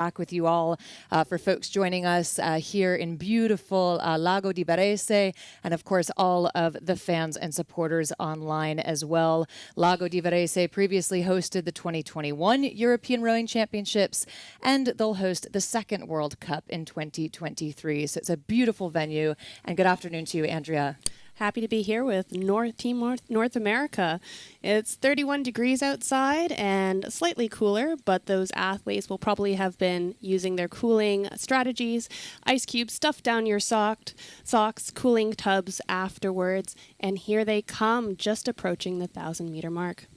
back with you all for folks joining us here in beautiful Lago di Varese, and of course all of the fans and supporters online as well. Lago di Varese previously hosted the 2021 European Rowing Championships, and they'll host the second World Cup in 2023. So it's a beautiful venue. And good afternoon to you, Andrea. Happy to be here with Team North America. It's 31 degrees outside and slightly cooler, but those athletes will probably have been using their cooling strategies, ice cubes stuffed down your socks, cooling tubs afterwards, and here they come, just approaching the 1,000-meter mark.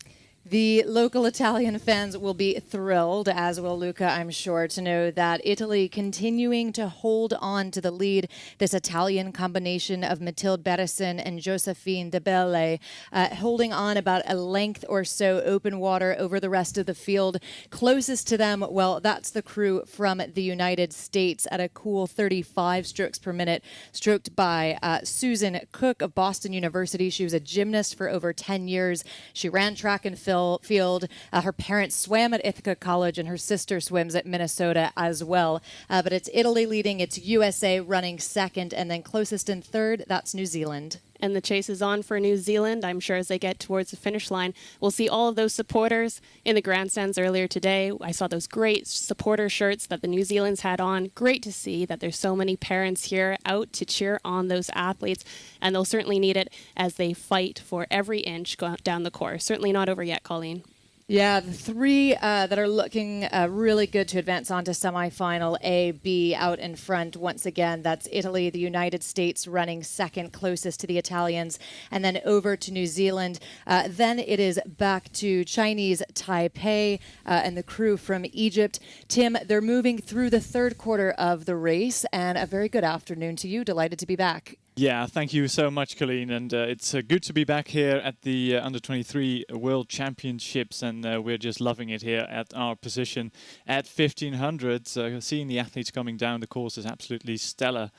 The local Italian fans will be thrilled, as will Luca, I'm sure, to know that Italy continuing to hold on to the lead. This Italian combination of Mathilde Beresin and Josephine De Belle holding on about a length or so open water over the rest of the field. Closest to them, well, that's the crew from the United States at a cool 35 strokes per minute, stroked by Susan Cook of Boston University. She was a gymnast for over 10 years. She ran track and field. Her parents swam at Ithaca College, and her sister swims at Minnesota as well. But it's Italy leading, it's USA running second, and then closest in third, that's New Zealand. And the chase is on for New Zealand. I'm sure as they get towards the finish line, we'll see all of those supporters in the grandstands earlier today. I saw those great supporter shirts that the New Zealand's had on. Great to see that there's so many parents here out to cheer on those athletes, and they'll certainly need it as they fight for every inch down the course. Certainly not over yet, Colleen. Yeah, the three that are looking really good to advance on to semifinal A, B out in front. Once again, that's Italy, the United States running second, closest to the Italians, and then over to New Zealand. Then it is back to Chinese Taipei and the crew from Egypt. Tim, they're moving through the third quarter of the race, and a very good afternoon to you. Delighted to be back. Yeah, thank you so much, Colleen, and it's good to be back here at the Under-23 World Championships, and we're just loving it here at our position at 1500. Seeing the athletes coming down the course is absolutely stellar.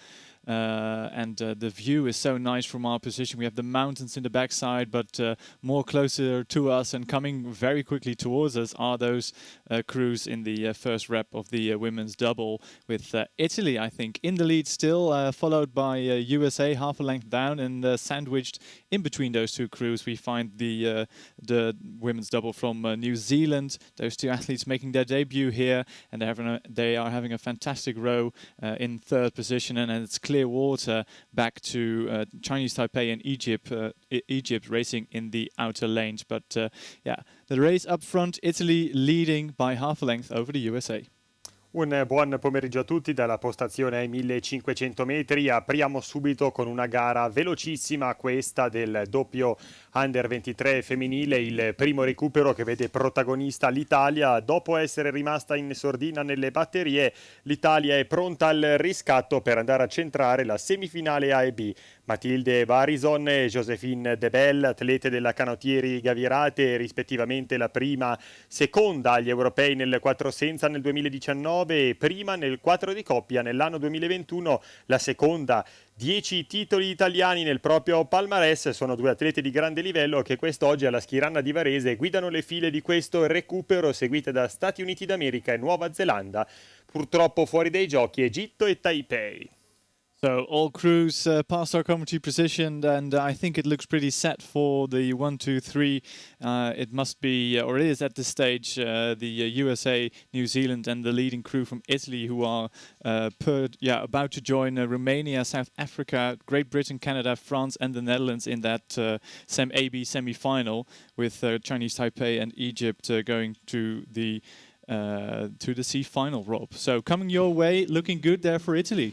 And the view is so nice from our position. We have the mountains in the backside, but more closer to us and coming very quickly towards us are those crews in the first rep of the women's double, with Italy, I think, in the lead still, followed by USA half a length down, and sandwiched in between those two crews we find the women's double from New Zealand. Those two athletes making their debut here, and they are having a fantastic row in third position, and it's clear water back to Chinese Taipei and Egypt racing in the outer lanes. But yeah, the race up front, Italy leading by half a length over the USA. Un buon pomeriggio a tutti dalla postazione ai 1500 metri. Apriamo subito con una gara velocissima, questa del doppio Under 23 femminile, il primo recupero che vede protagonista l'Italia. Dopo essere rimasta in sordina nelle batterie, l'Italia è pronta al riscatto per andare a centrare la semifinale A e B. Mathilde Beresin e Josephine De Belle, atlete della Canottieri Gavirate, rispettivamente la prima, seconda agli europei nel 4 senza nel 2019 e prima nel 4 di coppia nell'anno 2021, la seconda. 10 titoli italiani nel proprio palmarès. Sono due atleti di grande livello che quest'oggi alla Schiranna di Varese guidano le file di questo recupero, seguite da Stati Uniti d'America e Nuova Zelanda. Purtroppo fuori dai giochi Egitto e Taipei. So all crews past our commentary position, and I think it looks pretty set for the 1, 2, 3. It must be, or it is at this stage, the USA, New Zealand, and the leading crew from Italy, who are about to join Romania, South Africa, Great Britain, Canada, France, and the Netherlands in that AB semi-final, with Chinese Taipei and Egypt going to the C final, Rob. So coming your way, looking good there for Italy.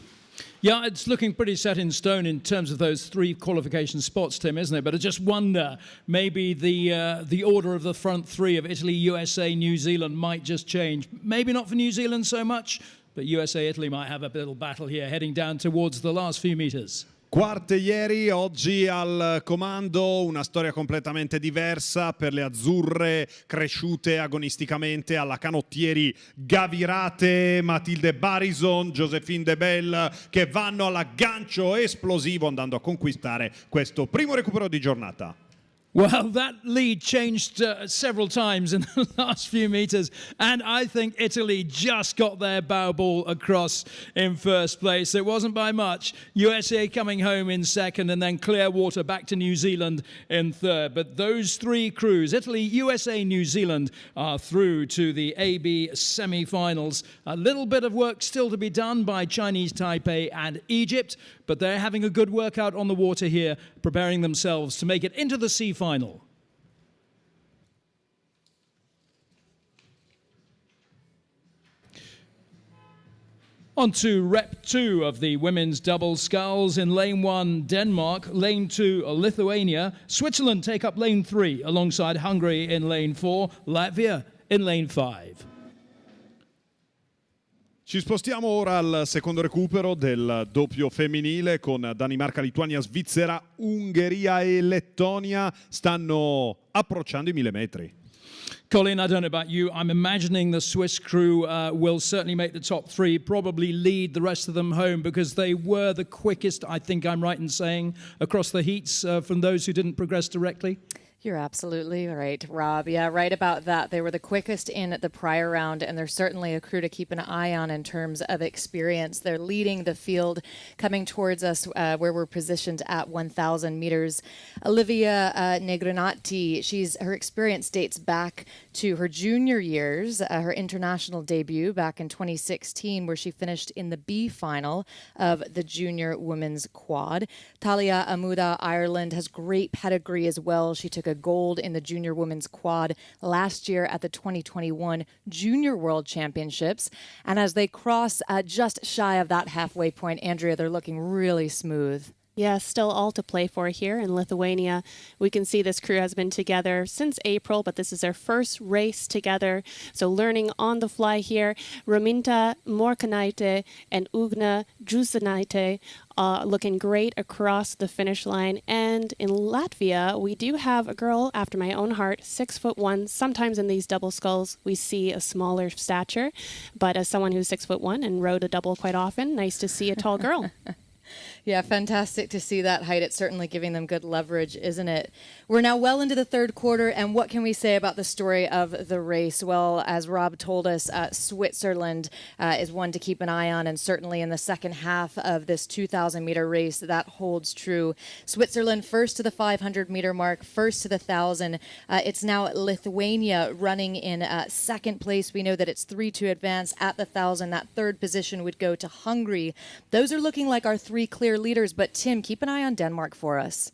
Yeah, it's looking pretty set in stone in terms of those three qualification spots, Tim, isn't it? But I just wonder, maybe the order of the front three of Italy, USA, New Zealand might just change. Maybe not for New Zealand so much, but USA, Italy might have a little battle here heading down towards the last few meters. Quarte ieri, oggi al comando, una storia completamente diversa per le azzurre cresciute agonisticamente alla Canottieri Gavirate, Mathilde Beresin, Josephine De Belle che vanno all'aggancio esplosivo andando a conquistare questo primo recupero di giornata. Well, that lead changed several times in the last few meters, and I think Italy just got their bow ball across in first place. It wasn't by much. USA coming home in second, and then Clearwater back to New Zealand in third. But those three crews, Italy, USA, New Zealand, are through to the AB semi-finals. A little bit of work still to be done by Chinese Taipei and Egypt, but they're having a good workout on the water here, preparing themselves to make it into the sea final. On to Rep 2 of the women's double sculls. In lane 1, Denmark. Lane 2, Lithuania. Switzerland take up lane 3 alongside Hungary in lane 4. Latvia in lane 5. Ci spostiamo ora al secondo recupero del doppio femminile con Danimarca, Lituania, Svizzera, Ungheria e Lettonia stanno approcciando i 1000 metri. Colin, I don't know about you. I'm imagining the Swiss crew will certainly make the top 3, probably lead the rest of them home because they were the quickest, I think I'm right in saying, across the heats from those who didn't progress directly. You're absolutely right, Rob. Yeah, right about that. They were the quickest in the prior round, and they're certainly a crew to keep an eye on in terms of experience. They're leading the field coming towards us where we're positioned at 1,000 meters. Olivia Negrinati, her experience dates back to her junior years, her international debut back in 2016, where she finished in the B final of the junior women's quad. Talia Amuda, Ireland, has great pedigree as well. She took a gold in the junior women's quad last year at the 2021 Junior World Championships. And as they cross just shy of that halfway point, Andrea, they're looking really smooth. Yeah, still all to play for here in Lithuania. We can see this crew has been together since April, but this is their first race together. So learning on the fly here. Raminta Morkanaite and Ugna Jusanaite looking great across the finish line. And in Latvia, we do have a girl after my own heart, 6'1". Sometimes in these double sculls, we see a smaller stature. But as someone who's 6'1" and rode a double quite often, nice to see a tall girl. Yeah, fantastic to see that height. It's certainly giving them good leverage, isn't it? We're now well into the third quarter, and what can we say about the story of the race? Well, as Rob told us, Switzerland is one to keep an eye on, and certainly in the second half of this 2,000-meter race, that holds true. Switzerland first to the 500-meter mark, first to the 1,000. It's now Lithuania running in second place. We know that it's 3 to advance at the 1,000. That third position would go to Hungary. Those are looking like our 3 clear leaders, but Tim, keep an eye on Denmark for us.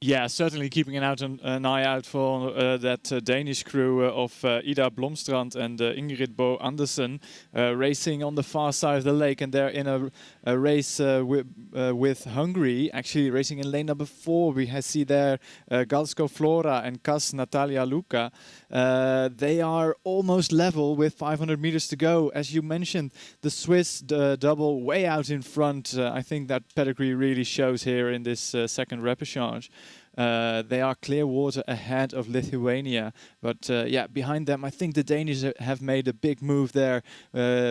Yeah, certainly keeping an eye out for that Danish crew of Ida Blomstrand and Ingrid Bo Andersen racing on the far side of the lake, and they're in a race with Hungary, actually racing in lane number 4. We see there Galsko Flora and Kas Natalia Luka. They are almost level with 500 meters to go. As you mentioned, the Swiss double way out in front. I think that pedigree really shows here in this second repechage. They are clear water ahead of Lithuania, but yeah, behind them I think the Danish have made a big move there,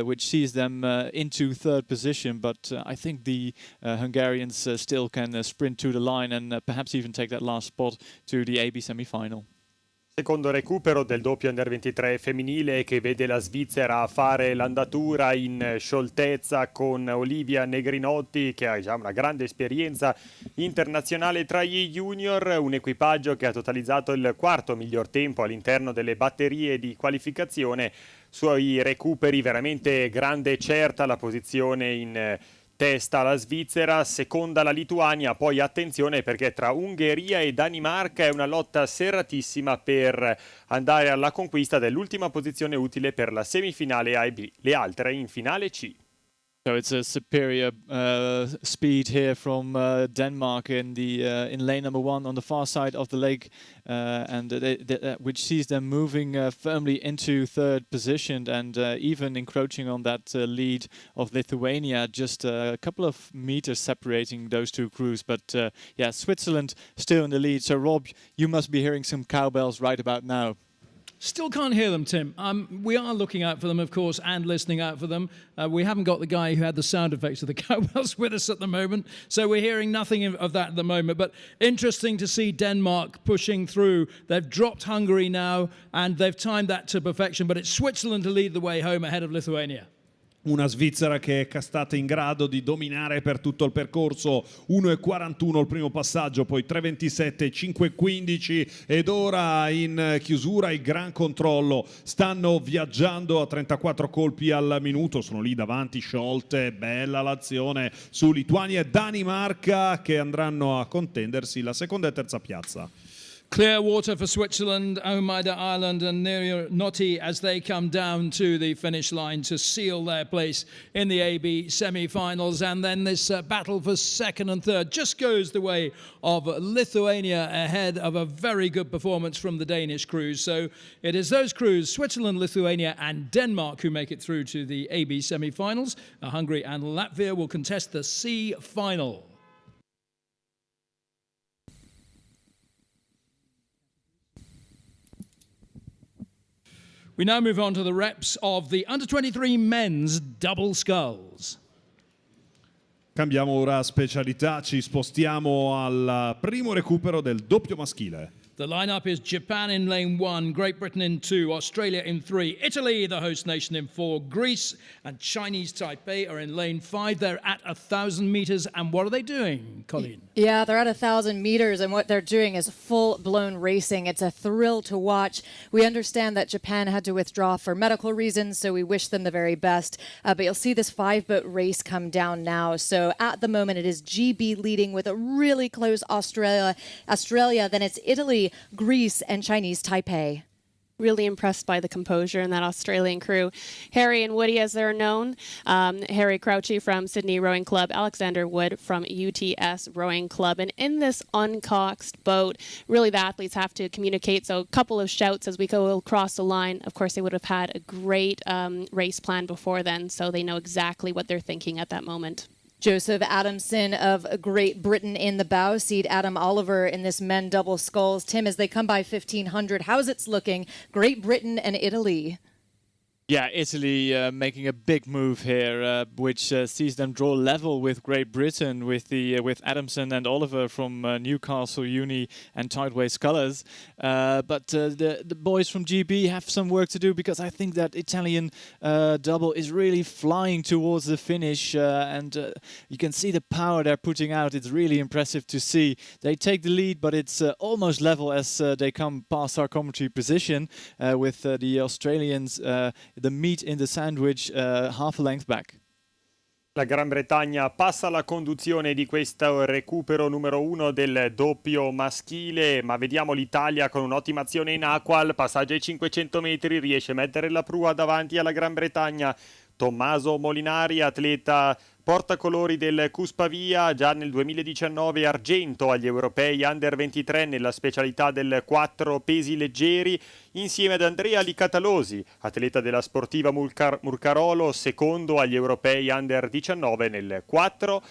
which sees them into third position, but I think the Hungarians still can sprint to the line and perhaps even take that last spot to the AB semi-final. Secondo recupero del doppio Under 23 femminile che vede la Svizzera fare l'andatura in scioltezza con Olivia Negrinotti, che ha già una grande esperienza internazionale tra gli junior, un equipaggio che ha totalizzato il quarto miglior tempo all'interno delle batterie di qualificazione. Sui recuperi veramente grande e certa la posizione in testa la Svizzera, seconda la Lituania, poi attenzione perché tra Ungheria e Danimarca è una lotta serratissima per andare alla conquista dell'ultima posizione utile per la semifinale A e B, le altre in finale C. So it's a superior speed here from Denmark in lane number 1 on the far side of the lake, and which sees them moving firmly into third position and even encroaching on that lead of Lithuania, just a couple of meters separating those two crews. But yeah, Switzerland still in the lead. So Rob, you must be hearing some cowbells right about now. Still can't hear them, Tim. We are looking out for them, of course, and listening out for them. We haven't got the guy who had the sound effects of the cowbells with us at the moment, so we're hearing nothing of that at the moment. But interesting to see Denmark pushing through. They've dropped Hungary now, and they've timed that to perfection. But it's Switzerland to lead the way home ahead of Lithuania. Una Svizzera che è stata in grado di dominare per tutto il percorso, 1,41 il primo passaggio, poi 3,27, 5,15 ed ora in chiusura il gran controllo. Stanno viaggiando a 34 colpi al minuto, sono lì davanti sciolte, bella l'azione su Lituania e Danimarca che andranno a contendersi la seconda e terza piazza. Clear water for Switzerland, Omaida Ireland and Notti as they come down to the finish line to seal their place in the AB semi-finals. And then this battle for second and third just goes the way of Lithuania ahead of a very good performance from the Danish crews. So it is those crews, Switzerland, Lithuania and Denmark, who make it through to the AB semi-finals. Hungary and Latvia will contest the C final. We now move on to the reps of the under-23 men's double sculls. Cambiamo ora specialità, ci spostiamo al primo recupero del doppio maschile. The lineup is Japan in lane 1, Great Britain in 2, Australia in 3, Italy, the host nation, in 4, Greece and Chinese Taipei are in lane 5. They're at 1,000 meters. And what are they doing, Colleen? Yeah, they're at 1,000 meters, and what they're doing is full-blown racing. It's a thrill to watch. We understand that Japan had to withdraw for medical reasons, so we wish them the very best. But you'll see this 5-boat race come down now. So at the moment, it is GB leading with a really close Australia. Then it's Italy, Greece, and Chinese Taipei. Really impressed by the composure in that Australian crew. Harry and Woody, as they're known. Harry Crouchy from Sydney Rowing Club, Alexander Wood from UTS Rowing Club. And in this uncoxed boat, really the athletes have to communicate. So a couple of shouts as we go across the line. Of course, they would have had a great race plan before then, so they know exactly what they're thinking at that moment. Joseph Adamson of Great Britain in the bow seat, Adam Oliver in this men double sculls. Tim, as they come by 1,500, how's it looking? Great Britain and Italy. Yeah, Italy making a big move here, which sees them draw level with Great Britain, with Adamson and Oliver from Newcastle Uni and Tideway Scullers. But the boys from GB have some work to do, because I think that Italian double is really flying towards the finish, and you can see the power they're putting out. It's really impressive to see. They take the lead, but it's almost level as they come past our commentary position with the Australians. The meat in the sandwich half a length back. La Gran Bretagna passa alla conduzione di questo recupero numero 1 del doppio maschile, ma vediamo l'Italia con un'ottima azione in acqua. Al passaggio ai 500 metri riesce a mettere la prua davanti alla Gran Bretagna. Tommaso Molinari, atleta portacolori del Cuspavia, già nel 2019 argento agli europei Under 23 nella specialità del 4 pesi leggeri, insieme ad Andrea Licatalosi, atleta della sportiva Murcarolo, secondo agli europei Under 19 nel 4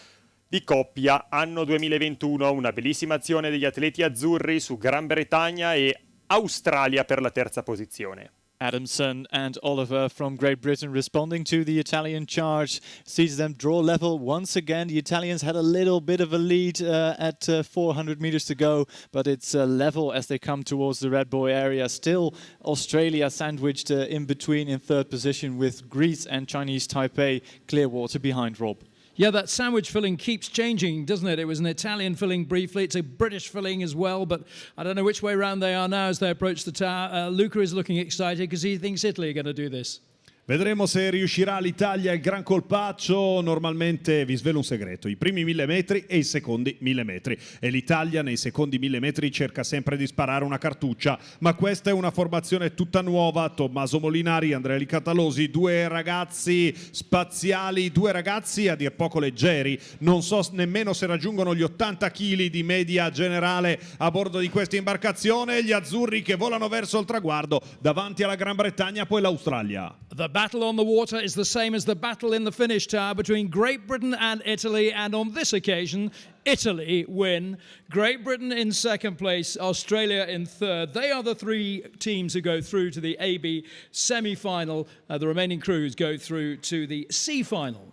di coppia anno 2021. Una bellissima azione degli atleti azzurri su Gran Bretagna e Australia per la terza posizione. Adamson and Oliver from Great Britain responding to the Italian charge, sees them draw level once again. The Italians had a little bit of a lead at 400 meters to go, but it's level as they come towards the Red Bull area. Still Australia sandwiched in between in third position, with Greece and Chinese Taipei clear water behind, Rob. Yeah, that sandwich filling keeps changing, doesn't it? It was an Italian filling briefly. It's a British filling as well, but I don't know which way round they are now as they approach the tower. Luca is looking excited because he thinks Italy are going to do this. Vedremo se riuscirà l'Italia il gran colpaccio. Normalmente vi svelo un segreto: i primi 1000 metri e i secondi 1000 metri. E l'Italia nei secondi 1000 metri cerca sempre di sparare una cartuccia. Ma questa è una formazione tutta nuova. Tommaso Molinari, Andrea Licatalosi, due ragazzi spaziali, due ragazzi a dir poco leggeri. Non so nemmeno se raggiungono gli 80 kg di media generale a bordo di questa imbarcazione. Gli azzurri che volano verso il traguardo davanti alla Gran Bretagna, poi l'Australia. The battle on the water is the same as the battle in the finish tower between Great Britain and Italy, and on this occasion, Italy win. Great Britain in second place, Australia in third. They are the three teams who go through to the AB semi-final. The remaining crews go through to the C final.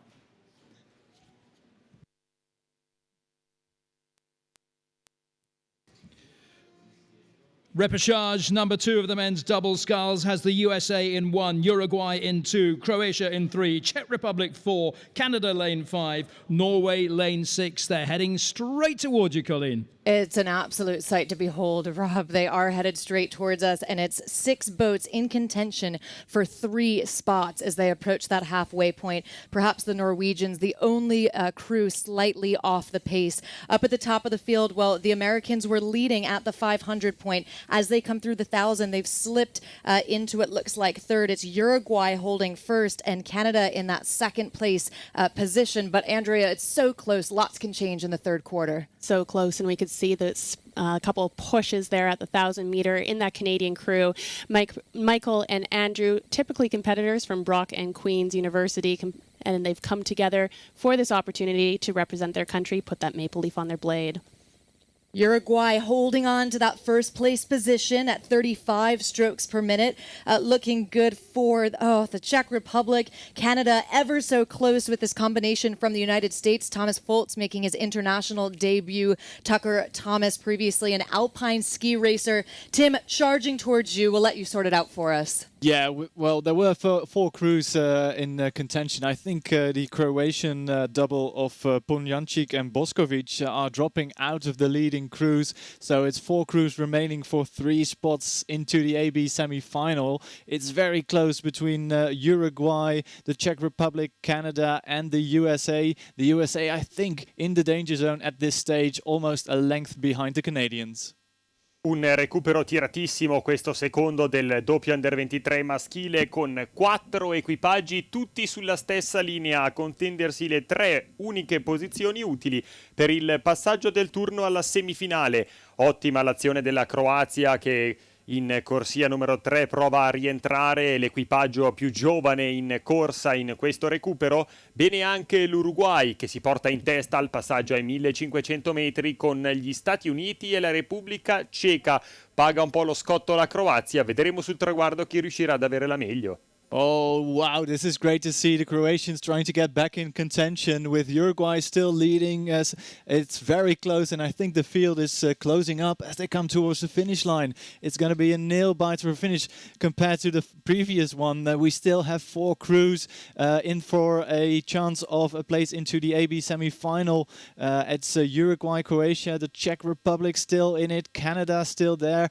Repechage number 2 of the men's double sculls has the USA in 1, Uruguay in 2, Croatia in 3, Czech Republic 4, Canada lane 5, Norway lane 6. They're heading straight towards you, Colleen. It's an absolute sight to behold, Rob. They are headed straight towards us, and it's 6 boats in contention for 3 spots as they approach that halfway point. Perhaps the Norwegians, the only crew slightly off the pace. Up at the top of the field, well, the Americans were leading at the 500 point. As they come through the 1,000, they've slipped into what looks like third. It's Uruguay holding first, and Canada in that second place position. But Andrea, it's so close. Lots can change in the third quarter. So close, and we could see this couple of pushes there at the 1,000 meter in that Canadian crew. Michael and Andrew, typically competitors from Brock and Queen's University, and they've come together for this opportunity to represent their country, put that maple leaf on their blade. Uruguay holding on to that first place position at 35 strokes per minute. Looking good for the Czech Republic. Canada ever so close with this combination from the United States. Thomas Foltz making his international debut. Tucker Thomas, previously an alpine ski racer. Tim, charging towards you. We'll let you sort it out for us. Yeah, well, there were 4 crews in contention. I think the Croatian double of Ponjancic and Boskovic are dropping out of the leading crews. So it's 4 crews remaining for 3 spots into the AB semi-final. It's very close between Uruguay, the Czech Republic, Canada and the USA. The USA, I think, in the danger zone at this stage, almost a length behind the Canadians. Un recupero tiratissimo questo secondo del doppio Under 23 maschile, con 4 equipaggi tutti sulla stessa linea a contendersi le 3 uniche posizioni utili per il passaggio del turno alla semifinale. Ottima l'azione della Croazia, che in corsia numero 3 prova a rientrare l'equipaggio più giovane in corsa in questo recupero. Bene anche l'Uruguay, che si porta in testa al passaggio ai 1500 metri con gli Stati Uniti e la Repubblica Ceca. Paga un po' lo scotto la Croazia, vedremo sul traguardo chi riuscirà ad avere la meglio. Oh, wow, this is great to see the Croatians trying to get back in contention with Uruguay still leading. As it's very close, and I think the field is closing up as they come towards the finish line. It's going to be a nail-biter for finish compared to the previous one. We still have 4 crews in for a chance of a place into the AB semi-final. It's Uruguay, Croatia, the Czech Republic still in it, Canada still there.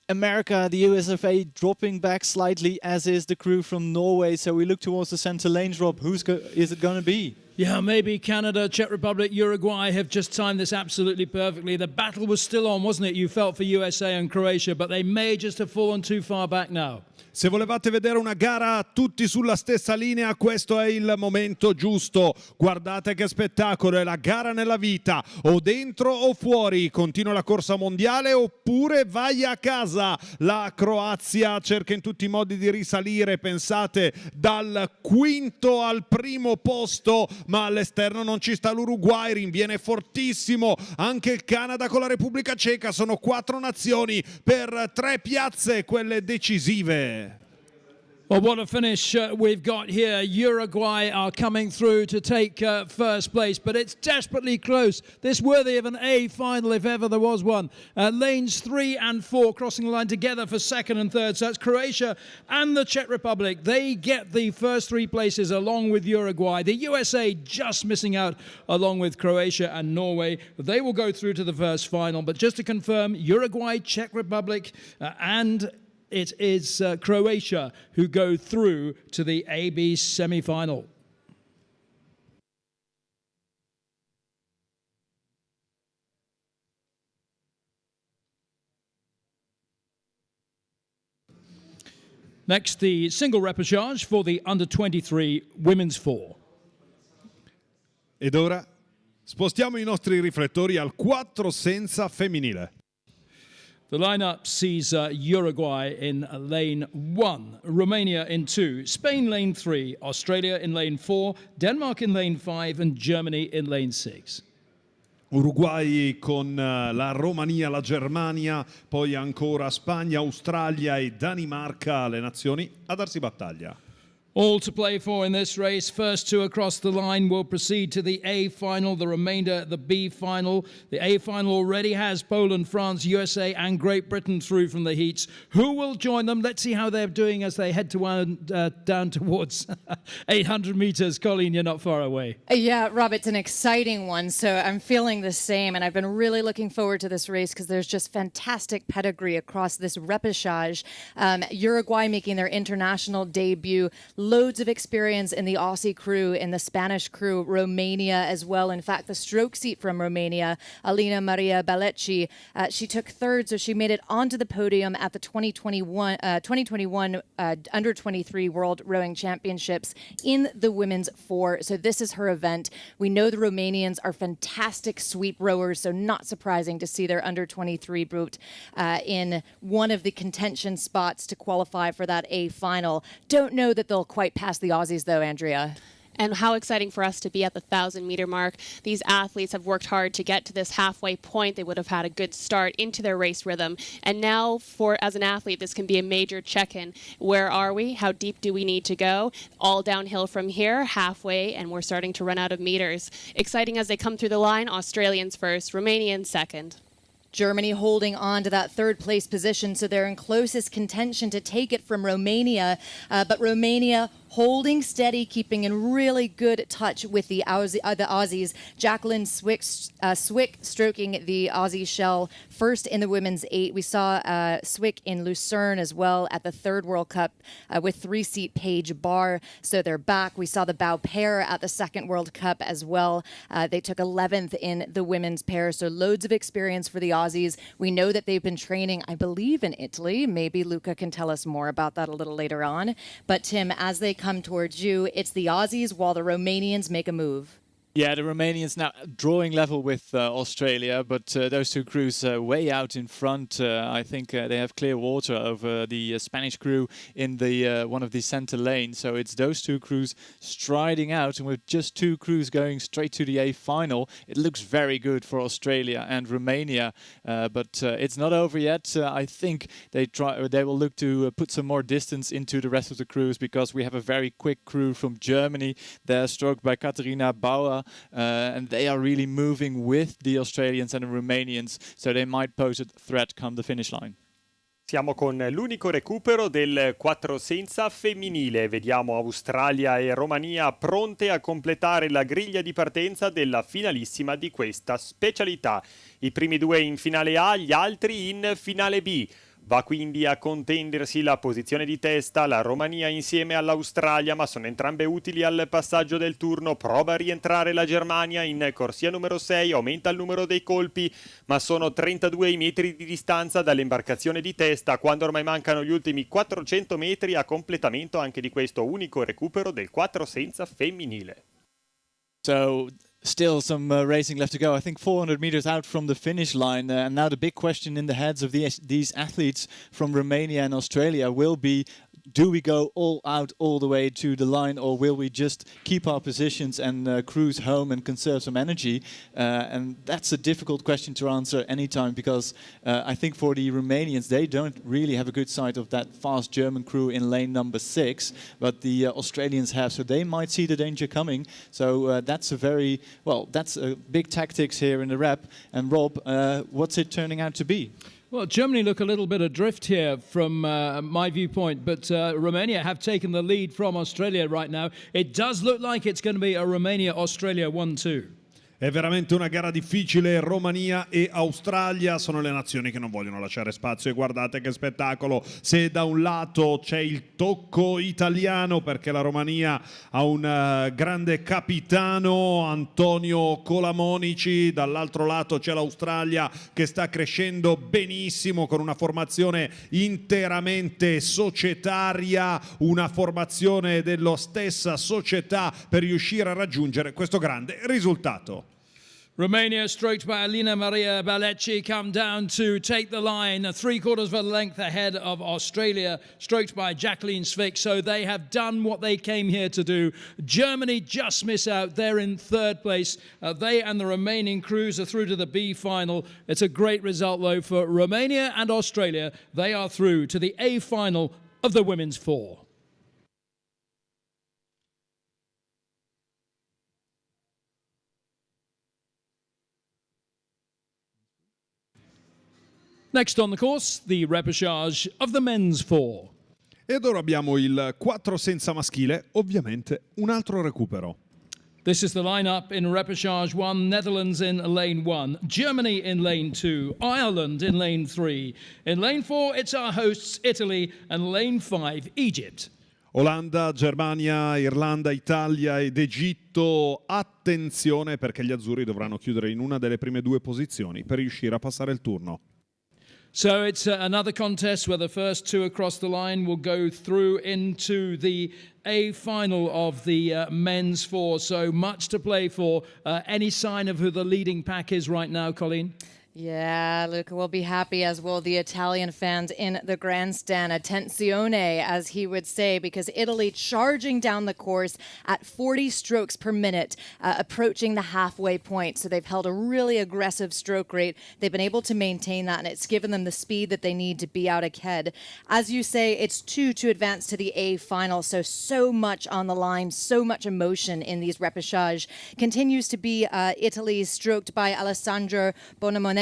America, the USFA dropping back slightly, as is the crew from Norway. So we look towards the center lanes, Rob. Is it going to be? Yeah, maybe Canada, Czech Republic, Uruguay have just timed this absolutely perfectly. The battle was still on, wasn't it? You felt for USA and Croatia, but they may just have fallen too far back now. Se volevate vedere una gara tutti sulla stessa linea, questo è il momento giusto. Guardate che spettacolo, è la gara nella vita, o dentro o fuori. Continua la corsa mondiale oppure vai a casa. La Croazia cerca in tutti i modi di risalire, pensate, dal quinto al primo posto, ma all'esterno non ci sta l'Uruguay, rinviene fortissimo anche il Canada con la Repubblica Ceca. Sono 4 nazioni per 3 piazze, quelle decisive. Well, what a finish we've got here. Uruguay are coming through to take first place, but it's desperately close. This worthy of an A final if ever there was one. Lanes 3 and 4 crossing the line together for second and third. So that's Croatia and the Czech Republic. They get the first 3 places along with Uruguay. The USA just missing out along with Croatia and Norway. They will go through to the first final. But just to confirm, Uruguay, Czech Republic and it is Croatia who go through to the AB semi-final. Next, the single repechage for the under-23 women's 4. Ed ora spostiamo i nostri riflettori al 4 senza femminile. The lineup sees Uruguay in lane 1, Romania in 2, Spain lane 3, Australia in lane 4, Denmark in lane 5 and Germany in lane 6. Uruguay con la Romania, la Germania, poi ancora Spagna, Australia e Danimarca, le nazioni a darsi battaglia. All to play for in this race. First two across the line will proceed to the A final, the remainder the B final. The A final already has Poland, France, USA and Great Britain through from the heats. Who will join them? Let's see how they're doing as they head down towards 800 meters. Colleen, you're not far away. Yeah, Rob, it's an exciting one, so I'm feeling the same, and I've been really looking forward to this race because there's just fantastic pedigree across this repechage. Uruguay making their international debut. Loads of experience in the Aussie crew, in the Spanish crew, Romania as well. In fact, the stroke seat from Romania, Alina Maria Balecci, she took third, so she made it onto the podium at the 2021 Under-23 World Rowing Championships in the women's 4. So this is her event. We know the Romanians are fantastic sweep rowers, so not surprising to see their Under-23 boat in one of the contention spots to qualify for that A final. Don't know that they'll quite past the Aussies, though, Andrea. And how exciting for us to be at the 1,000-meter mark. These athletes have worked hard to get to this halfway point. They would have had a good start into their race rhythm. And now, as an athlete, this can be a major check-in. Where are we? How deep do we need to go? All downhill from here, halfway, and we're starting to run out of meters. Exciting as they come through the line. Australians first, Romanians second. Germany holding on to that third place position, so they're in closest contention to take it from Romania. But Romania holding steady, keeping in really good touch with the Aussies. Jacqueline Swick stroking the Aussie shell first in the women's 8. We saw Swick in Lucerne as well at the third World Cup with 3-seat Paige Barr. So they're back. We saw the bow pair at the second World Cup as well. They took 11th in the women's pair. So loads of experience for the Aussies. We know that they've been training, I believe, in Italy. Maybe Luca can tell us more about that a little later on. But Tim, as they come towards you, it's the Aussies while the Romanians make a move. Yeah, the Romanians now drawing level with Australia, but those two crews way out in front. I think they have clear water over the Spanish crew in the one of the center lanes. So it's those two crews striding out, and with just two crews going straight to the A final, it looks very good for Australia and Romania. But it's not over yet. I think they will look to put some more distance into the rest of the crews, because we have a very quick crew from Germany. They're stroked by Katharina Bauer. And they are really moving with the Australians and the Romanians, so they might pose a threat come the finish line. Siamo con l'unico recupero del 4 senza femminile. Vediamo Australia e Romania pronte a completare la griglia di partenza della finalissima di questa specialità. I primi due in finale A, gli altri in finale B. Va quindi a contendersi la posizione di testa la Romania insieme all'Australia, ma sono entrambe utili al passaggio del turno. Prova a rientrare la Germania in corsia numero 6, aumenta il numero dei colpi, ma sono 32 i metri di distanza dall'imbarcazione di testa, quando ormai mancano gli ultimi 400 metri a completamento anche di questo unico recupero del 4 senza femminile. So still some racing left to go. I think 400 meters out from the finish line. And now the big question in the heads of these athletes from Romania and Australia will be, do we go all out all the way to the line, or will we just keep our positions and cruise home and conserve some energy? And that's a difficult question to answer anytime, because I think for the Romanians, they don't really have a good sight of that fast German crew in lane number 6, but the Australians have, so they might see the danger coming. So that's that's a big tactics here in the rep. And Rob, what's it turning out to be? Well, Germany look a little bit adrift here from my viewpoint, but Romania have taken the lead from Australia right now. It does look like it's going to be a Romania-Australia 1-2. È veramente una gara difficile. Romania e Australia sono le nazioni che non vogliono lasciare spazio, e guardate che spettacolo. Se da un lato c'è il tocco italiano, perché la Romania ha un grande capitano, Antonio Colamonici, dall'altro lato c'è l'Australia che sta crescendo benissimo con una formazione interamente societaria, una formazione della stessa società per riuscire a raggiungere questo grande risultato. Romania, stroked by Alina Maria Balecci, come down to take the line, 3/4 of a length ahead of Australia, stroked by Jacqueline Svick. So they have done what they came here to do. Germany just miss out. They're in third place. They and the remaining crews are through to the B final. It's a great result, though, for Romania and Australia. They are through to the A final of the women's 4. Next on the course, the repechage of the men's 4. Ed ora abbiamo il 4 senza maschile, ovviamente un altro recupero. This is the lineup in repechage 1, Netherlands in lane 1, Germany in lane 2, Ireland in lane 3. In lane 4, it's our hosts, Italy, and lane 5, Egypt. Olanda, Germania, Irlanda, Italia ed Egitto. Attenzione perché gli azzurri dovranno chiudere in una delle prime 2 posizioni per riuscire a passare il turno. So it's another contest where the first 2 across the line will go through into the A final of the men's 4. So much to play for. Any sign of who the leading pack is right now, Colleen? Yeah, Luca will be happy, as will the Italian fans in the grandstand. Attenzione, as he would say, because Italy charging down the course at 40 strokes per minute, approaching the halfway point. So they've held a really aggressive stroke rate. They've been able to maintain that, and it's given them the speed that they need to be out ahead. As you say, it's 2 to advance to the A final. So much on the line, so much emotion in these repechage. Continues to be Italy, stroked by Alessandro Bonamonetta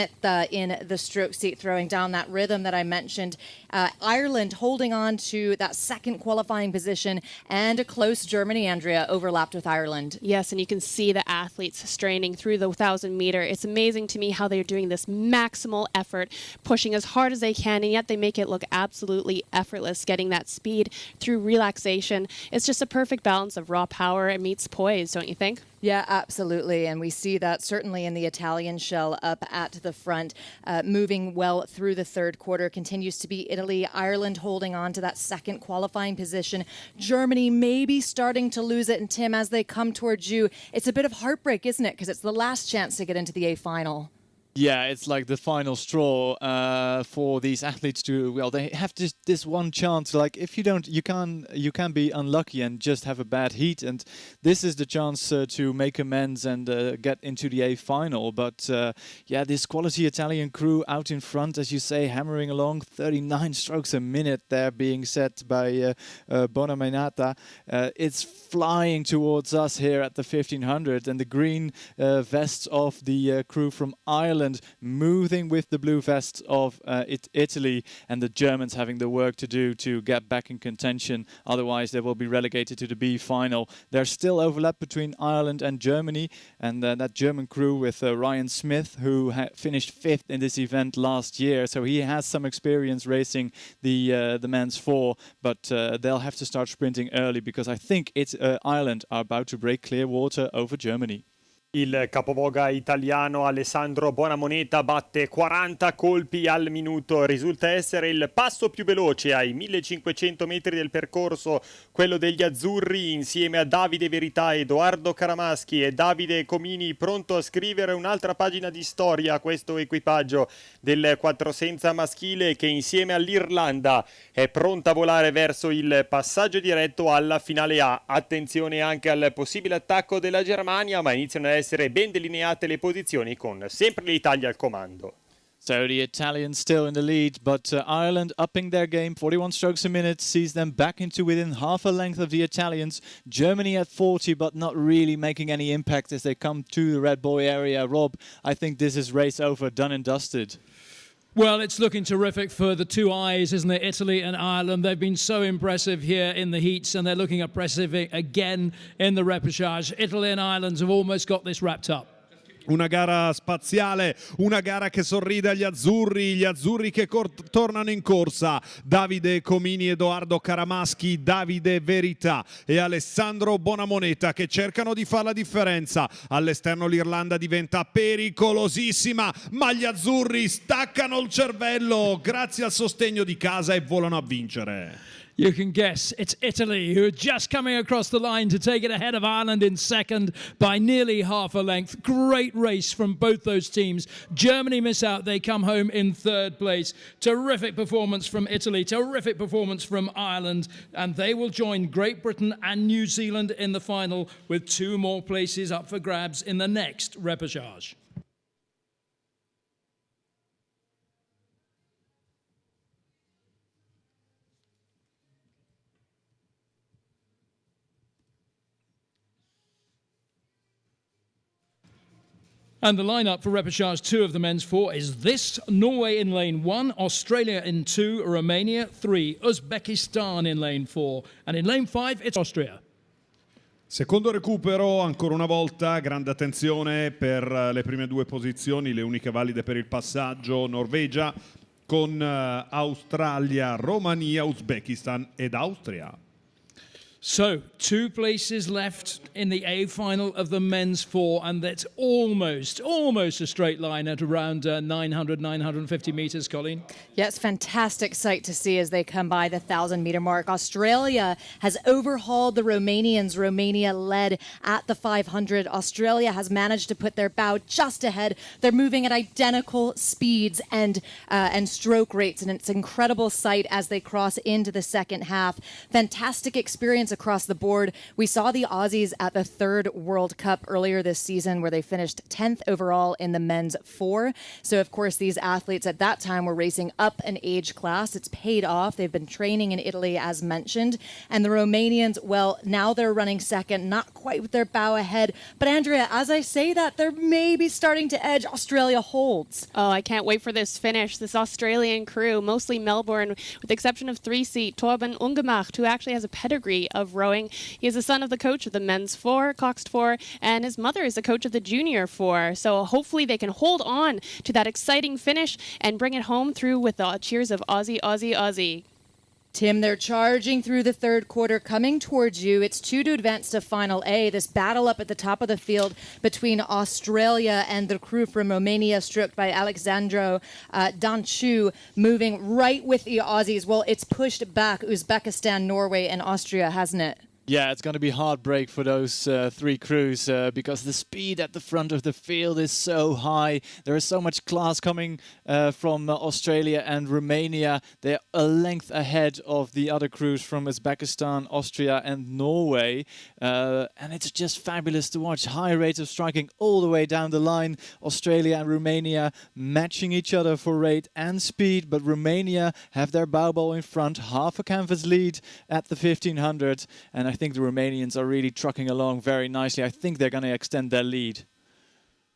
in the stroke seat, throwing down that rhythm that I mentioned. Ireland holding on to that second qualifying position, and a close Germany, Andrea, overlapped with Ireland. Yes, and you can see the athletes straining through the 1,000 meter. It's amazing to me how they're doing this maximal effort, pushing as hard as they can, and yet they make it look absolutely effortless, getting that speed through relaxation. It's just a perfect balance of raw power and meets poise, don't you think? Yeah, absolutely. And we see that certainly in the Italian shell up at the front, moving well through the third quarter. Continues to be Italy, Ireland holding on to that second qualifying position. Germany maybe starting to lose it. And Tim, as they come towards you, it's a bit of heartbreak, isn't it? Because it's the last chance to get into the A final. Yeah, it's like the final straw for these athletes to, well, they have this one chance. Like, if you don't, you can be unlucky and just have a bad heat, and this is the chance to make amends and get into the A final. But yeah, this quality Italian crew out in front, as you say, hammering along, 39 strokes a minute there being set by Bonamonetta. It's flying towards us here at the 1500, and the green vests of the crew from Ireland moving with the blue vests of Italy, and the Germans having the work to do to get back in contention. Otherwise, they will be relegated to the B final. There's still overlap between Ireland and Germany, and that German crew with Ryan Smith, who finished 5th in this event last year. So he has some experience racing the men's 4, but they'll have to start sprinting early, because I think Ireland are about to break clear water over Germany. Il capovoga italiano Alessandro Bonamonetta batte 40 colpi al minuto, risulta essere il passo più veloce ai 1500 metri del percorso, quello degli azzurri, insieme a Davide Verità, Edoardo Caramaschi e Davide Comini, pronto a scrivere un'altra pagina di storia a questo equipaggio del 4 senza maschile, che insieme all'Irlanda è pronta a volare verso il passaggio diretto alla finale A. Attenzione anche al possibile attacco della Germania, ma iniziano a essere ben delineate le posizioni, con sempre l'Italia al comando. So the Italians still in the lead, but Ireland upping their game. 41 strokes a minute sees them back into within half a length of the Italians. Germany at 40, but not really making any impact as they come to the Red Bull area. Rob, I think this is race over, done and dusted. Well, it's looking terrific for the two eyes, isn't it? Italy and Ireland. They've been so impressive here in the heats, and they're looking impressive again in the repechage. Italy and Ireland have almost got this wrapped up. Una gara spaziale, una gara che sorride agli azzurri, gli azzurri che tornano in corsa. Davide Comini, Edoardo Caramaschi, Davide Verità e Alessandro Bonamonetta che cercano di fare la differenza. All'esterno l'Irlanda diventa pericolosissima, ma gli azzurri staccano il cervello grazie al sostegno di casa e volano a vincere. You can guess it's Italy who are just coming across the line to take it ahead of Ireland in second by nearly half a length. Great race from both those teams. Germany miss out. They come home in third place. Terrific performance from Italy. Terrific performance from Ireland. And they will join Great Britain and New Zealand in the final with 2 more places up for grabs in the next repechage. And the lineup for repechage 2 of the men's 4 is this: Norway in lane 1, Australia in 2, Romania 3, Uzbekistan in lane 4, and in lane 5 it's Austria. Secondo recupero, ancora una volta, grande attenzione per le prime 2 posizioni, le uniche valide per il passaggio: Norvegia con Australia, Romania, Uzbekistan ed Austria. So, 2 places left in the A final of the men's 4, and that's almost a straight line at around 900, 950 meters, Colleen. Yes, fantastic sight to see as they come by the 1,000-meter mark. Australia has overhauled the Romanians. Romania led at the 500. Australia has managed to put their bow just ahead. They're moving at identical speeds and stroke rates, and it's an incredible sight as they cross into the second half. Fantastic experience across the board. We saw the Aussies at the 3rd World Cup earlier this season where they finished 10th overall in the men's 4. So, of course, these athletes at that time were racing up an age class. It's paid off. They've been training in Italy, as mentioned. And the Romanians, well, now they're running second, not quite with their bow ahead. But, Andrea, as I say that, they're maybe starting to edge Australia holds. Oh, I can't wait for this finish. This Australian crew, mostly Melbourne, with the exception of 3-seat Torben Ungemacht, who actually has a pedigree of rowing. He is the son of the coach of the men's 4, coxed 4, and his mother is the coach of the junior 4. So hopefully they can hold on to that exciting finish and bring it home through with the cheers of Aussie, Aussie, Aussie. Tim, they're charging through the 3rd quarter, coming towards you. It's 2 to advance to Final A. This battle up at the top of the field between Australia and the crew from Romania, stroked by Alexandru Dancu, moving right with the Aussies. Well, it's pushed back Uzbekistan, Norway, and Austria, hasn't it? Yeah, it's going to be heartbreak for those 3 crews because the speed at the front of the field is so high. There is so much class coming from Australia and Romania. They're a length ahead of the other crews from Uzbekistan, Austria and Norway. And it's just fabulous to watch. High rates of striking all the way down the line. Australia and Romania matching each other for rate and speed. But Romania have their bow ball in front, half a canvas lead at the 1500. And I think the Romanians are really trucking along very nicely. I think they're going to extend their lead.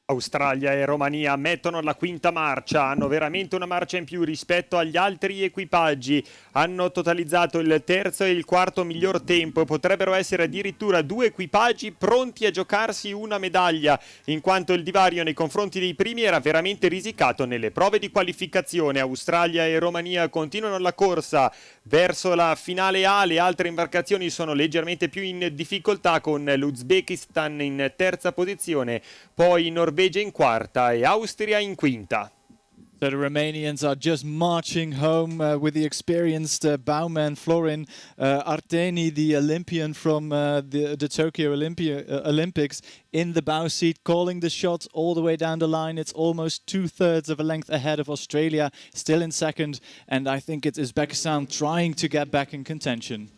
Australia e Romania mettono la quinta marcia, hanno veramente una marcia in più rispetto agli altri equipaggi, hanno totalizzato il 3° e il 4° miglior tempo e potrebbero essere addirittura 2 equipaggi pronti a giocarsi una medaglia, in quanto il divario nei confronti dei primi era veramente risicato nelle prove di qualificazione. Australia e Romania continuano la corsa verso la finale A, le altre imbarcazioni sono leggermente più in difficoltà, con l'Uzbekistan in 3ª posizione, poi Norvegia in 4ª e Austria in 5ª. So the Romanians are just marching home with the experienced bowman Florin Arteni, the Olympian from the Tokyo Olympics, in the bow seat, calling the shots all the way down the line. It's almost 2/3 of a length ahead of Australia, still in second, and I think it's Uzbekistan trying to get back in contention.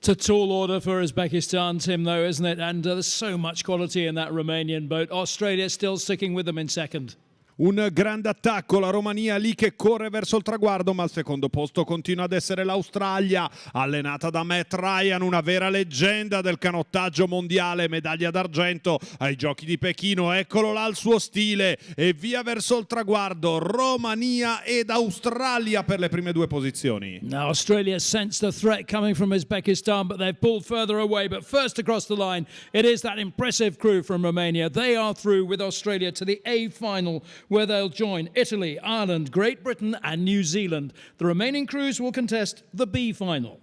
It's a tall order for Uzbekistan, Tim, though, isn't it? And there's so much quality in that Romanian boat. Australia still sticking with them in second. Un grande attacco, la Romania lì che corre verso il traguardo, ma al secondo posto continua ad essere l'Australia, allenata da Matt Ryan, una vera leggenda del canottaggio mondiale, medaglia d'argento ai Giochi di Pechino. Eccolo là il suo stile e via verso il traguardo. Romania ed Australia per le prime 2 posizioni. Now Australia sensed the threat coming from Uzbekistan, but they've pulled further away. But first across the line, it is that impressive crew from Romania. They are through with Australia to the A final, where they'll join Italy, Ireland, Great Britain and New Zealand. The remaining crews will contest the B final.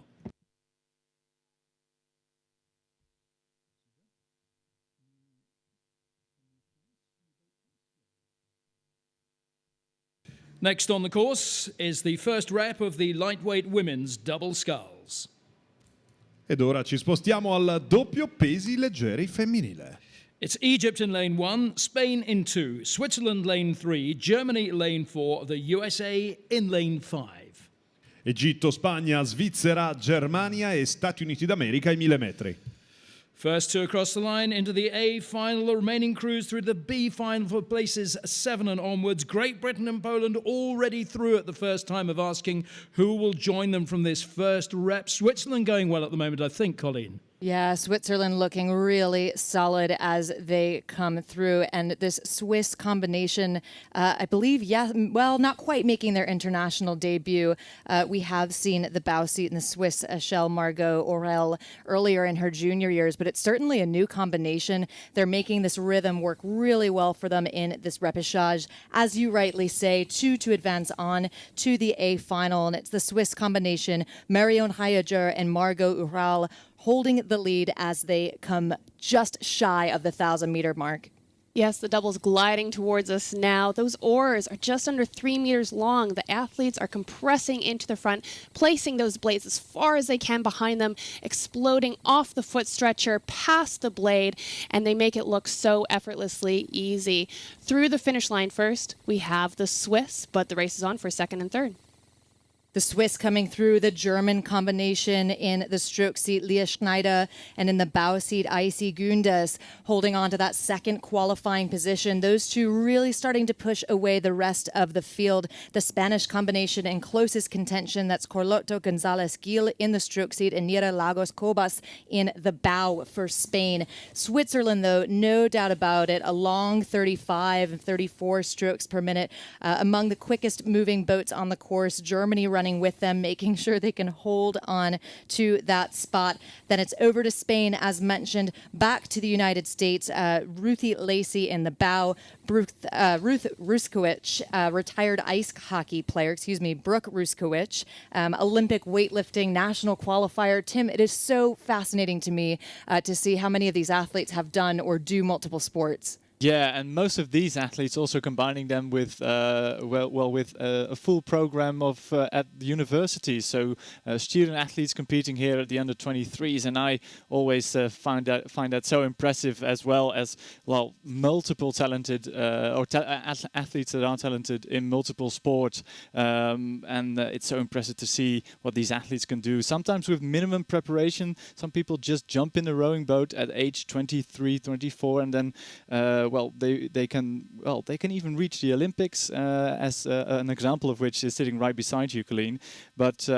Next on the course is the first rep of the lightweight women's double sculls. sculls. Ed ora ci spostiamo al doppio pesi leggeri femminile. It's Egypt in lane 1, Spain in 2, Switzerland lane 3, Germany lane 4, the USA in lane 5. Egitto, Spagna, Svizzera, Germania e Stati Uniti d'America ai 1000 metri. First two across the line into the A final, the remaining crews through the B final for places 7 and onwards. Great Britain and Poland already through at the first time of asking who will join them from this first rep. Switzerland going well at the moment, I think, Colleen. Yeah, Switzerland looking really solid as they come through. And this Swiss combination, I believe, not quite making their international debut. We have seen the bow seat in the Swiss shell Margot Aurel earlier in her junior years, but it's certainly a new combination. They're making this rhythm work really well for them in this repechage. As you rightly say, 2 to advance on to the A final. And it's the Swiss combination, Marion Hayager and Margot Aurel, holding the lead as they come just shy of the 1,000-meter mark. Yes, the double's gliding towards us now. Those oars are just under 3 meters long. The athletes are compressing into the front, placing those blades as far as they can behind them, exploding off the foot stretcher, past the blade, and they make it look so effortlessly easy. Through the finish line first, we have the Swiss, but the race is on for second and third. The Swiss coming through, the German combination in the stroke seat, Leah Schneider, and in the bow seat, Icy Gundes, holding on to that second qualifying position. Those two really starting to push away the rest of the field. The Spanish combination in closest contention, that's Carlotto Gonzalez Gil in the stroke seat and Nira Lagos Cobas in the bow for Spain. Switzerland, though, no doubt about it, a long 35 and 34 strokes per minute, among the quickest moving boats on the course. Germany running with them, making sure they can hold on to that spot. Then it's over to Spain, as mentioned, back to the United States. Ruthie Lacey in the bow, Ruth Ruskowicz, retired ice hockey player, Brooke Ruskowicz, Olympic weightlifting national qualifier. Tim, it is so fascinating to me to see how many of these athletes have done or do multiple sports. Yeah, and most of these athletes also combining them with a full program of at the universities. So student athletes competing here at the under-23s, and I always find that so impressive, as well as multiple talented athletes that are talented in multiple sports, and it's so impressive to see what these athletes can do. Sometimes with minimum preparation, some people just jump in the rowing boat at age 23, 24, and then they can even reach the Olympics, as an example of which is sitting right beside you, Colleen. But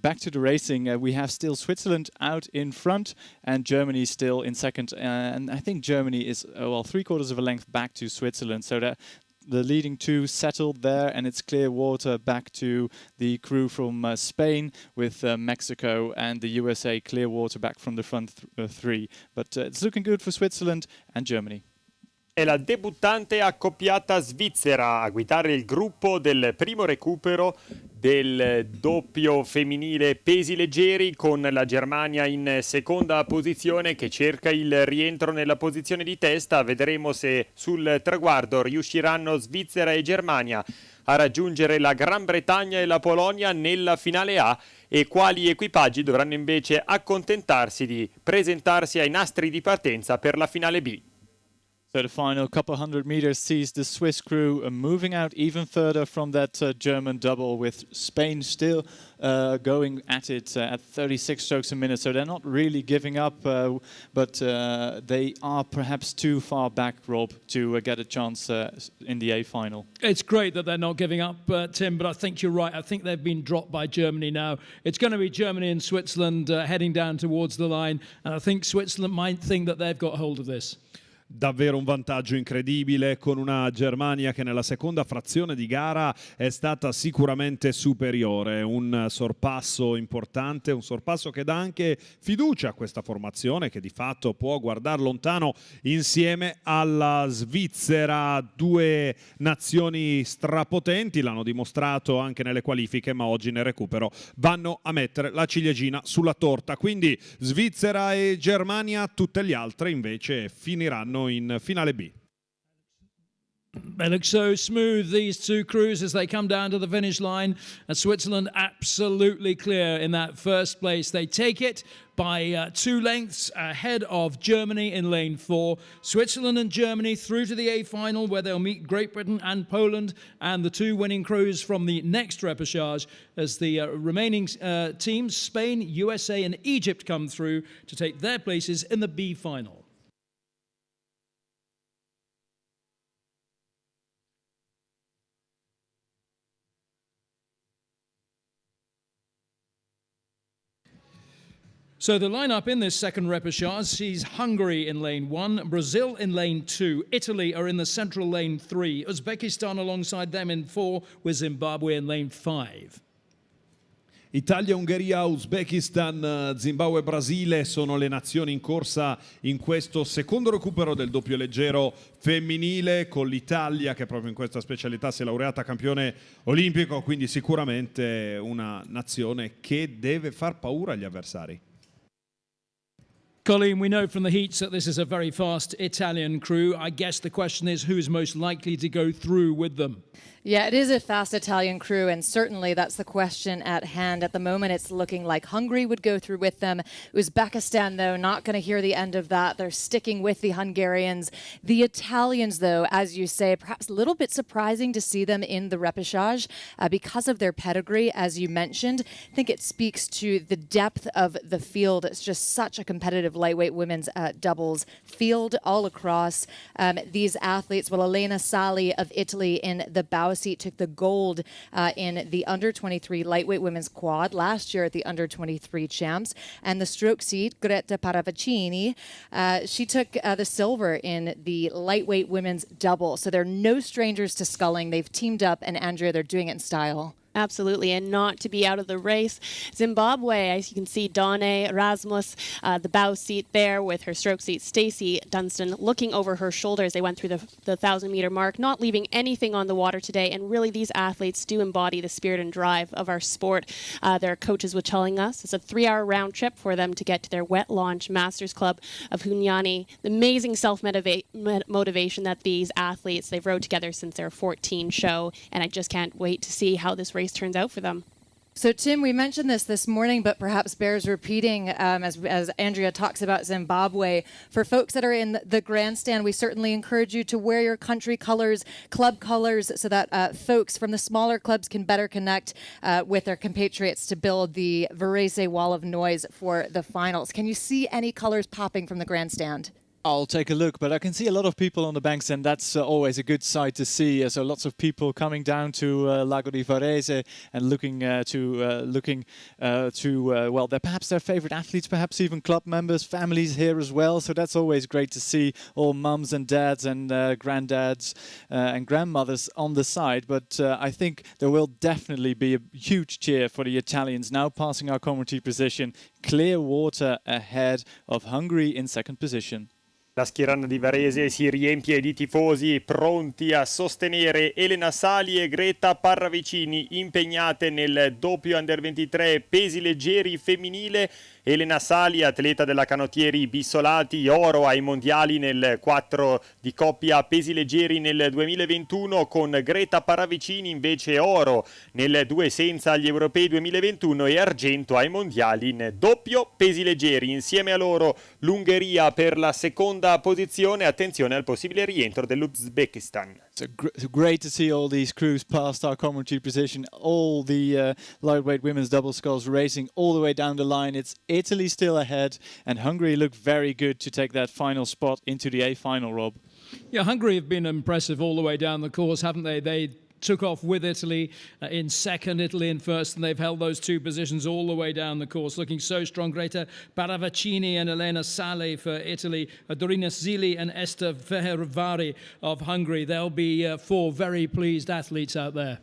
back to the racing, we have still Switzerland out in front and Germany still in second, and I think Germany is 3/4 of a length back to Switzerland, so that the leading two settled there, and it's clear water back to the crew from Spain, with Mexico and the USA clear water back from the front three. But it's looking good for Switzerland and Germany. È la debuttante accoppiata svizzera a guidare il gruppo del primo recupero del doppio femminile pesi leggeri, con la Germania in seconda posizione che cerca il rientro nella posizione di testa. Vedremo se sul traguardo riusciranno Svizzera e Germania a raggiungere la Gran Bretagna e la Polonia nella finale A, e quali equipaggi dovranno invece accontentarsi di presentarsi ai nastri di partenza per la finale B. So the final couple hundred meters sees the Swiss crew moving out even further from that German double, with Spain still going at it at 36 strokes a minute. So they're not really giving up, but they are perhaps too far back, Rob, to get a chance in the A final. It's great that they're not giving up, Tim, but I think you're right. I think they've been dropped by Germany now. It's going to be Germany and Switzerland heading down towards the line, and I think Switzerland might think that they've got hold of this. Davvero un vantaggio incredibile, con una Germania che nella seconda frazione di gara è stata sicuramente superiore. Un sorpasso importante, un sorpasso che dà anche fiducia a questa formazione, che di fatto può guardare lontano insieme alla Svizzera. Due nazioni strapotenti, l'hanno dimostrato anche nelle qualifiche, ma oggi nel recupero vanno a mettere la ciliegina sulla torta. Quindi Svizzera e Germania, tutte le altre invece finiranno in finale B. They look so smooth, these two crews, as they come down to the finish line. And Switzerland absolutely clear in that first place. They take it by 2 lengths ahead of Germany in lane 4. Switzerland and Germany through to the A final, where they'll meet Great Britain and Poland, and the 2 winning crews from the next repechage as the remaining teams, Spain, USA and Egypt, come through to take their places in the B final. So the lineup in this second repechage sees Hungary in lane 1, Brazil in lane 2, Italy are in the central lane 3, Uzbekistan alongside them in 4, with Zimbabwe in lane 5. Italia, Ungheria, Uzbekistan, Zimbabwe e Brasile sono le nazioni in corsa in questo secondo recupero del doppio leggero femminile, con l'Italia che proprio in questa specialità si è laureata campione olimpico, quindi sicuramente una nazione che deve far paura agli avversari. Colleen, we know from the heats that this is a very fast Italian crew. I guess the question is who's most likely to go through with them? Yeah, it is a fast Italian crew, and certainly that's the question at hand. At the moment, it's looking like Hungary would go through with them. Uzbekistan, though, not going to hear the end of that. They're sticking with the Hungarians. The Italians, though, as you say, perhaps a little bit surprising to see them in the repechage because of their pedigree, as you mentioned. I think it speaks to the depth of the field. It's just such a competitive lightweight women's doubles field all across. These athletes, well, Elena Sali of Italy in the bow seat took the gold in the under-23 lightweight women's quad last year at the under-23 champs. And the stroke seat, Greta Paravicini, she took the silver in the lightweight women's double. So they're no strangers to sculling. They've teamed up, and Andrea, they're doing it in style. Absolutely, and not to be out of the race. Zimbabwe, as you can see, Dane Rasmus, the bow seat there with her stroke seat, Stacey Dunstan, looking over her shoulders. They went through the 1,000-meter mark, not leaving anything on the water today, and really these athletes do embody the spirit and drive of our sport. Their coaches were telling us it's a 3-hour round trip for them to get to their wet launch Masters Club of Hunyani. The amazing self-motivation that these athletes, they've rode together since their 14 show, and I just can't wait to see how this race turns out for them. So, Tim, we mentioned this morning, but perhaps bears repeating as Andrea talks about Zimbabwe. For folks that are in the grandstand, we certainly encourage you to wear your country colors, club colors, so that folks from the smaller clubs can better connect with their compatriots to build the Varese wall of noise for the finals. Can you see any colors popping from the grandstand? I'll take a look, but I can see a lot of people on the banks, and that's always a good sight to see. So lots of people coming down to Lago di Varese and looking to well, they're perhaps their favorite athletes, perhaps even club members, families here as well. So that's always great to see all mums and dads and granddads and grandmothers on the side. But I think there will definitely be a huge cheer for the Italians now passing our commentary position. Clear water ahead of Hungary in second position. La schierana di Varese si riempie di tifosi pronti a sostenere Elena Sali e Greta Paravicini, impegnate nel doppio Under 23 pesi leggeri femminile. Elena Sali, atleta della canottieri Bissolati, oro ai mondiali nel 4 di coppia pesi leggeri nel 2021, con Greta Paravicini invece oro nel 2 senza agli europei 2021 e argento ai mondiali in doppio pesi leggeri. Insieme a loro l'Ungheria per la seconda posizione. Attenzione al possibile rientro dell'Uzbekistan. So great to see all these crews past our commentary position, all the lightweight women's double sculls racing all the way down the line. It's Italy still ahead, and Hungary look very good to take that final spot into the A final, Rob. Yeah, Hungary have been impressive all the way down the course, haven't they? They took off with Italy in second, Italy in first, and they've held those two positions all the way down the course, looking so strong. Greta Paravicini and Elena Sale for Italy, Dorina Zili and Esther Fervari of Hungary. They'll be 4 very pleased athletes out there.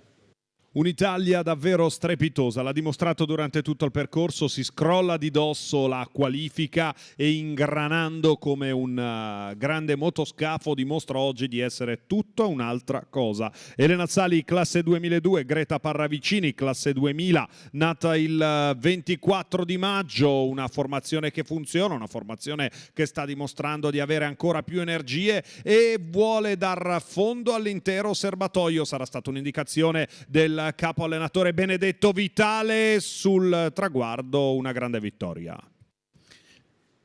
Un'Italia davvero strepitosa, l'ha dimostrato durante tutto il percorso, si scrolla di dosso la qualifica e ingranando come un grande motoscafo dimostra oggi di essere tutta un'altra cosa. Elena Zali, classe 2002, Greta Parravicini, classe 2000, nata il 24 di maggio, una formazione che funziona, una formazione che sta dimostrando di avere ancora più energie e vuole dar fondo all'intero serbatoio. Sarà stata un'indicazione del capo allenatore Benedetto Vitale, sul traguardo una grande vittoria.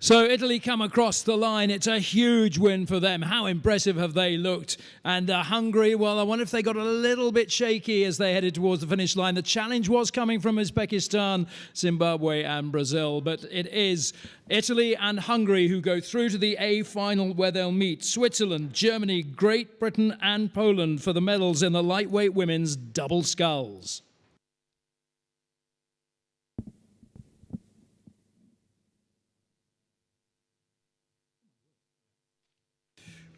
So Italy come across the line. It's a huge win for them. How impressive have they looked? And Hungary, well, I wonder if they got a little bit shaky as they headed towards the finish line. The challenge was coming from Uzbekistan, Zimbabwe and Brazil, but it is Italy and Hungary who go through to the A final, where they'll meet Switzerland, Germany, Great Britain and Poland for the medals in the lightweight women's double sculls.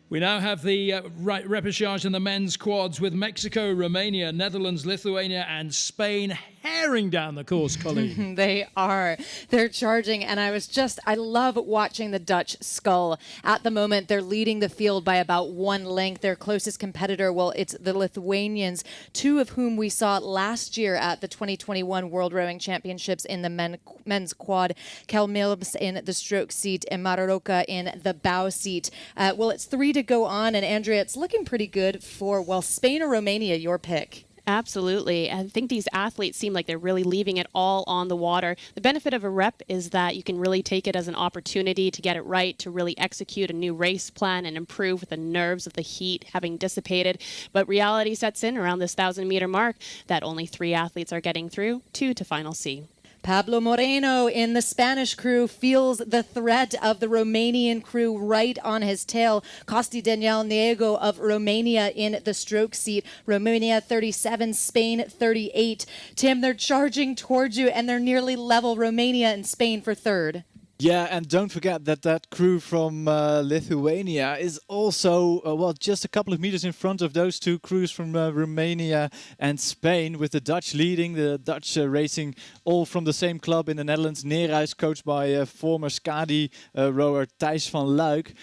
We now have the repechage in the men's quads with Mexico, Romania, Netherlands, Lithuania and Spain herring down the course, Colleen. They are. They're charging, and I love watching the Dutch scull. At the moment, they're leading the field by about one length. Their closest competitor, well, it's the Lithuanians, two of whom we saw last year at the 2021 World Rowing Championships in the men's quad. Kel Milbs in the stroke seat and Mararoka in the bow seat. Well, it's 3 to go on, and Andrea, it's looking pretty good for, well, Spain or Romania, your pick. Absolutely. I think these athletes seem like they're really leaving it all on the water. The benefit of a rep is that you can really take it as an opportunity to get it right, to really execute a new race plan and improve with the nerves of the heat having dissipated. But reality sets in around this 1,000-meter mark that only 3 athletes are getting through, 2 to Final C. Pablo Moreno in the Spanish crew feels the threat of the Romanian crew right on his tail. Costi Daniel Niego of Romania in the stroke seat. Romania 37, Spain 38. Tim, they're charging towards you, and they're nearly level, Romania and Spain for third. Yeah, and don't forget that crew from Lithuania is also, well, just a couple of meters in front of those two crews from Romania and Spain, with the Dutch leading, the Dutch racing all from the same club in the Netherlands. Neerhuis, coached by former Skadi rower Thijs van Luik.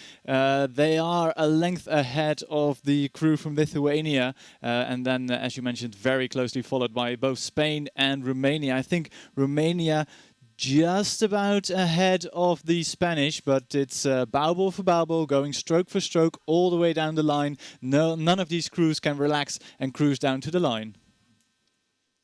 They are a length ahead of the crew from Lithuania. And then, as you mentioned, very closely followed by both Spain and Romania. I think Romania just about ahead of the Spanish, but it's bowball for bowball, going stroke for stroke all the way down the line. No, none of these crews can relax and cruise down to the line.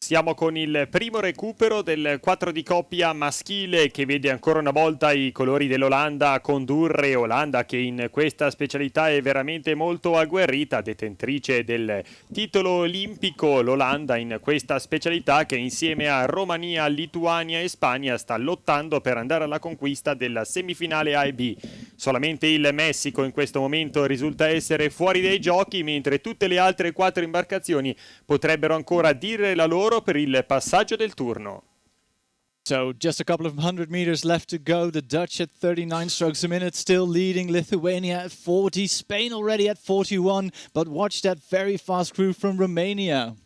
Siamo con il primo recupero del 4 di coppia maschile, che vede ancora una volta i colori dell'Olanda condurre. Olanda che in questa specialità è veramente molto agguerrita, detentrice del titolo olimpico. L'Olanda in questa specialità che insieme a Romania, Lituania e Spagna sta lottando per andare alla conquista della semifinale A e B. Solamente il Messico in questo momento risulta essere fuori dai giochi, mentre tutte le altre 4 imbarcazioni potrebbero ancora dire la loro per il passaggio del turno. So just a couple of 100 meters left to go. The Dutch at 39 strokes a minute, still leading. Lithuania at 40, Spain already at 41. But watch that very fast crew from Romania.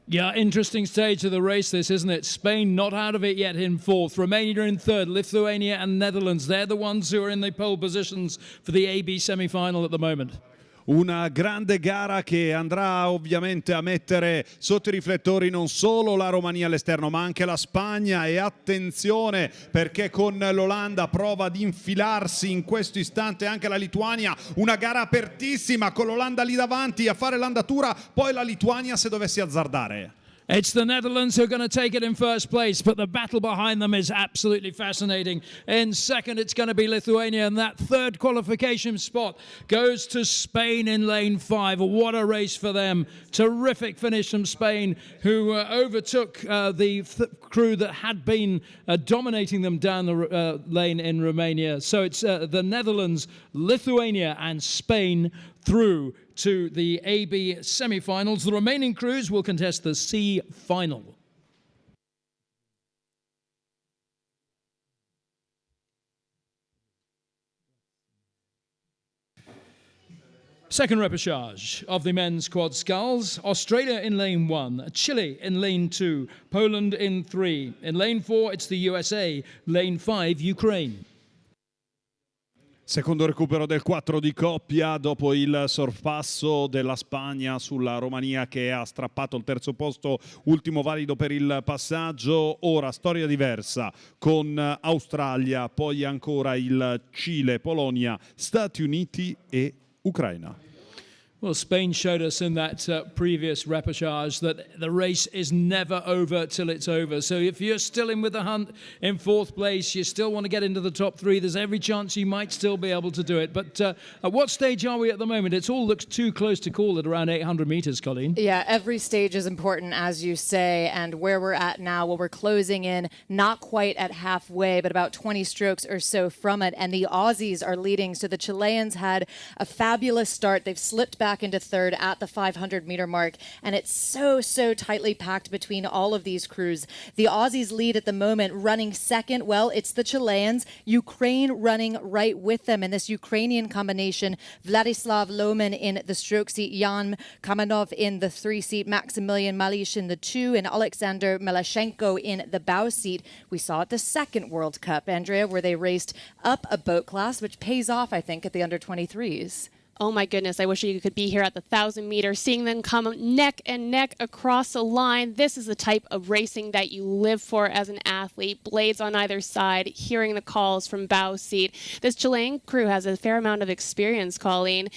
Yeah, interesting stage of the race this, isn't it? Spain not out of it yet in 4th. Romania in 3rd. Lithuania and Netherlands, they're the ones who are in the pole positions for the AB semi-final at the moment. Una grande gara che andrà ovviamente a mettere sotto i riflettori non solo la Romania all'esterno ma anche la Spagna, e attenzione perché con l'Olanda prova ad infilarsi in questo istante anche la Lituania. Una gara apertissima con l'Olanda lì davanti a fare l'andatura, poi la Lituania se dovessi azzardare. It's the Netherlands who are going to take it in first place, but the battle behind them is absolutely fascinating. In second, it's going to be Lithuania, and that third qualification spot goes to Spain in lane 5. What a race for them. Terrific finish from Spain, who overtook the crew that had been dominating them down the lane in Romania. So it's the Netherlands, Lithuania and Spain through to the AB semi-finals. The remaining crews will contest the C final. Second repechage of the men's quad sculls. Australia in lane 1, Chile in lane 2, Poland in 3. In lane 4 it's the USA, lane 5 Ukraine. Secondo recupero del 4 di coppia dopo il sorpasso della Spagna sulla Romania che ha strappato il terzo posto, ultimo valido per il passaggio. Ora storia diversa con Australia, poi ancora il Cile, Polonia, Stati Uniti e Ucraina. Well, Spain showed us in that previous repechage that the race is never over till it's over. So if you're still in with the hunt in fourth place, you still want to get into the top 3, there's every chance you might still be able to do it. But at what stage are we at the moment? It all looks too close to call at around 800 meters, Colleen. Yeah, every stage is important, as you say, and where we're at now, well, we're closing in, not quite at halfway, but about 20 strokes or so from it, and the Aussies are leading. So the Chileans had a fabulous start. They've slipped back into third at the 500-meter mark, and it's so tightly packed between all of these crews. The Aussies lead at the moment. Running second, well, it's the Chileans. Ukraine running right with them in this Ukrainian combination. Vladislav Loman in the stroke seat, Jan Kamenov in the 3 seat, Maximilian Malish in the 2, and Alexander Melashenko in the bow seat. We saw at the second World Cup, Andrea, where they raced up a boat class, which pays off, I think, at the under-23s. Oh my goodness, I wish you could be here at the 1,000 meters, seeing them come neck and neck across the line. This is the type of racing that you live for as an athlete. Blades on either side, hearing the calls from bow seat. This Chilean crew has a fair amount of experience, Colleen.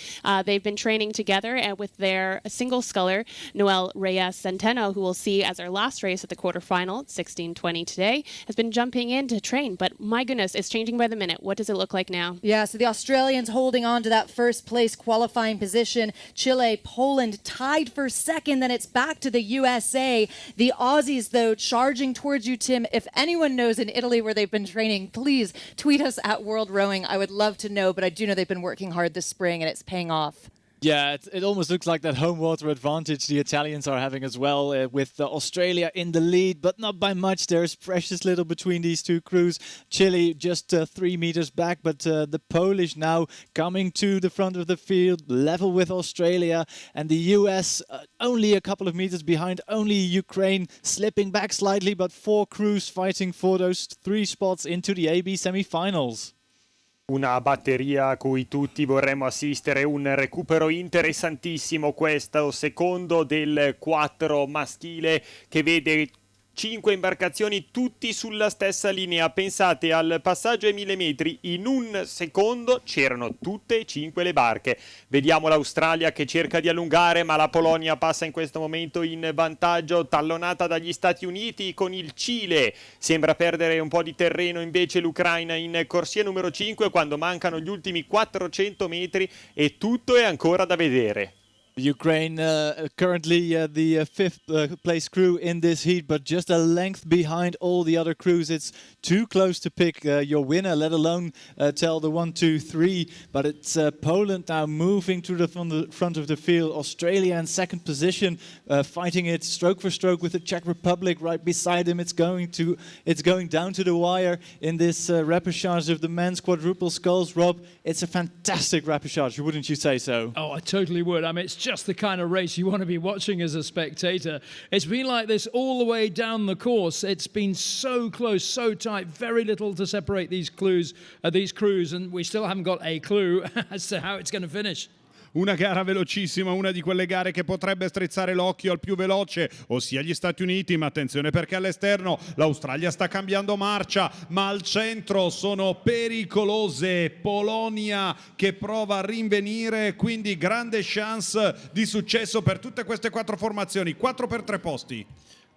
They've been training together and with their single sculler, Noel Reyes Centeno, who we'll see as our last race at the quarterfinal, 16:20 today, has been jumping in to train. But my goodness, it's changing by the minute. What does it look like now? Yeah, so the Australians holding on to that first place qualifying position. Chile, Poland tied for second. Then it's back to the USA. The Aussies, though, charging towards you, Tim. If anyone knows in Italy where they've been training, please tweet us at World Rowing. I would love to know, but I do know they've been working hard this spring, and it's paying off. Yeah, it almost looks like that home water advantage the Italians are having as well, with Australia in the lead, but not by much. There's precious little between these two crews. Chile just 3 meters back, but the Polish now coming to the front of the field, level with Australia, and the US only a couple of meters behind, only Ukraine slipping back slightly, but 4 crews fighting for those 3 spots into the AB semi-finals. Una batteria a cui tutti vorremmo assistere, un recupero interessantissimo questo, secondo del 4 maschile che vede 5 imbarcazioni tutti sulla stessa linea. Pensate al passaggio ai 1000 metri, in un secondo c'erano tutte e 5 le barche. Vediamo l'Australia che cerca di allungare, ma la Polonia passa in questo momento in vantaggio, tallonata dagli Stati Uniti con il Cile. Sembra perdere un po' di terreno invece l'Ucraina in corsia numero 5 quando mancano gli ultimi 400 metri e tutto è ancora da vedere. Ukraine currently the 5th place crew in this heat, but just a length behind all the other crews. It's too close to pick your winner, let alone tell the 1, 2, 3. But it's Poland now moving to the front of the field. Australia in second position, fighting it stroke for stroke with the Czech Republic right beside him. It's going down to the wire in this repechage of the men's quadruple sculls. Rob, it's a fantastic repechage, wouldn't you say so? Oh, I totally would. I mean, it's just the kind of race you want to be watching as a spectator. It's been like this all the way down the course. It's been so close, so tight, very little to separate these crews, and we still haven't got a clue as to how it's going to finish. Una gara velocissima, una di quelle gare che potrebbe strizzare l'occhio al più veloce, ossia gli Stati Uniti, ma attenzione perché all'esterno l'Australia sta cambiando marcia, ma al centro sono pericolose. Polonia che prova a rinvenire, quindi grande chance di successo per tutte queste 4 formazioni, 4 per 3 posti.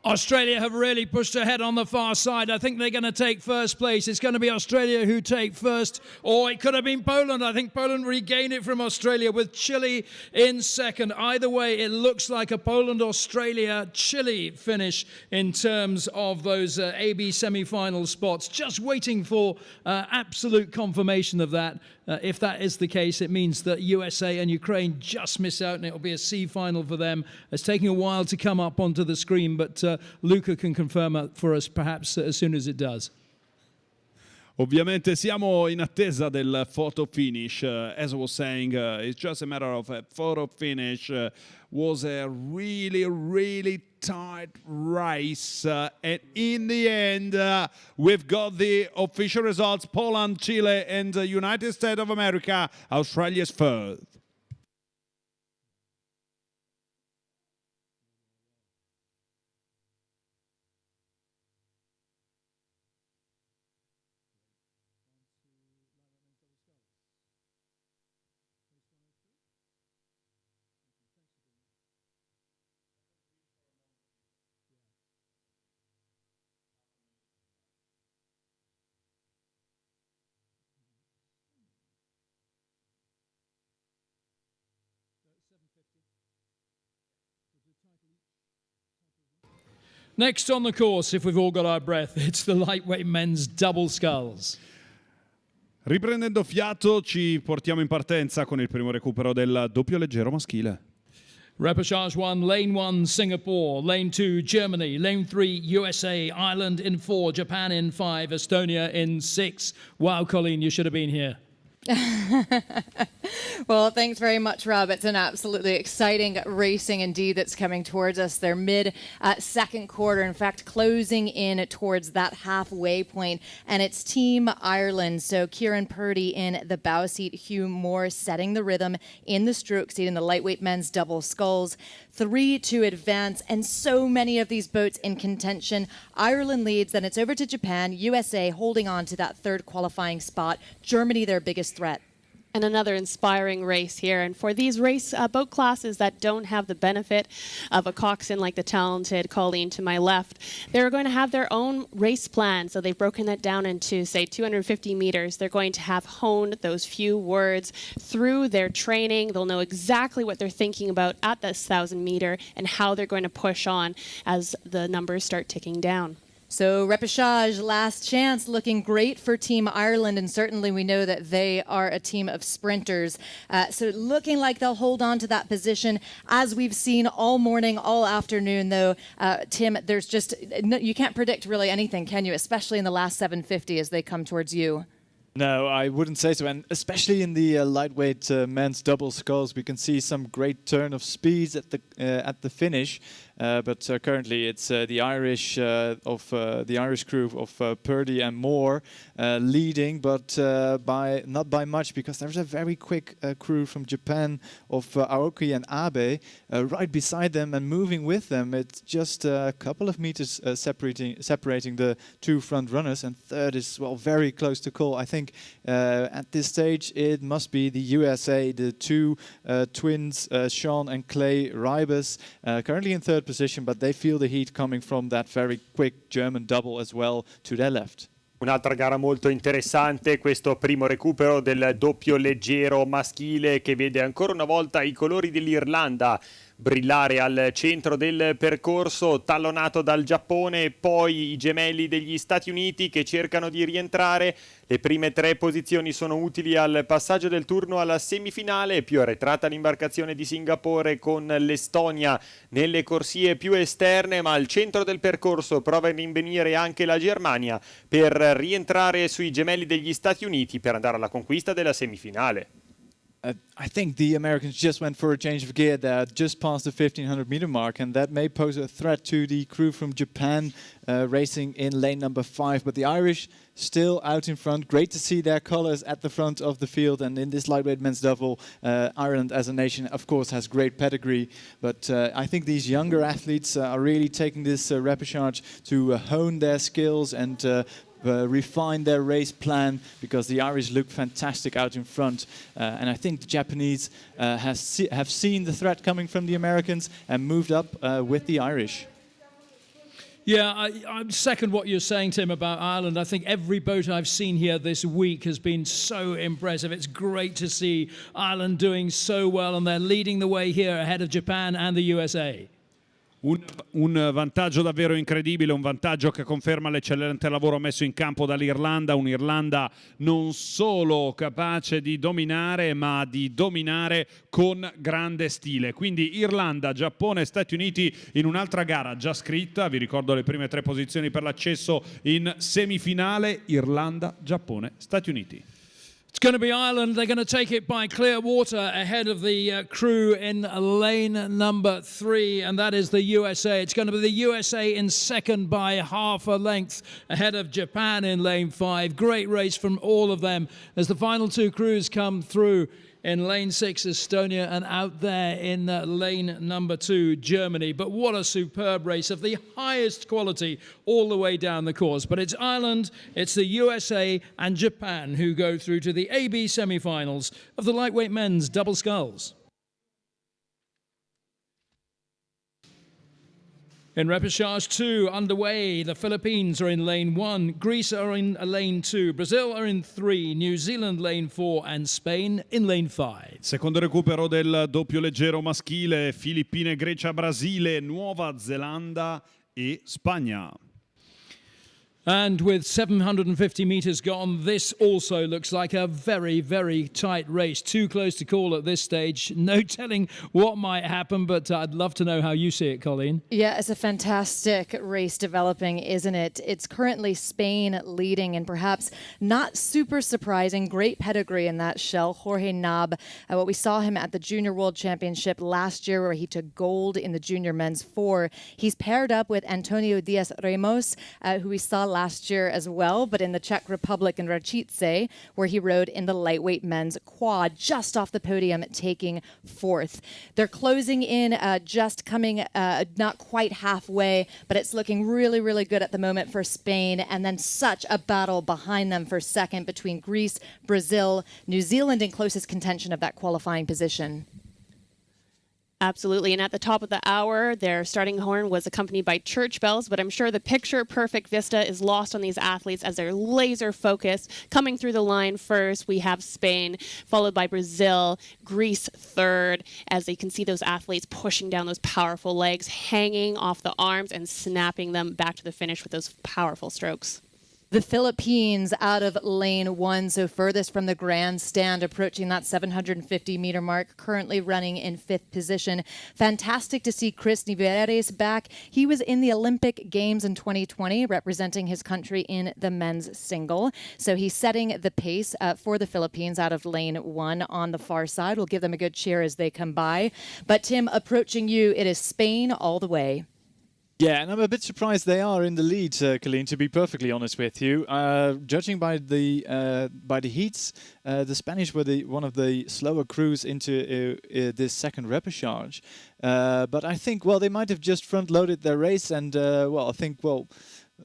Australia have really pushed ahead on the far side. I think they're going to take first place. It's going to be Australia who take first, or it could have been Poland. I think Poland regained it from Australia with Chile in second. Either way, it looks like a Poland-Australia-Chile finish in terms of those AB semi-final spots. Just waiting for absolute confirmation of that. If that is the case, it means that USA and Ukraine just miss out, and it'll be a C final for them. It's taking a while to come up onto the screen, but Luca can confirm it for us perhaps as soon as it does. Ovviamente siamo in attesa del photo finish. As I was saying, it's just a matter of a photo finish. Was a really tight race. And in the end, we've got the official results. Poland, Chile, and the United States of America. Australia's third. Next on the course, if we've all got our breath, it's the lightweight men's double sculls. Riprendendo fiato, ci portiamo in partenza con il primo recupero del doppio leggero maschile. Repechage 1, lane 1, Singapore, lane 2, Germany, lane 3, USA, Ireland in 4, Japan in 5, Estonia in 6. Wow, Colleen, you should have been here. Well, thanks very much, Rob. It's an absolutely exciting racing indeed that's coming towards us. They're mid second quarter, in fact, closing in towards that halfway point. And it's Team Ireland. So Kieran Purdy in the bow seat, Hugh Moore setting the rhythm in the stroke seat in the lightweight men's double sculls. 3 to advance, and so many of these boats in contention. Ireland leads, then it's over to Japan, USA holding on to that third qualifying spot. Germany, their biggest threat. And another inspiring race here. And for these race boat classes that don't have the benefit of a coxswain like the talented Colleen to my left, they're going to have their own race plan. So they've broken that down into, say, 250 meters. They're going to have honed those few words through their training. They'll know exactly what they're thinking about at this 1,000 meter and how they're going to push on as the numbers start ticking down. So repechage, last chance, looking great for Team Ireland, and certainly we know that they are a team of sprinters. So looking like they'll hold on to that position, as we've seen all morning, all afternoon, though. Tim, there's just, you can't predict really anything, can you? Especially in the last 750 as they come towards you. No, I wouldn't say so, and especially in the lightweight men's double sculls, we can see some great turn of speeds at the finish. But currently, it's the Irish crew of Purdy and Moore leading, but not by much, because there's a very quick crew from Japan of Aoki and Abe right beside them and moving with them. It's just a couple of meters separating the two front runners, and third is very close to call. I think at this stage it must be the USA, the two twins, Sean and Clay Ribas, currently in third position, but they feel the heat coming from that very quick German double as well to their left. Un'altra gara molto interessante, questo primo recupero del doppio leggero maschile, che vede ancora una volta i colori dell'Irlanda brillare al centro del percorso, tallonato dal Giappone, poi i gemelli degli Stati Uniti che cercano di rientrare. Le prime 3 posizioni sono utili al passaggio del turno alla semifinale. Più arretrata l'imbarcazione di Singapore con l'Estonia nelle corsie più esterne, ma al centro del percorso prova a rinvenire anche la Germania per rientrare sui gemelli degli Stati Uniti per andare alla conquista della semifinale. I think the Americans just went for a change of gear there, just past the 1500 meter mark, and that may pose a threat to the crew from Japan racing in lane number 5. But the Irish still out in front. Great to see their colours at the front of the field, and in this lightweight men's double, Ireland as a nation, of course, has great pedigree. But I think these younger athletes are really taking this repechage to hone their skills and refine their race plan, because the Irish look fantastic out in front, and I think the Japanese have seen the threat coming from the Americans and moved up with the Irish. Yeah, I second what you're saying, Tim, about Ireland. I think every boat I've seen here this week has been so impressive. It's great to see Ireland doing so well, and they're leading the way here ahead of Japan and the USA. Un vantaggio davvero incredibile, un vantaggio che conferma l'eccellente lavoro messo in campo dall'Irlanda, un'Irlanda non solo capace di dominare, ma di dominare con grande stile. Quindi Irlanda, Giappone, Stati Uniti in un'altra gara già scritta, vi ricordo le prime 3 posizioni per l'accesso in semifinale, Irlanda, Giappone, Stati Uniti. It's going to be Ireland. They're going to take it by clear water ahead of the crew in lane number 3, and that is the USA. It's going to be the USA in second by half a length ahead of Japan in lane 5. Great race from all of them as the final 2 crews come through. In lane 6, Estonia, and out there in lane number 2, Germany. But what a superb race of the highest quality all the way down the course. But it's Ireland, it's the USA and Japan who go through to the AB semi-finals of the lightweight men's double sculls. In repechage 2 underway, the Philippines are in lane 1, Greece are in lane 2, Brazil are in 3, New Zealand lane 4 and Spain in lane 5. Secondo recupero del doppio leggero maschile, Filippine, Grecia, Brasile, Nuova Zelanda e Spagna. And with 750 metres gone, this also looks like a very, very tight race. Too close to call at this stage. No telling what might happen, but I'd love to know how you see it, Colleen. Yeah, it's a fantastic race developing, isn't it? It's currently Spain leading, and perhaps not super surprising, great pedigree in that shell. Jorge Nab, what we saw him at the Junior World Championship last year where he took gold in the Junior Men's 4. He's paired up with Antonio Diaz Ramos, who we saw last year as well, but in the Czech Republic in Repechage, where he rode in the lightweight men's quad, just off the podium, taking 4th. They're closing in, just coming not quite halfway, but it's looking really, really good at the moment for Spain, and then such a battle behind them for second between Greece, Brazil, New Zealand in closest contention of that qualifying position. Absolutely. And at the top of the hour, their starting horn was accompanied by church bells, but I'm sure the picture-perfect vista is lost on these athletes as they're laser focused. Coming through the line first, we have Spain, followed by Brazil, Greece third, as you can see those athletes pushing down those powerful legs, hanging off the arms and snapping them back to the finish with those powerful strokes. The Philippines out of lane 1, so furthest from the grandstand, approaching that 750-meter mark, currently running in 5th position. Fantastic to see Chris Niveres back. He was in the Olympic Games in 2020, representing his country in the men's single. So he's setting the pace for the Philippines out of lane 1 on the far side. We'll give them a good cheer as they come by. But Tim, approaching you, it is Spain all the way. Yeah, and I'm a bit surprised they are in the lead, Colleen, to be perfectly honest with you. Judging by the heats, the Spanish were one of the slower crews into this second repechage. But I think, well, they might have just front-loaded their race, and, I think,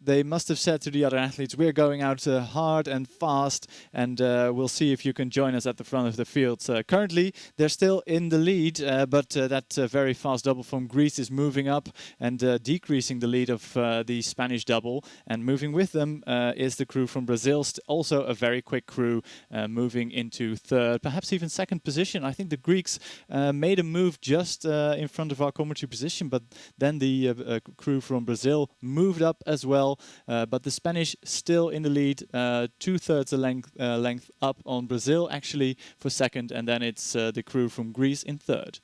they must have said to the other athletes, we're going out hard and fast, and we'll see if you can join us at the front of the field. Currently, they're still in the lead, but that very fast double from Greece is moving up and decreasing the lead of the Spanish double. And moving with them is the crew from Brazil, also a very quick crew, moving into 3rd, perhaps even 2nd position. I think the Greeks made a move just in front of our commentary position, but then the crew from Brazil moved up as well. But the Spanish still in the lead, 2/3 the length up on Brazil actually for 2nd, and then it's the crew from Greece in 3rd.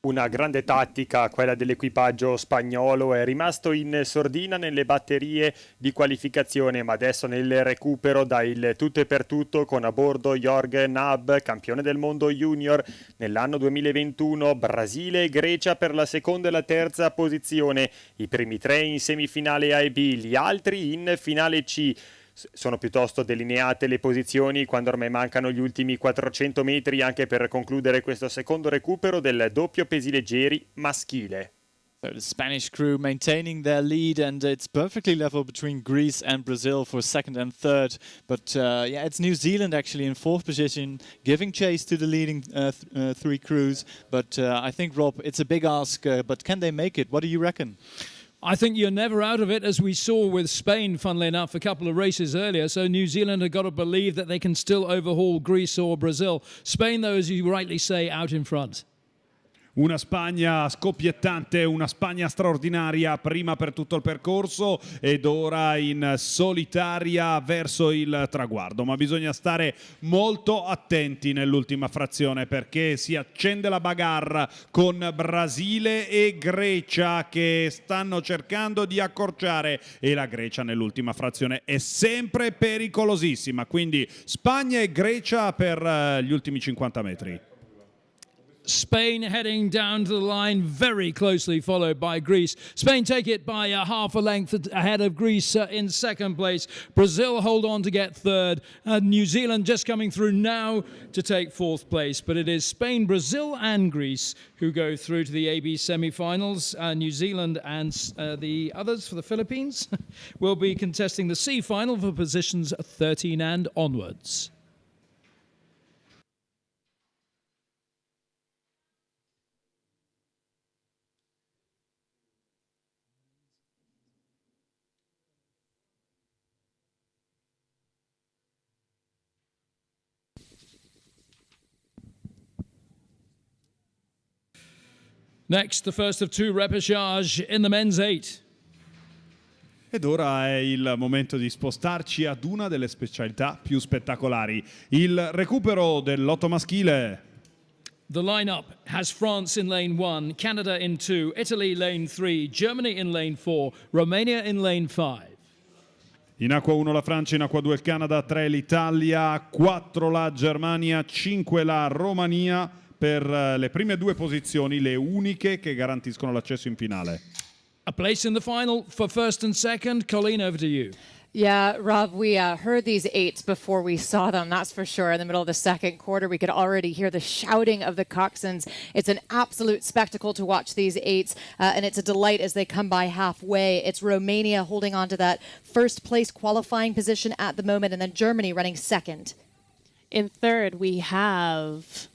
Una grande tattica, quella dell'equipaggio spagnolo, è rimasto in sordina nelle batterie di qualificazione, ma adesso nel recupero dà il tutto e per tutto con a bordo Jorge Nab, campione del mondo junior nell'anno 2021, Brasile e Grecia per la seconda e la terza posizione, i primi 3 in semifinale A e B, gli altri in finale C. Sono piuttosto delineate le posizioni quando ormai mancano gli ultimi 400 metri anche per concludere questo secondo recupero del doppio pesileggeri maschile. So the Spanish crew maintaining their lead, and it's perfectly level between Greece and Brazil for 2nd and 3rd. But yeah, it's New Zealand actually in 4th position, giving chase to the leading 3 crews. But I think, Rob, it's a big ask, but can they make it? What do you reckon? I think you're never out of it, as we saw with Spain, funnily enough, a couple of races earlier. So New Zealand have got to believe that they can still overhaul Greece or Brazil. Spain, though, as you rightly say, out in front. Una Spagna scoppiettante, una Spagna straordinaria, prima per tutto il percorso ed ora in solitaria verso il traguardo. Ma bisogna stare molto attenti nell'ultima frazione perché si accende la bagarre con Brasile e Grecia che stanno cercando di accorciare e la Grecia nell'ultima frazione è sempre pericolosissima. Quindi Spagna e Grecia per gli ultimi 50 metri. Spain heading down to the line, very closely followed by Greece. Spain take it by half a length ahead of Greece in second place. Brazil hold on to get third. New Zealand just coming through now to take fourth place. But it is Spain, Brazil and Greece who go through to the AB semi-finals. New Zealand and the others for the Philippines will be contesting the C final for positions 13 and onwards. Next, the first of two repechage in the men's 8. Ed ora è il momento di spostarci ad una delle specialità più spettacolari, il recupero del lotto maschile. The lineup has France in lane 1, Canada in 2, Italy lane 3, Germany in lane 4, Romania in lane 5. In acqua 1 la Francia, in acqua 2 il Canada, 3 l'Italia, 4 la Germania, 5 la Romania per le prime due posizioni, le uniche che garantiscono l'accesso in finale. A place in the final for first and second. Colleen, over to you. Yeah, Rob, we heard these eights before we saw them, that's for sure. In the middle of the second quarter, we could already hear the shouting of the coxswains. It's an absolute spectacle to watch these eights, and it's a delight as they come by halfway. It's Romania holding on to that first place qualifying position at the moment, and then Germany running second. In third, we have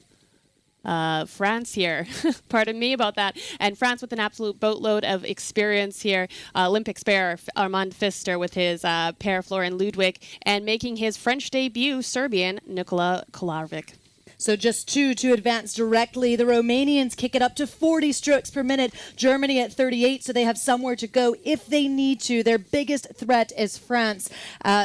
France here. Pardon me about that. And France with an absolute boatload of experience here. Olympic spare Armand Pfister with his pair Florian Ludwig, and making his French debut, Serbian Nikola Kolarvik. So just two to advance directly. The Romanians kick it up to 40 strokes per minute. Germany at 38, so they have somewhere to go if they need to. Their biggest threat is France,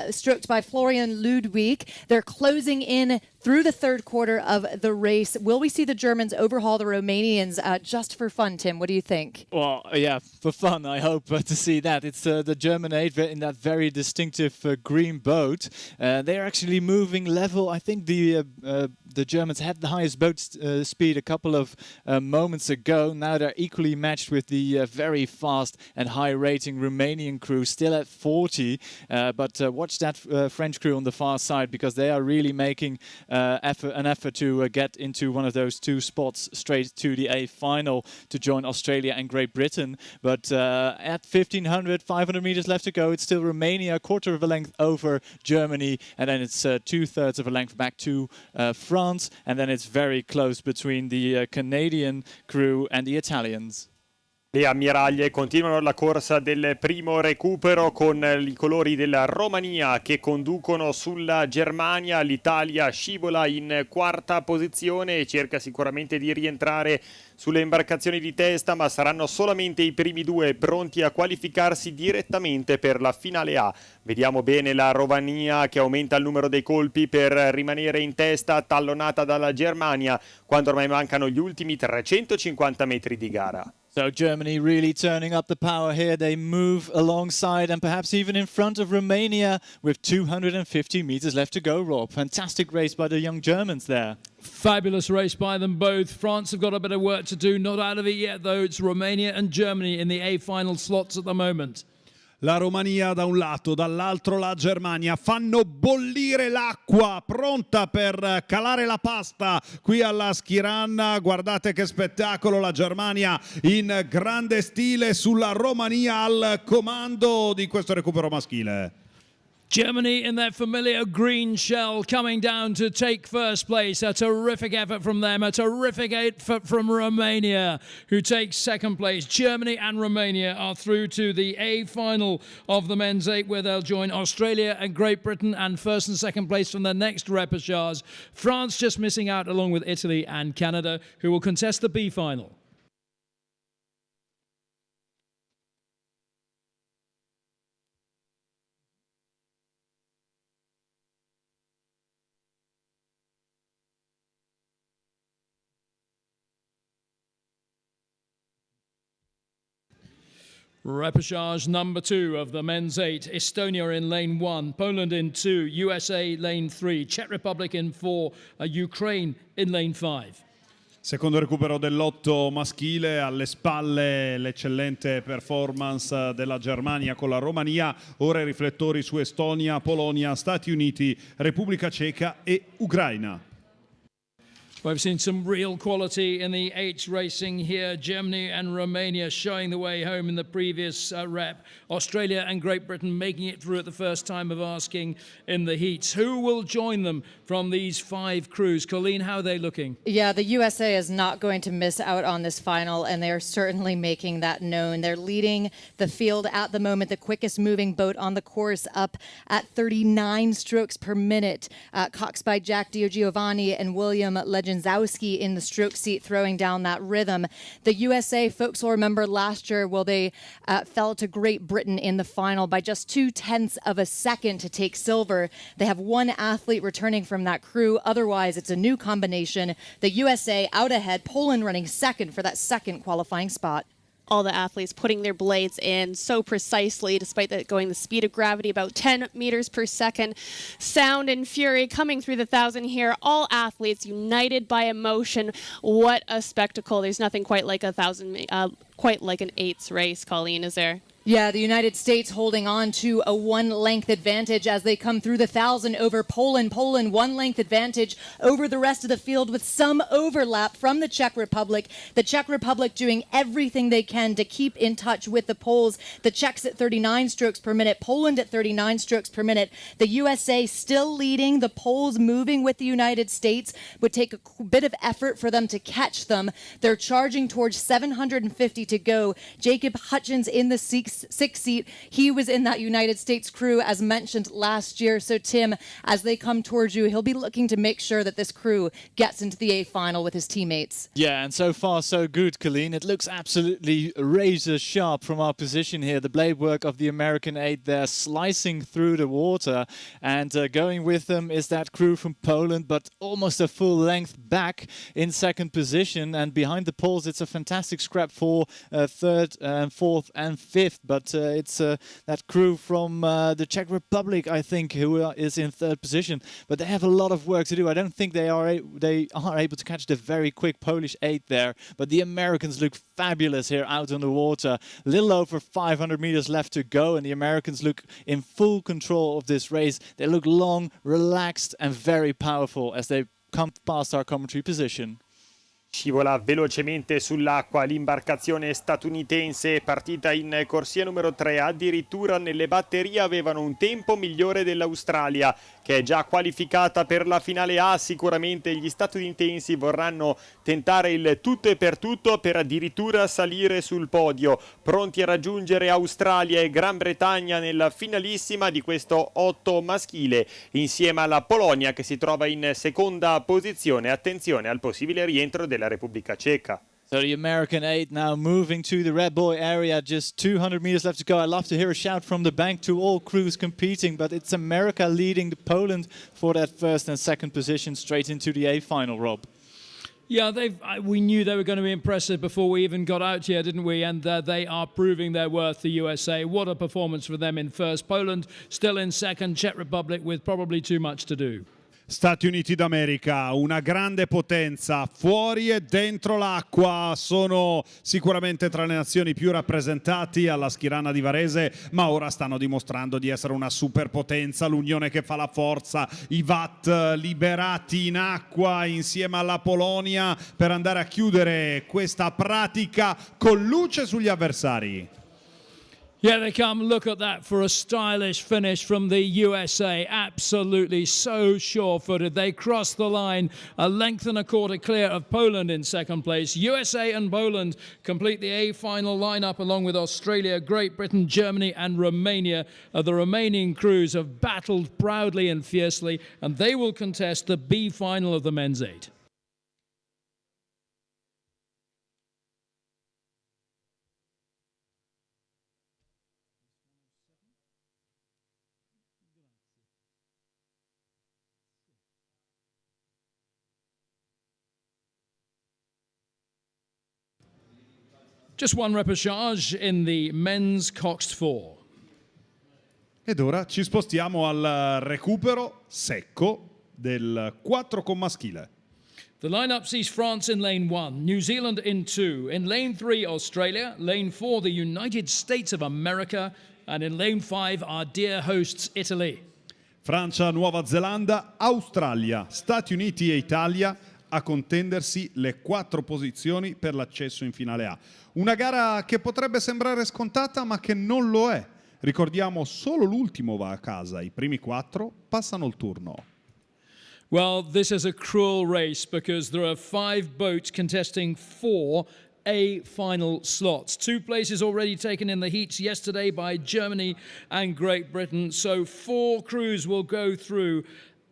stroked by Florian Ludwig. They're closing in through the third quarter of the race. Will we see the Germans overhaul the Romanians just for fun, Tim? What do you think? Well, yeah, for fun, I hope to see that. It's the German 8 in that very distinctive green boat. They're actually moving level. I think the Germans had the highest boat speed a couple of moments ago. Now they're equally matched with the very fast and high-rating Romanian crew, still at 40. But watch that French crew on the far side, because they are really making an effort to get into one of those two spots straight to the A final to join Australia and Great Britain. But at 1500, 500 meters left to go, it's still Romania, a quarter of a length over Germany, and then it's 2/3 of a length back to France, and then it's very close between the Canadian crew and the Italians. Le ammiraglie continuano la corsa del primo recupero con i colori della Romania che conducono sulla Germania. L'Italia scivola in quarta posizione e cerca sicuramente di rientrare sulle imbarcazioni di testa, ma saranno solamente i primi due pronti a qualificarsi direttamente per la finale A. Vediamo bene la Romania che aumenta il numero dei colpi per rimanere in testa, tallonata dalla Germania, quando ormai mancano gli ultimi 350 metri di gara. So Germany really turning up the power here. They move alongside and perhaps even in front of Romania with 250 meters left to go, Rob. Fantastic race by the young Germans there. Fabulous race by them both. France have got a bit of work to do. Not out of it yet, though. It's Romania and Germany in the A final slots at the moment. La Romania da un lato, dall'altro la Germania fanno bollire l'acqua, pronta per calare la pasta qui alla Schiranna. Guardate che spettacolo, la Germania in grande stile sulla Romania al comando di questo recupero maschile. Germany in their familiar green shell coming down to take first place. A terrific effort from them. A terrific effort from Romania, who takes second place. Germany and Romania are through to the A final of the men's 8, where they'll join Australia and Great Britain, and first and second place from the next repechage. France just missing out along with Italy and Canada, who will contest the B final. Repechage number 2 of the men's 8. Estonia in lane 1, Poland in 2, USA lane 3, Czech Republic in 4, Ukraine in lane 5. Secondo recupero dell'8 maschile, alle spalle l'eccellente performance della Germania con la Romania, ora i riflettori su Estonia, Polonia, Stati Uniti, Repubblica Ceca e Ucraina. We've seen some real quality in the 8s racing here. Germany and Romania showing the way home in the previous rep. Australia and Great Britain making it through at the first time of asking in the heats. Who will join them from these 5 crews? Colleen, how are they looking? Yeah, the USA is not going to miss out on this final, and they are certainly making that known. They're leading the field at the moment, the quickest moving boat on the course, up at 39 strokes per minute. Coxed by Jack DiGiovanni and William Legenzowski in the stroke seat, throwing down that rhythm. The USA, folks will remember last year, they fell to Great Britain in the final by just 0.2 of a second to take silver. They have 1 athlete returning from that crew. Otherwise, it's a new combination. The USA out ahead, Poland running second for that second qualifying spot. All the athletes putting their blades in so precisely, despite that going the speed of gravity, about 10 meters per second. Sound and fury coming through the 1,000 here. All athletes united by emotion. What a spectacle. There's nothing quite like quite like an 8s race, Colleen, is there? Yeah, the United States holding on to a 1-length advantage as they come through the 1,000 over Poland. Poland 1-length advantage over the rest of the field with some overlap from the Czech Republic. The Czech Republic doing everything they can to keep in touch with the Poles. The Czechs at 39 strokes per minute, Poland at 39 strokes per minute. The USA still leading, the Poles moving with the United States. Would take a bit of effort for them to catch them. They're charging towards 750 to go. Jacob Hutchins in the 6th seat. He was in that United States crew, as mentioned last year. So, Tim, as they come towards you, he'll be looking to make sure that this crew gets into the A final with his teammates. Yeah, and so far so good, Colleen. It looks absolutely razor sharp from our position here. The blade work of the American 8 there slicing through the water, and going with them is that crew from Poland, but almost a full length back in second position. And behind the Poles, it's a fantastic scrap for third, fourth and fifth. But it's that crew from the Czech Republic, I think, who is in third position. But they have a lot of work to do. I don't think they are able to catch the very quick Polish 8 there. But the Americans look fabulous here out on the water. A little over 500 meters left to go, and the Americans look in full control of this race. They look long, relaxed, and very powerful as they come past our commentary position. Scivola velocemente sull'acqua l'imbarcazione statunitense, partita in corsia numero 3. Addirittura nelle batterie avevano un tempo migliore dell'Australia, che è già qualificata per la finale A. Sicuramente gli statunitensi vorranno tentare il tutto e per tutto per addirittura salire sul podio, pronti a raggiungere Australia e Gran Bretagna nella finalissima di questo 8 maschile, insieme alla Polonia che si trova in seconda posizione. Attenzione al possibile rientro della Repubblica Ceca. So the American 8 now moving to the red buoy area, just 200 meters left to go. I'd love to hear a shout from the bank to all crews competing, but it's America leading Poland for that first and second position straight into the A final, Rob. Yeah, we knew they were going to be impressive before we even got out here, didn't we? And they are proving their worth, the USA. What a performance for them in first. Poland still in second. Czech Republic with probably too much to do. Stati Uniti d'America, una grande potenza, fuori e dentro l'acqua, sono sicuramente tra le nazioni più rappresentati alla schirana di Varese, ma ora stanno dimostrando di essere una superpotenza, l'unione che fa la forza, i VAT liberati in acqua insieme alla Polonia per andare a chiudere questa pratica con luce sugli avversari. Yeah, they come. Look at that for a stylish finish from the USA. Absolutely so sure-footed. They cross the line a length and a quarter clear of Poland in second place. USA and Poland complete the A final lineup along with Australia, Great Britain, Germany and Romania. The remaining crews have battled proudly and fiercely, and they will contest the B final of the men's 8. Just one repechage in the men's coxed 4. Ed ora ci spostiamo al recupero secco del 4 con maschile. The lineup sees France in lane 1, New Zealand in 2, in lane 3 Australia, lane 4 the United States of America, and in lane 5 our dear hosts Italy. Francia, Nuova Zelanda, Australia, Stati Uniti e Italia a contendersi le 4 posizioni per l'accesso in finale A. Una gara che potrebbe sembrare scontata ma che non lo è. Ricordiamo, solo l'ultimo va a casa, i primi 4 passano il turno. Well, this is a cruel race because there are 5 boats contesting 4 A final slots. 2 places already taken in the heats yesterday by Germany and Great Britain, so 4 crews will go through.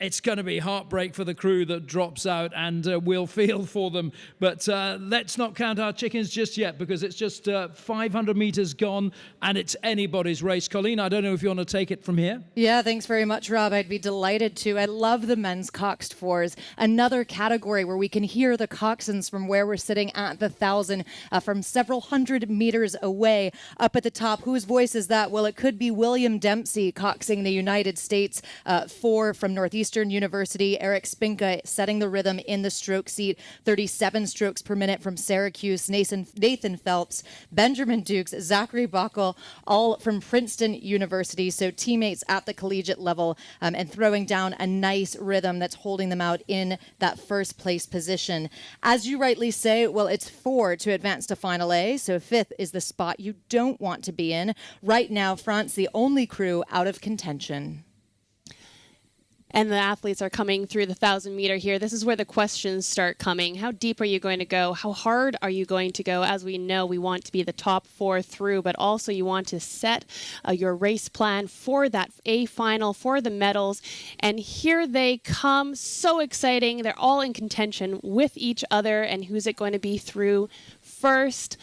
It's going to be heartbreak for the crew that drops out, and we'll feel for them. But let's not count our chickens just yet, because it's just 500 meters gone, and it's anybody's race. Colleen, I don't know if you want to take it from here. Yeah, thanks very much, Rob. I'd be delighted to. I love the men's coxed 4s. Another category where we can hear the coxswains from where we're sitting at the 1,000 from several hundred meters away up at the top. Whose voice is that? Well, it could be William Dempsey coxing the United States 4 from Northeastern University. Eric Spinka setting the rhythm in the stroke seat. 37 strokes per minute from Syracuse. Nathan Phelps, Benjamin Dukes, Zachary Bockel, all from Princeton University. So teammates at the collegiate level and throwing down a nice rhythm that's holding them out in that first place position. As you rightly say, well, it's 4 to advance to final A. So 5th is the spot you don't want to be in. Right now, France, the only crew out of contention. And the athletes are coming through the 1,000 meter here. This is where the questions start coming. How deep are you going to go? How hard are you going to go? As we know, we want to be the top 4 through, but also you want to set your race plan for that A final, for the medals. And here they come. So exciting. They're all in contention with each other. And who's it going to be through first?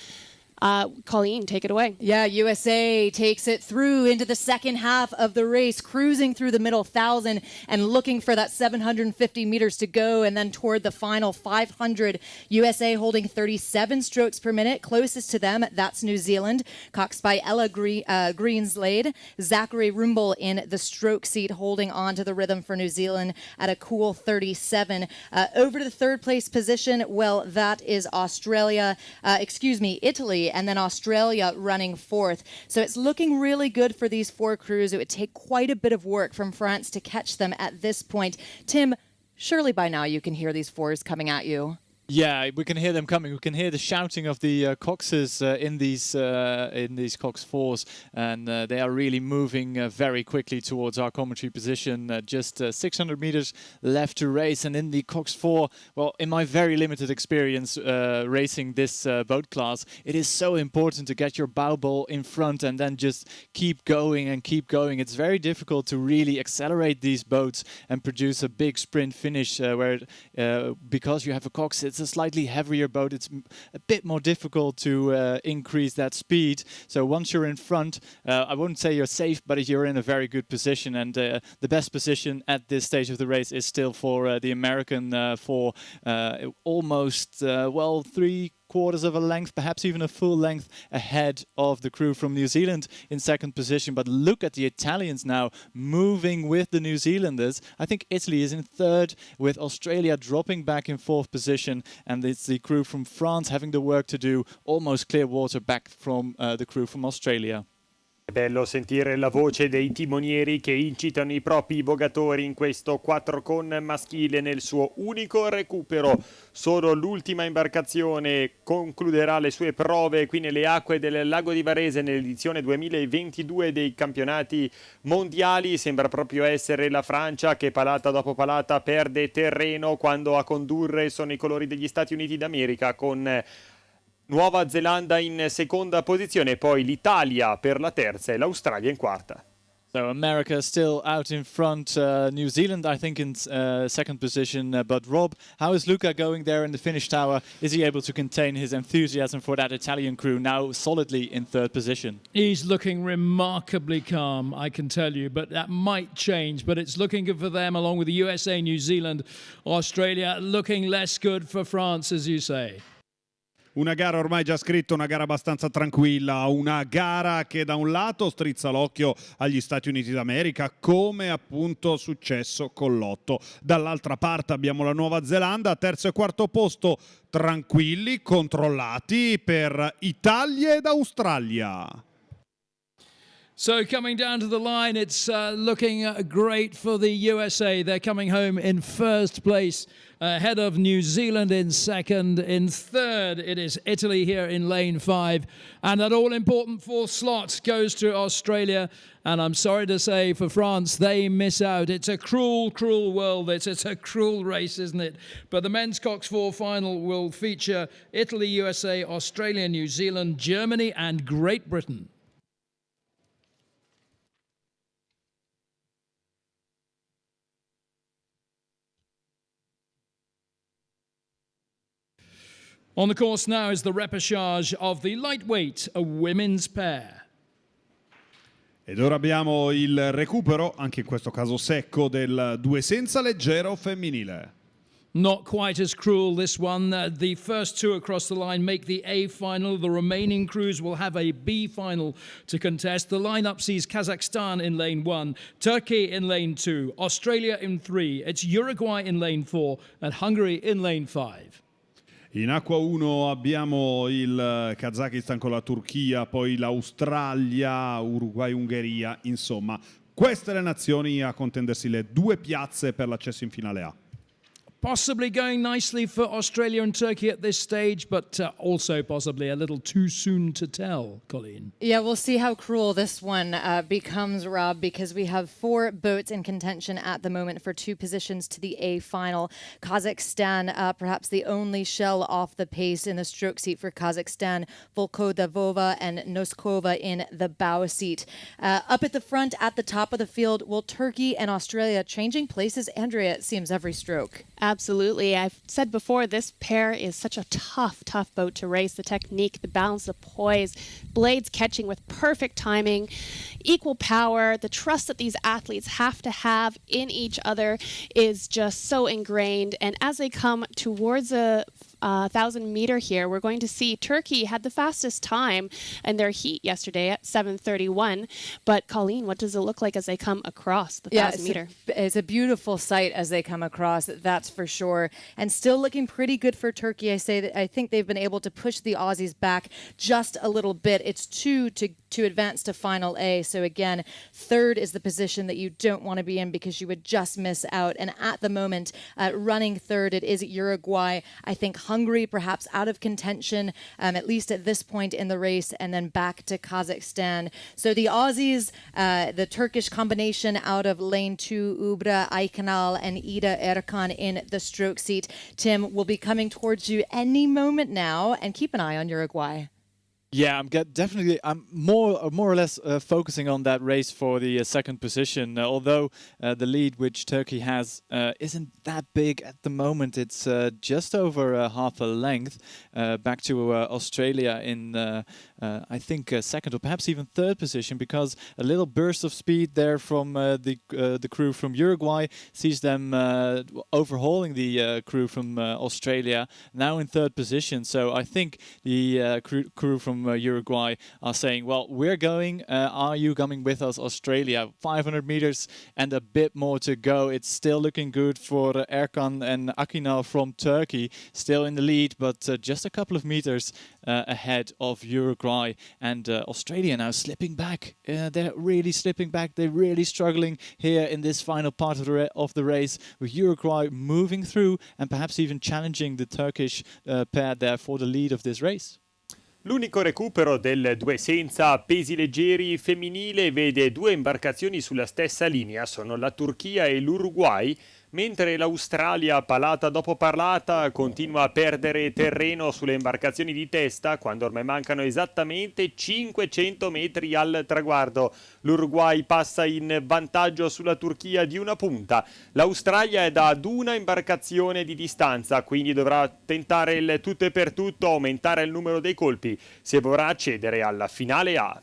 Colleen, take it away. Yeah, USA takes it through into the second half of the race, cruising through the middle 1,000 and looking for that 750 meters to go, and then toward the final 500. USA holding 37 strokes per minute. Closest to them, that's New Zealand, coxed by Ella Greenslade. Zachary Rumble in the stroke seat, holding on to the rhythm for New Zealand at a cool 37. Over to the third place position, well, that is Italy, and then Australia running 4th. So it's looking really good for these 4 crews. It would take quite a bit of work from France to catch them at this point. Tim, surely by now you can hear these 4s coming at you. Yeah, we can hear them coming. We can hear the shouting of the coxes in these cox 4s, and they are really moving very quickly towards our commentary position. Just 600 meters left to race, and in the cox 4, well, in my very limited experience racing this boat class, it is so important to get your bow ball in front and then just keep going and keep going. It's very difficult to really accelerate these boats and produce a big sprint finish because you have a cox. It's a slightly heavier boat. It's a bit more difficult to increase that speed. So once you're in front, I wouldn't say you're safe, but you're in a very good position. And the best position at this stage of the race is still for the American for almost, 3/4 of a length, perhaps even a full length ahead of the crew from New Zealand in second position. But look at the Italians now moving with the New Zealanders. I think Italy is in third, with Australia dropping back in 4th position, and it's the crew from France having the work to do, almost clear water back from the crew from Australia. È bello sentire la voce dei timonieri che incitano i propri vogatori in questo 4 con maschile nel suo unico recupero. Solo l'ultima imbarcazione concluderà le sue prove qui nelle acque del lago di Varese nell'edizione 2022 dei campionati mondiali. Sembra proprio essere la Francia che palata dopo palata perde terreno quando a condurre sono i colori degli Stati Uniti d'America, con Nuova Zelanda in seconda posizione, poi l'Italia per la terza e l'Australia in quarta. So America still out in front, New Zealand I think in second position, but Rob, how is Luca going there in the finish tower? Is he able to contain his enthusiasm for that Italian crew, now solidly in third position? He's looking remarkably calm, I can tell you, but that might change. But it's looking good for them, along with the USA, New Zealand, Australia, looking less good for France, as you say. una gara ormai già scritta, una gara abbastanza tranquilla, una gara che da un lato strizza l'occhio agli Stati Uniti d'America, come appunto successo con l'Otto. Dall'altra parte abbiamo la Nuova Zelanda, terzo e quarto posto tranquilli, controllati per Italia ed Australia. So coming down to the line, it's looking great for the USA. They're coming home in first place, ahead of New Zealand in second. In third, it is Italy here in lane 5. And that all-important fourth slot goes to Australia. And I'm sorry to say, for France, they miss out. It's a cruel, cruel world. It's a cruel race, isn't it? But the men's Cox 4 final will feature Italy, USA, Australia, New Zealand, Germany, and Great Britain. On the course now is the repechage of the lightweight, a women's pair. Ed ora abbiamo il recupero, anche in questo caso secco, del due senza leggero femminile. Not quite as cruel, this one. The first two across the line make the A final. The remaining crews will have a B final to contest. The lineup sees Kazakhstan in lane 1, Turkey in lane 2, Australia in 3. It's Uruguay in lane 4 and Hungary in lane 5. In acqua 1 abbiamo il Kazakistan con la Turchia, poi l'Australia, Uruguay, Ungheria, insomma, queste le nazioni a contendersi le due piazze per l'accesso in finale A. Possibly going nicely for Australia and Turkey at this stage, but also possibly a little too soon to tell, Colleen. Yeah, we'll see how cruel this one becomes, Rob, because we have 4 boats in contention at the moment for 2 positions to the A final. Kazakhstan, perhaps the only shell off the pace in the stroke seat for Kazakhstan, Volkodavova and Noskova in the bow seat. Up at the front, at the top of the field, will Turkey and Australia changing places? Andrea, it seems every stroke. Absolutely. I've said before, this pair is such a tough boat to race. The technique, the balance, the poise, blades catching with perfect timing, equal power, the trust that these athletes have to have in each other is just so ingrained. And as they come towards a 1,000-meter here, we're going to see Turkey had the fastest time in their heat yesterday at 7:31. But Colleen, what does it look like as they come across the 1,000-meter? It's a beautiful sight as they come across, that's for sure. And still looking pretty good for Turkey. I think they've been able to push the Aussies back just a little bit. It's 2 to advance to final A. So again, third is the position that you don't want to be in because you would just miss out. And at the moment, running third, it is Uruguay. I think Hungary perhaps out of contention, at least at this point in the race, and then back to Kazakhstan. So the Aussies, the Turkish combination out of lane 2, Ubra Aykanal and Ida Erkan in the stroke seat. Tim will be coming towards you any moment now, and keep an eye on Uruguay. Yeah, I'm more or less focusing on that race for the second position. Although the lead which Turkey has isn't that big at the moment, it's just over half a length back to Australia in I think second or perhaps even third position, because a little burst of speed there from the crew from Uruguay sees them overhauling the crew from Australia, now in third position. So I think the crew from Uruguay are saying, well, we're going, are you coming with us, Australia? 500 meters and a bit more to go. It's still looking good for Erkan and Akinal from Turkey, still in the lead, but just a couple of meters ahead of Uruguay. And Australia now slipping back. They're really slipping back. They're really struggling here in this final part of the race, with Uruguay moving through and perhaps even challenging the Turkish pair there for the lead of this race. L'unico recupero del due senza pesi leggeri femminile vede 2 imbarcazioni sulla stessa linea, sono la Turchia e l'Uruguay, mentre l'Australia, palata dopo palata, continua a perdere terreno sulle imbarcazioni di testa quando ormai mancano esattamente 500 metri al traguardo. L'Uruguay passa in vantaggio sulla Turchia di una punta. L'Australia è ad una imbarcazione di distanza, quindi dovrà tentare il tutto e per tutto, aumentare il numero dei colpi se vorrà accedere alla finale A.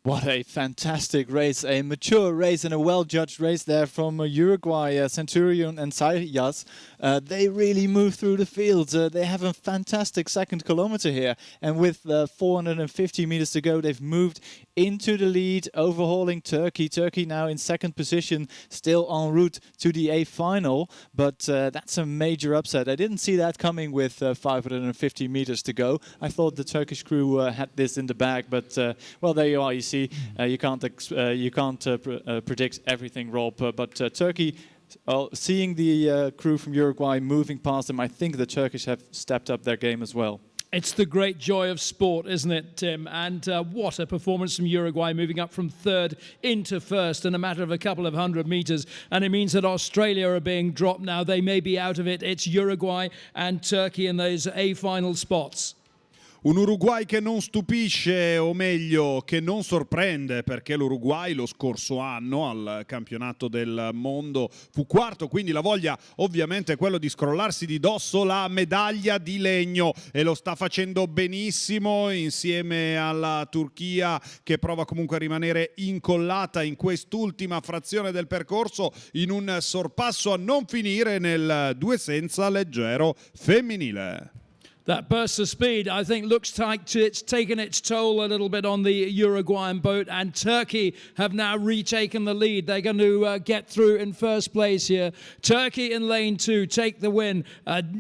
What a fantastic race, a mature race and a well-judged race there from Uruguay, Centurion and Sayas. They really move through the fields. They have a fantastic second kilometer here, and with 450 meters to go, they've moved into the lead, overhauling Turkey. Turkey now in second position, still en route to the A final, but that's a major upset. I didn't see that coming with 550 meters to go. I thought the Turkish crew had this in the bag, but well, there you are. You see, you can't predict everything, Rob. But Turkey, seeing the crew from Uruguay moving past them, I think the Turkish have stepped up their game as well. It's the great joy of sport, isn't it, Tim? And what a performance from Uruguay, moving up from third into first in a matter of a couple of 100 meters. And it means that Australia are being dropped now. They may be out of it. It's Uruguay and Turkey in those A final spots. Un Uruguay che non stupisce, o meglio, che non sorprende, perché l'Uruguay lo scorso anno al campionato del mondo fu quarto, quindi la voglia ovviamente è quello di scrollarsi di dosso la medaglia di legno, e lo sta facendo benissimo insieme alla Turchia, che prova comunque a rimanere incollata in quest'ultima frazione del percorso in un sorpasso a non finire nel due senza leggero femminile. That burst of speed, I think, looks like it's taken its toll a little bit on the Uruguayan boat, and Turkey have now retaken the lead. They're going to get through in first place here. Turkey in lane 2 take the win,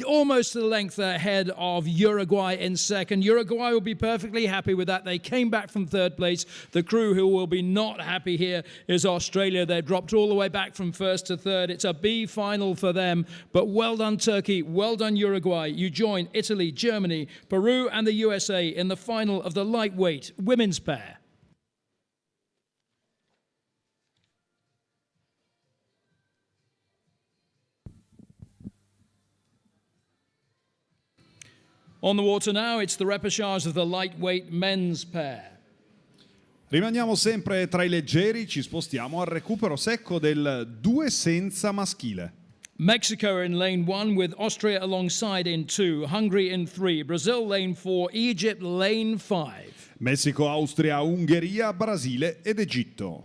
almost to the length ahead of Uruguay in second. Uruguay will be perfectly happy with that. They came back from third place. The crew who will be not happy here is Australia. They've dropped all the way back from first to third. It's a B final for them, but well done Turkey, well done Uruguay. You join Italy, Germany, Peru and the USA in the final of the lightweight women's pair. On the water now, it's the repechage of the lightweight men's pair. Rimaniamo sempre tra i leggeri, ci spostiamo al recupero secco del due senza maschile. Mexico in lane 1 with Austria alongside in 2, Hungary in 3, Brazil lane 4, Egypt lane 5. Messico, Austria, Ungheria, Brasile ed Egitto.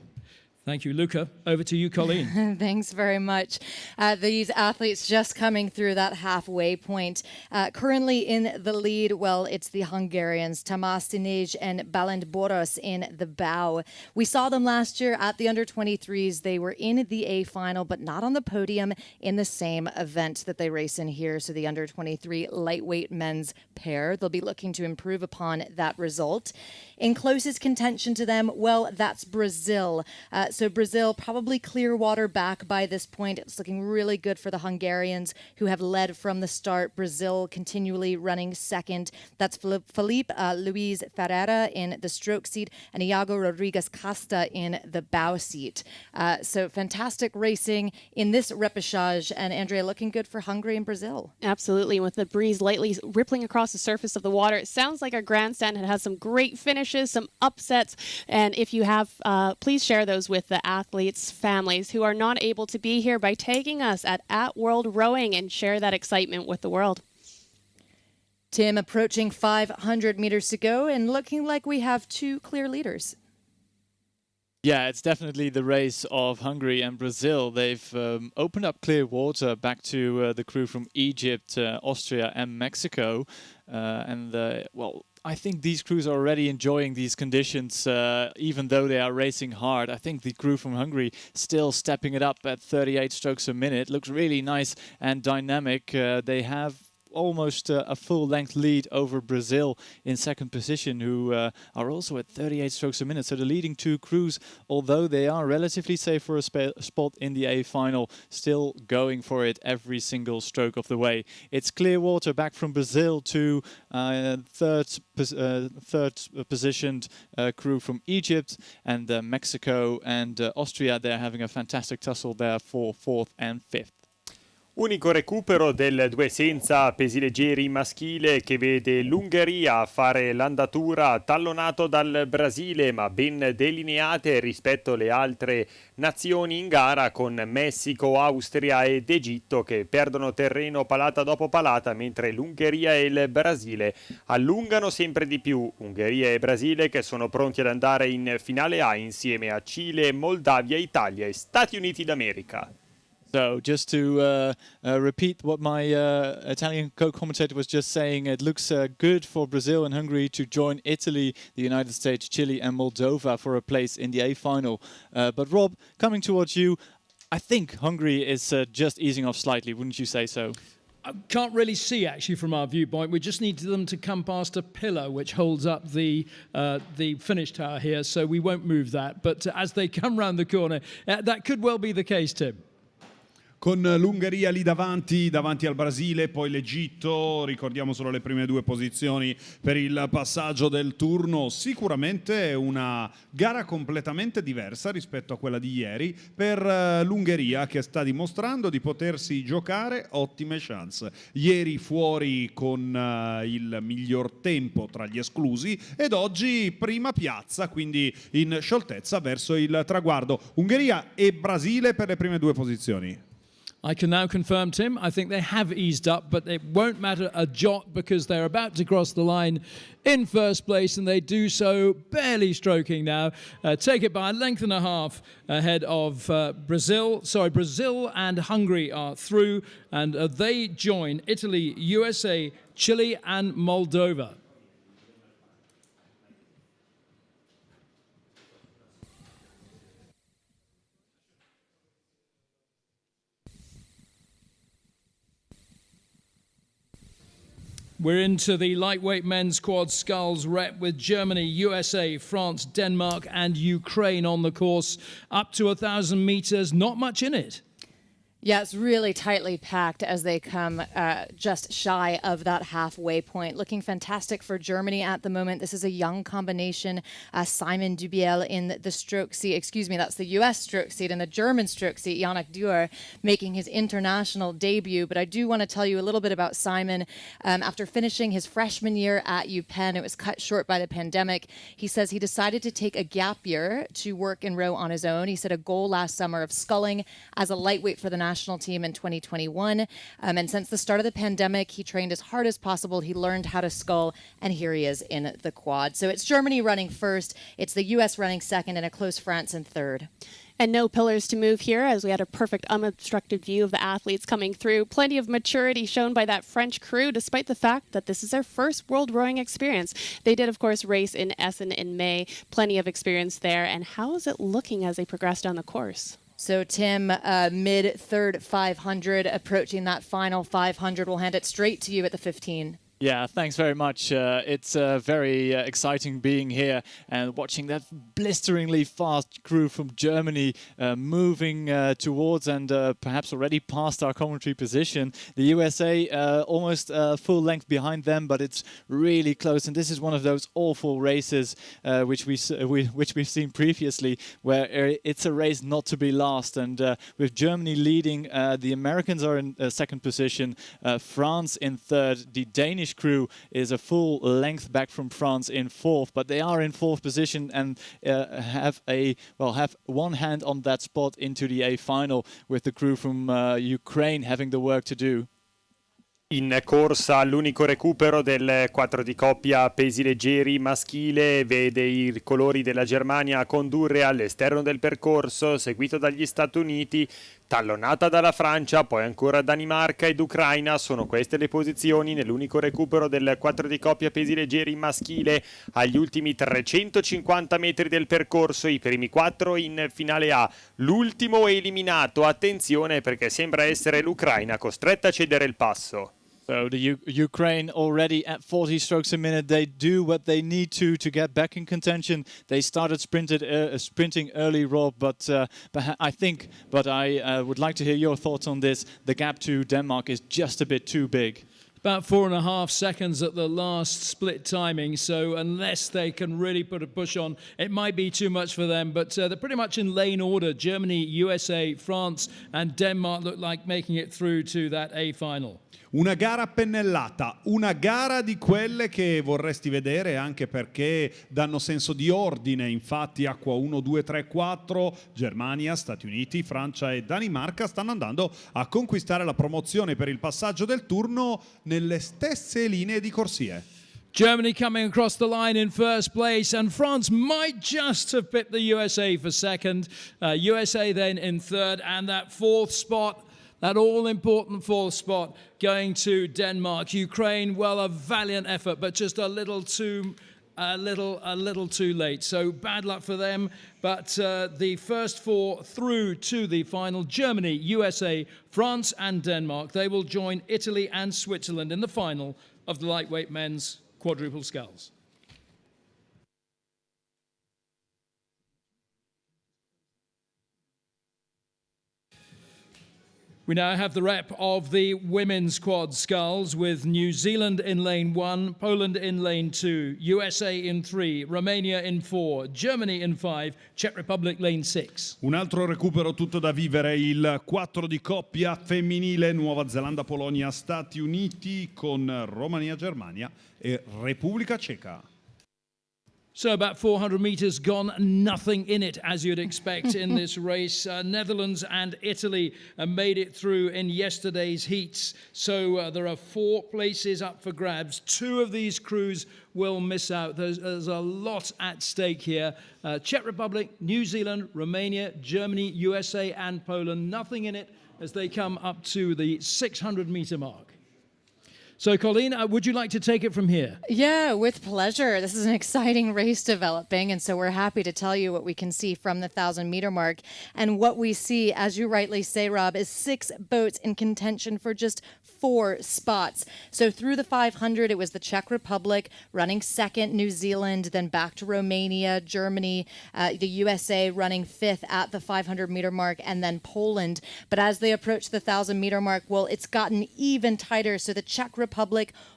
Thank you, Luca. Over to you, Colleen. Thanks very much. These athletes just coming through that halfway point. Currently in the lead, well, it's the Hungarians, Tamás Sinej and Balint Boros in the bow. We saw them last year at the under-23s. They were in the A final, but not on the podium in the same event that they race in here. So the under-23 lightweight men's pair, they'll be looking to improve upon that result. In closest contention to them, well, that's Brazil. So Brazil probably clear water back by this point. It's looking really good for the Hungarians, who have led from the start. Brazil continually running second. That's Felipe Luis Ferreira in the stroke seat and Iago Rodriguez Costa in the bow seat. So fantastic racing in this repechage. And Andrea, looking good for Hungary and Brazil. Absolutely. With the breeze lightly rippling across the surface of the water, it sounds like our grandstand has some great finishes, some upsets. And if you have, please share those with the athletes' families who are not able to be here by tagging us at World Rowing and share that excitement with the world. Tim, approaching 500 meters to go and looking like we have two clear leaders. Yeah, it's definitely the race of Hungary and Brazil. They've opened up clear water back to the crew from Egypt, Austria and Mexico. Well, I think these crews are already enjoying these conditions, even though they are racing hard. I think the crew from Hungary still stepping it up at 38 strokes a minute. Looks really nice and dynamic. They have almost a full-length lead over Brazil in second position, who are also at 38 strokes a minute. So the leading two crews, although they are relatively safe for a spot in the A final, still going for it every single stroke of the way. It's clear water back from Brazil to third positioned crew from Egypt, and Mexico and Austria, they're having a fantastic tussle there for fourth and fifth. Unico recupero del due senza pesi leggeri maschile che vede l'Ungheria fare l'andatura tallonato dal Brasile ma ben delineate rispetto alle altre nazioni in gara con Messico, Austria ed Egitto che perdono terreno palata dopo palata mentre l'Ungheria e il Brasile allungano sempre di più. Ungheria e Brasile che sono pronti ad andare in finale A insieme a Cile, Moldavia, Italia e Stati Uniti d'America. So just to repeat what my Italian co-commentator was just saying, it looks good for Brazil and Hungary to join Italy, the United States, Chile and Moldova for a place in the A final. But Rob, coming towards you, I think Hungary is just easing off slightly, wouldn't you say so? I can't really see actually from our viewpoint. We just need them to come past a pillar which holds up the finish tower here, so we won't move that. But as they come round the corner, that could well be the case, Tim. Con l'Ungheria lì davanti al Brasile, poi l'Egitto, ricordiamo solo le prime due posizioni per il passaggio del turno. Sicuramente una gara completamente diversa rispetto a quella di ieri per l'Ungheria che sta dimostrando di potersi giocare ottime chance. Ieri fuori con il miglior tempo tra gli esclusi ed oggi prima piazza, quindi in scioltezza verso il traguardo. Ungheria e Brasile per le prime due posizioni. I can now confirm, Tim, I think they have eased up, but it won't matter a jot because they're about to cross the line in first place, and they do so barely stroking now. Take it by a length and a half ahead of Brazil. Sorry, Brazil and Hungary are through, and they join Italy, USA, Chile, and Moldova. We're into the lightweight men's quad sculls rep with Germany, USA, France, Denmark and Ukraine on the course. Up to 1,000 meters, not much in it. Yeah, it's really tightly packed as they come just shy of that halfway point. Looking fantastic for Germany at the moment. This is a young combination. Simon Dubiel in the stroke seat. Excuse me, that's the U.S. stroke seat. And the German stroke seat, Yannick Duer, making his international debut. But I do want to tell you a little bit about Simon. After finishing his freshman year at UPenn, it was cut short by the pandemic. He says he decided to take a gap year to work and row on his own. He set a goal last summer of sculling as a lightweight for the national team in 2021. And since the start of the pandemic, he trained as hard as possible. He learned how to scull, and here he is in the quad. So it's Germany running first, it's the U.S. running second, and a close France in third. And no pillars to move here as we had a perfect unobstructed view of the athletes coming through. Plenty of maturity shown by that French crew, despite the fact that this is their first world rowing experience. They did, of course, race in Essen in May. Plenty of experience there. And how is it looking as they progress down the course? So Tim, mid-third 500, approaching that final 500. We'll hand it straight to you at the 15. Yeah, thanks very much. It's very exciting being here and watching that blisteringly fast crew from Germany moving towards and perhaps already past our commentary position. The USA almost full length behind them, but it's really close. And this is one of those awful races which we've seen previously, where it's a race not to be lost. And with Germany leading, the Americans are in second position, France in third, the Danish crew is a full length back from France in fourth, but they are in fourth position and have one hand on that spot into the A final, with the crew from Ukraine having the work to do. In corsa l'unico recupero del 4 di coppia pesi leggeri maschile vede i colori della Germania condurre all'esterno del percorso, seguito dagli Stati Uniti, tallonata dalla Francia, poi ancora Danimarca ed Ucraina. Sono queste le posizioni nell'unico recupero del 4 di coppia pesi leggeri maschile agli ultimi 350 metri del percorso, i primi 4 in finale A. L'ultimo eliminato, attenzione perché sembra essere l'Ucraina costretta a cedere il passo. So the Ukraine already at 40 strokes a minute. They do what they need to get back in contention. They started sprinting early, Rob, but I would like to hear your thoughts on this. The gap to Denmark is just a bit too big. about 4.5 seconds at the last split timing. So unless they can really put a push on, it might be too much for them. But they're pretty much in lane order. Germany, USA, France and Denmark look like making it through to that A final. Una gara pennellata, una gara di quelle che vorresti vedere anche perché danno senso di ordine, infatti acqua 1, 2, 3, 4, Germania, Stati Uniti, Francia e Danimarca stanno andando a conquistare la promozione per il passaggio del turno nelle stesse linee di corsie. Germany coming across the line in first place, and France might just have pipped the USA for second. USA then in third, and that fourth spot, that all-important fourth spot going to Denmark. Ukraine, well, a valiant effort, but just a little too late. So bad luck for them. But the first four through to the final: Germany, USA, France, and Denmark. They will join Italy and Switzerland in the final of the lightweight men's quadruple sculls. We now have the rep of the women's quad sculls with New Zealand in lane 1, Poland in lane 2, USA in 3, Romania in 4, Germany in 5, Czech Republic lane 6. Un altro recupero tutto da vivere, il 4 di coppia femminile, Nuova Zelanda, Polonia, Stati Uniti con Romania, Germania e Repubblica Ceca. So about 400 meters gone, nothing in it, as you'd expect in this race. Netherlands and Italy made it through in yesterday's heats. So there are 4 places up for grabs. 2 of these crews will miss out. There's a lot at stake here. Czech Republic, New Zealand, Romania, Germany, USA and Poland. Nothing in it as they come up to the 600-meter mark. So, Colleen, would you like to take it from here? Yeah, with pleasure. This is an exciting race developing, and so we're happy to tell you what we can see from the 1,000-meter mark. And what we see, as you rightly say, Rob, is 6 boats in contention for just 4 spots. So through the 500, it was the Czech Republic running second, New Zealand, then back to Romania, Germany, the USA running 5th at the 500-meter mark, and then Poland. But as they approach the 1,000-meter mark, well, it's gotten even tighter. So the Czech Republic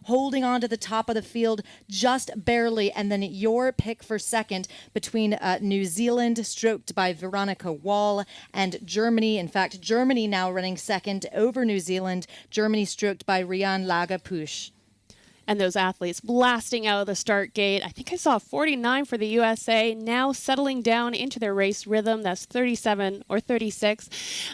holding on to the top of the field just barely, and then your pick for second between New Zealand, stroked by Veronica Wall, and Germany. In fact, Germany now running second over New Zealand. Germany stroked by Rian Lagerpusch. And those athletes blasting out of the start gate. I think I saw 49 for the USA, now settling down into their race rhythm. That's 37 or 36.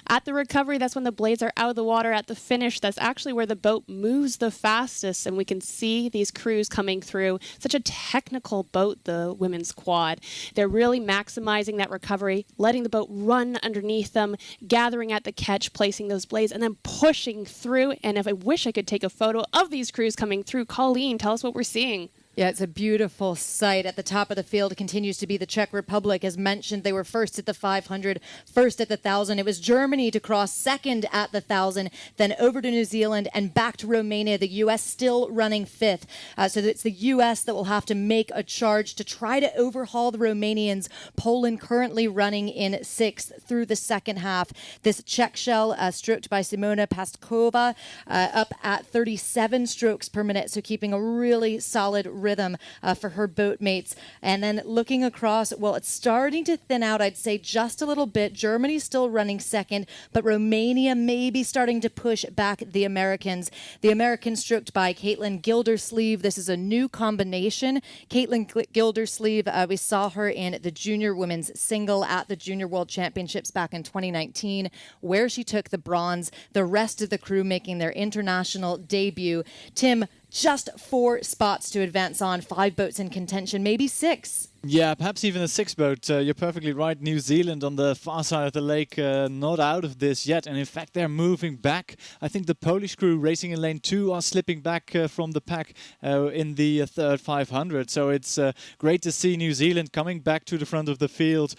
At the recovery, that's when the blades are out of the water. At the finish, that's actually where the boat moves the fastest, and we can see these crews coming through. Such a technical boat, the women's quad. They're really maximizing that recovery, letting the boat run underneath them, gathering at the catch, placing those blades, and then pushing through. And if I wish I could take a photo of these crews coming through. Colleen, tell us what we're seeing. Yeah, it's a beautiful sight. At the top of the field continues to be the Czech Republic. As mentioned, they were first at the 500, first at the 1,000. It was Germany to cross second at the 1,000, then over to New Zealand and back to Romania. The U.S. still running 5th. So it's the U.S. that will have to make a charge to try to overhaul the Romanians. Poland currently running in 6th through the second half. This Czech shell, stroked by Simona Pastkova, up at 37 strokes per minute. So keeping a really solid rhythm for her boat mates. And then looking across, well, it's starting to thin out, I'd say, just a little bit. Germany's still running second, but Romania may be starting to push back the Americans. The Americans stroked by Caitlin Gildersleeve. This is a new combination. Caitlin Gildersleeve, we saw her in the junior women's single at the Junior World Championships back in 2019, where she took the bronze. The rest of the crew making their international debut. Tim, just 4 spots to advance on, 5 boats in contention, maybe 6. Yeah, perhaps even a 6 boat. You're perfectly right. New Zealand on the far side of the lake, not out of this yet. And in fact, they're moving back. I think the Polish crew racing in lane 2 are slipping back from the pack in the third 500. So it's great to see New Zealand coming back to the front of the field,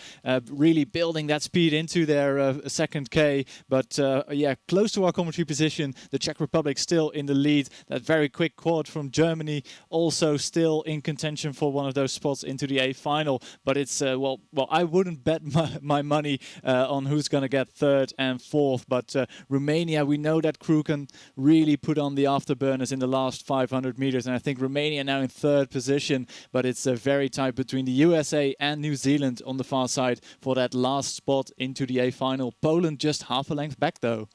really building that speed into their second K. But yeah, close to our commentary position, the Czech Republic still in the lead. That very quick quad from Germany also still in contention for one of those spots into the A A final. But it's, well, I wouldn't bet my money on who's going to get third and fourth. But Romania, we know that crew can really put on the afterburners in the last 500 meters. And I think Romania now in third position. But it's very tight between the USA and New Zealand on the far side for that last spot into the A final. Poland just half a length back though.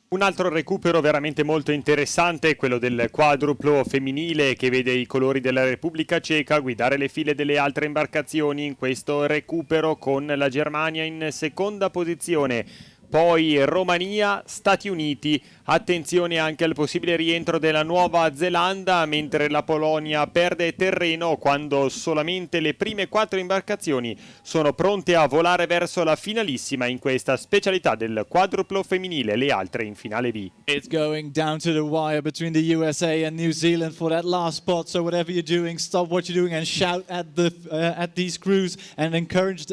Un altro recupero veramente molto interessante è quello del quadruplo femminile che vede i colori della Repubblica Ceca guidare le file delle altre imbarcazioni in questo recupero con la Germania in seconda posizione. Poi Romania, Stati Uniti, attenzione anche al possibile rientro della Nuova Zelanda, mentre la Polonia perde terreno quando solamente le prime 4 imbarcazioni sono pronte a volare verso la finalissima in questa specialità del quadruplo femminile, le altre in finale B. It's going down to the wire between the USA and New Zealand for that last spot. So whatever you're doing, stop what you're doing and shout at these crews and encourage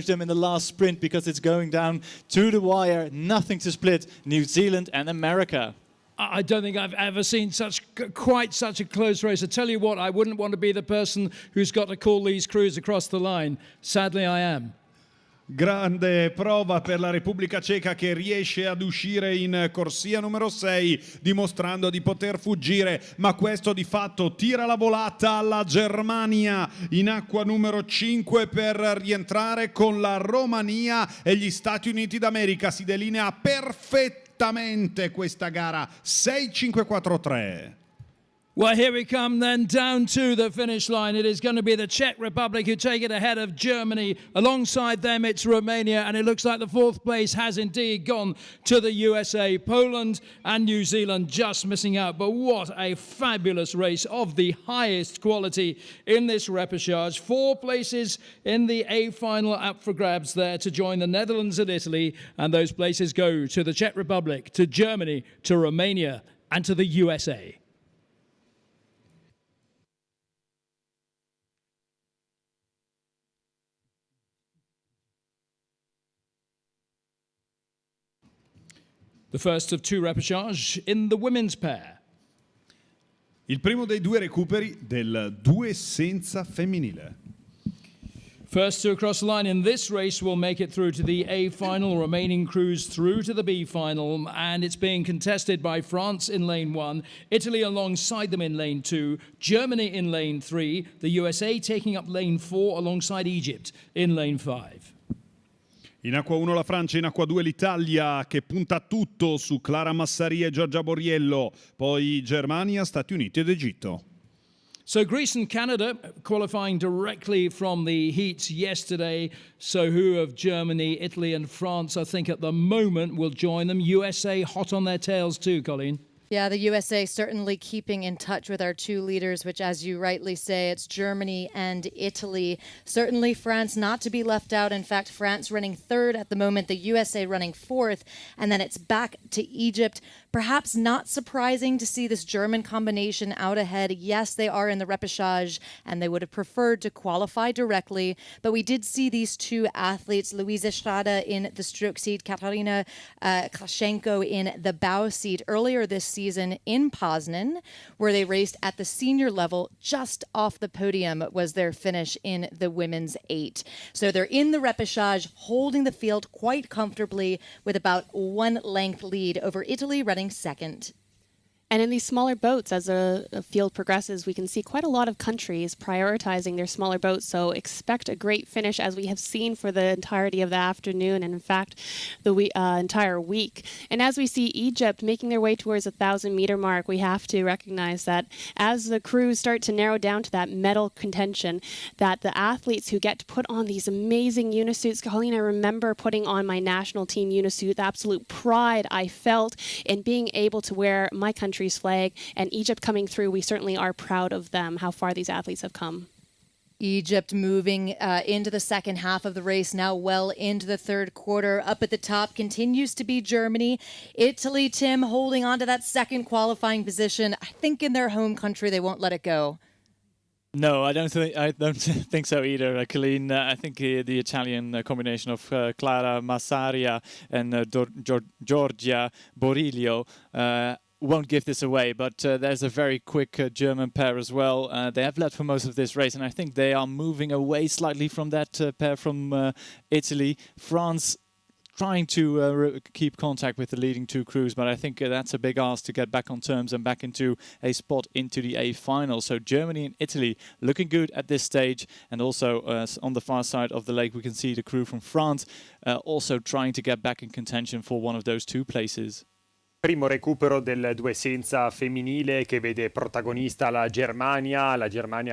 them in the last sprint, because it's going down to the wire. Nothing to split New Zealand and America. I don't think I've ever seen quite such a close race. I tell you what, I wouldn't want to be the person who's got to call these crews across the line. Sadly, I am. Grande prova per la Repubblica Ceca che riesce ad uscire in corsia numero 6 dimostrando di poter fuggire, ma questo di fatto tira la volata alla Germania in acqua numero 5 per rientrare con la Romania e gli Stati Uniti d'America. Si delinea perfettamente questa gara. 6-5-4-3. Well, here we come then down to the finish line. It is going to be the Czech Republic who take it ahead of Germany. Alongside them, it's Romania, and it looks like the fourth place has indeed gone to the USA. Poland and New Zealand just missing out. But what a fabulous race of the highest quality in this repechage. 4 places in the A final up for grabs there to join the Netherlands and Italy. And those places go to the Czech Republic, to Germany, to Romania, and to the USA. The first of 2 repechage in the women's pair. Il primo dei 2 recuperi del 2 senza femminile. First 2 across the line in this race will make it through to the A final. Remaining crews through to the B final, and it's being contested by France in lane 1, Italy alongside them in lane 2, Germany in lane 3, the USA taking up lane 4 alongside Egypt in lane 5. In acqua 1 la Francia, in acqua 2 l'Italia che punta tutto su Clara Massari e Giorgia Borriello, poi Germania, Stati Uniti ed Egitto. So Greece and Canada qualifying directly from the heats yesterday. So who of Germany, Italy and France, I think at the moment will join them? USA hot on their tails too, Colleen. Yeah, the USA certainly keeping in touch with our 2 leaders, which, as you rightly say, it's Germany and Italy. Certainly France not to be left out. In fact, France running 3rd at the moment, the USA running 4th, and then it's back to Egypt. Perhaps not surprising to see this German combination out ahead. Yes, they are in the repechage, and they would have preferred to qualify directly, but we did see these 2 athletes, Luisa Strada in the stroke seat, Katarina Klashenko in the bow seat earlier this season in Poznan, where they raced at the senior level. Just off the podium was their finish in the women's 8. So they're in the repechage, holding the field quite comfortably with about 1 length lead over Italy running 2nd. And in these smaller boats, as a field progresses, we can see quite a lot of countries prioritizing their smaller boats. So expect a great finish, as we have seen for the entirety of the afternoon and, in fact, the entire week. And as we see Egypt making their way towards the 1,000-meter mark, we have to recognize that as the crews start to narrow down to that medal contention, that the athletes who get to put on these amazing unisuits, Colleen, I remember putting on my national team unisuit, the absolute pride I felt in being able to wear my country's flag, and Egypt coming through, we certainly are proud of them, how far these athletes have come. Egypt moving into the second half of the race, now well into the 3rd quarter. Up at the top continues to be Germany. Italy, Tim, holding on to that 2nd qualifying position. I think in their home country they won't let it go. No, I don't think so either, Colleen. I think the Italian combination of Clara Massaria and Giorgia Borriello won't give this away, but there's a very quick German pair as well. They have led for most of this race, and I think they are moving away slightly from that pair from Italy. France trying to keep contact with the leading two crews, but I think that's a big ask to get back on terms and back into a spot into the A final. So Germany and Italy looking good at this stage, and also on the far side of the lake we can see the crew from France also trying to get back in contention for one of those two places. Primo recupero del due senza femminile che vede protagonista la Germania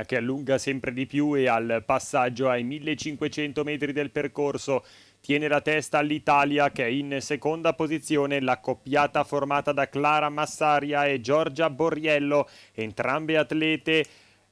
che allunga sempre di più e al passaggio ai 1500 metri del percorso tiene la testa all'Italia che è in seconda posizione, l'accoppiata formata da Clara Massaria e Giorgia Borriello, entrambe atlete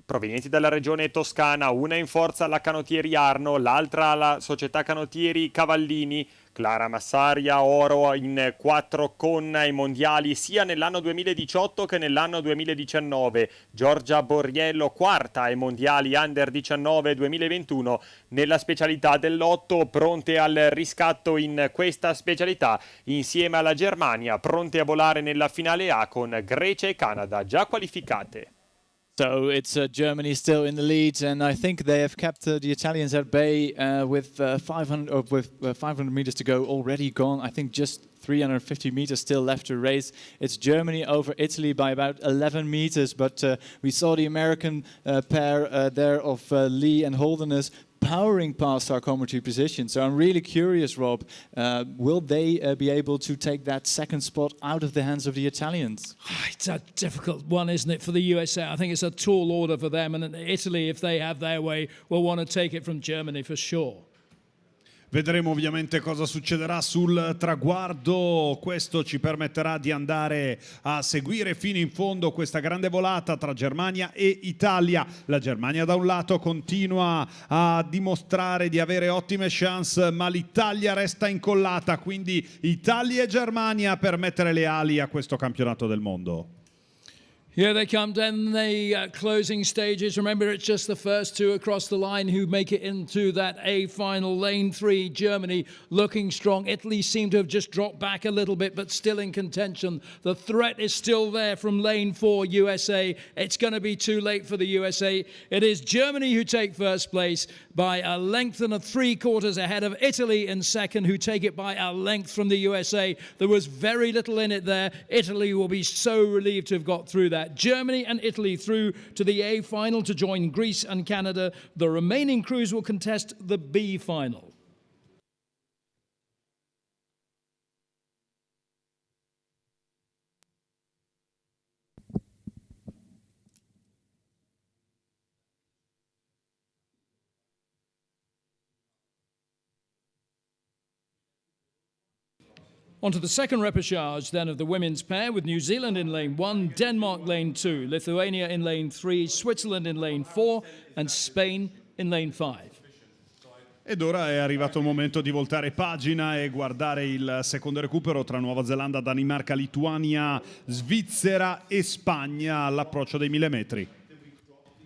provenienti dalla regione toscana, una in forza alla Canottieri Arno, l'altra alla società Canottieri Cavallini. Clara Massaria oro in 4 con ai mondiali sia nell'anno 2018 che nell'anno 2019. Giorgia Borriello quarta ai mondiali Under 19 2021 nella specialità dell'otto, pronte al riscatto in questa specialità insieme alla Germania, pronte a volare nella finale A con Grecia e Canada già qualificate. So it's Germany still in the lead, and I think they have kept the Italians at bay with 500 meters to go already gone. I think just 350 meters still left to race. It's Germany over Italy by about 11 meters, but we saw the American pair there of Lee and Holderness powering past our commentary position. So I'm really curious, Rob, will they be able to take that second spot out of the hands of the Italians? It's a difficult one, isn't it, for the USA? I think it's a tall order for them, and Italy, if they have their way, will want to take it from Germany for sure. Vedremo ovviamente cosa succederà sul traguardo, questo ci permetterà di andare a seguire fino in fondo questa grande volata tra Germania e Italia. La Germania da un lato continua a dimostrare di avere ottime chance, ma l'Italia resta incollata, quindi Italia e Germania per mettere le ali a questo campionato del mondo. Here they come then, the closing stages. Remember, it's just the first two across the line who make it into that A final. Lane 3, Germany looking strong. Italy seem to have just dropped back a little bit, but still in contention. The threat is still there from lane 4, USA. It's going to be too late for the USA. It is Germany who take first place by a length and 3/4 ahead of Italy in second, who take it by a length from the USA. There was very little in it there. Italy will be so relieved to have got through that. Germany and Italy through to the A final to join Greece and Canada. The remaining crews will contest the B final. On to the second repechage then of the women's pair, with New Zealand in lane 1, Denmark lane 2, Lithuania in lane 3, Switzerland in lane 4 and Spain in lane 5. Ed ora è arrivato il momento di voltare pagina e guardare il secondo recupero tra Nuova Zelanda, Danimarca, Lituania, Svizzera e Spagna all'approccio dei 1000 metri.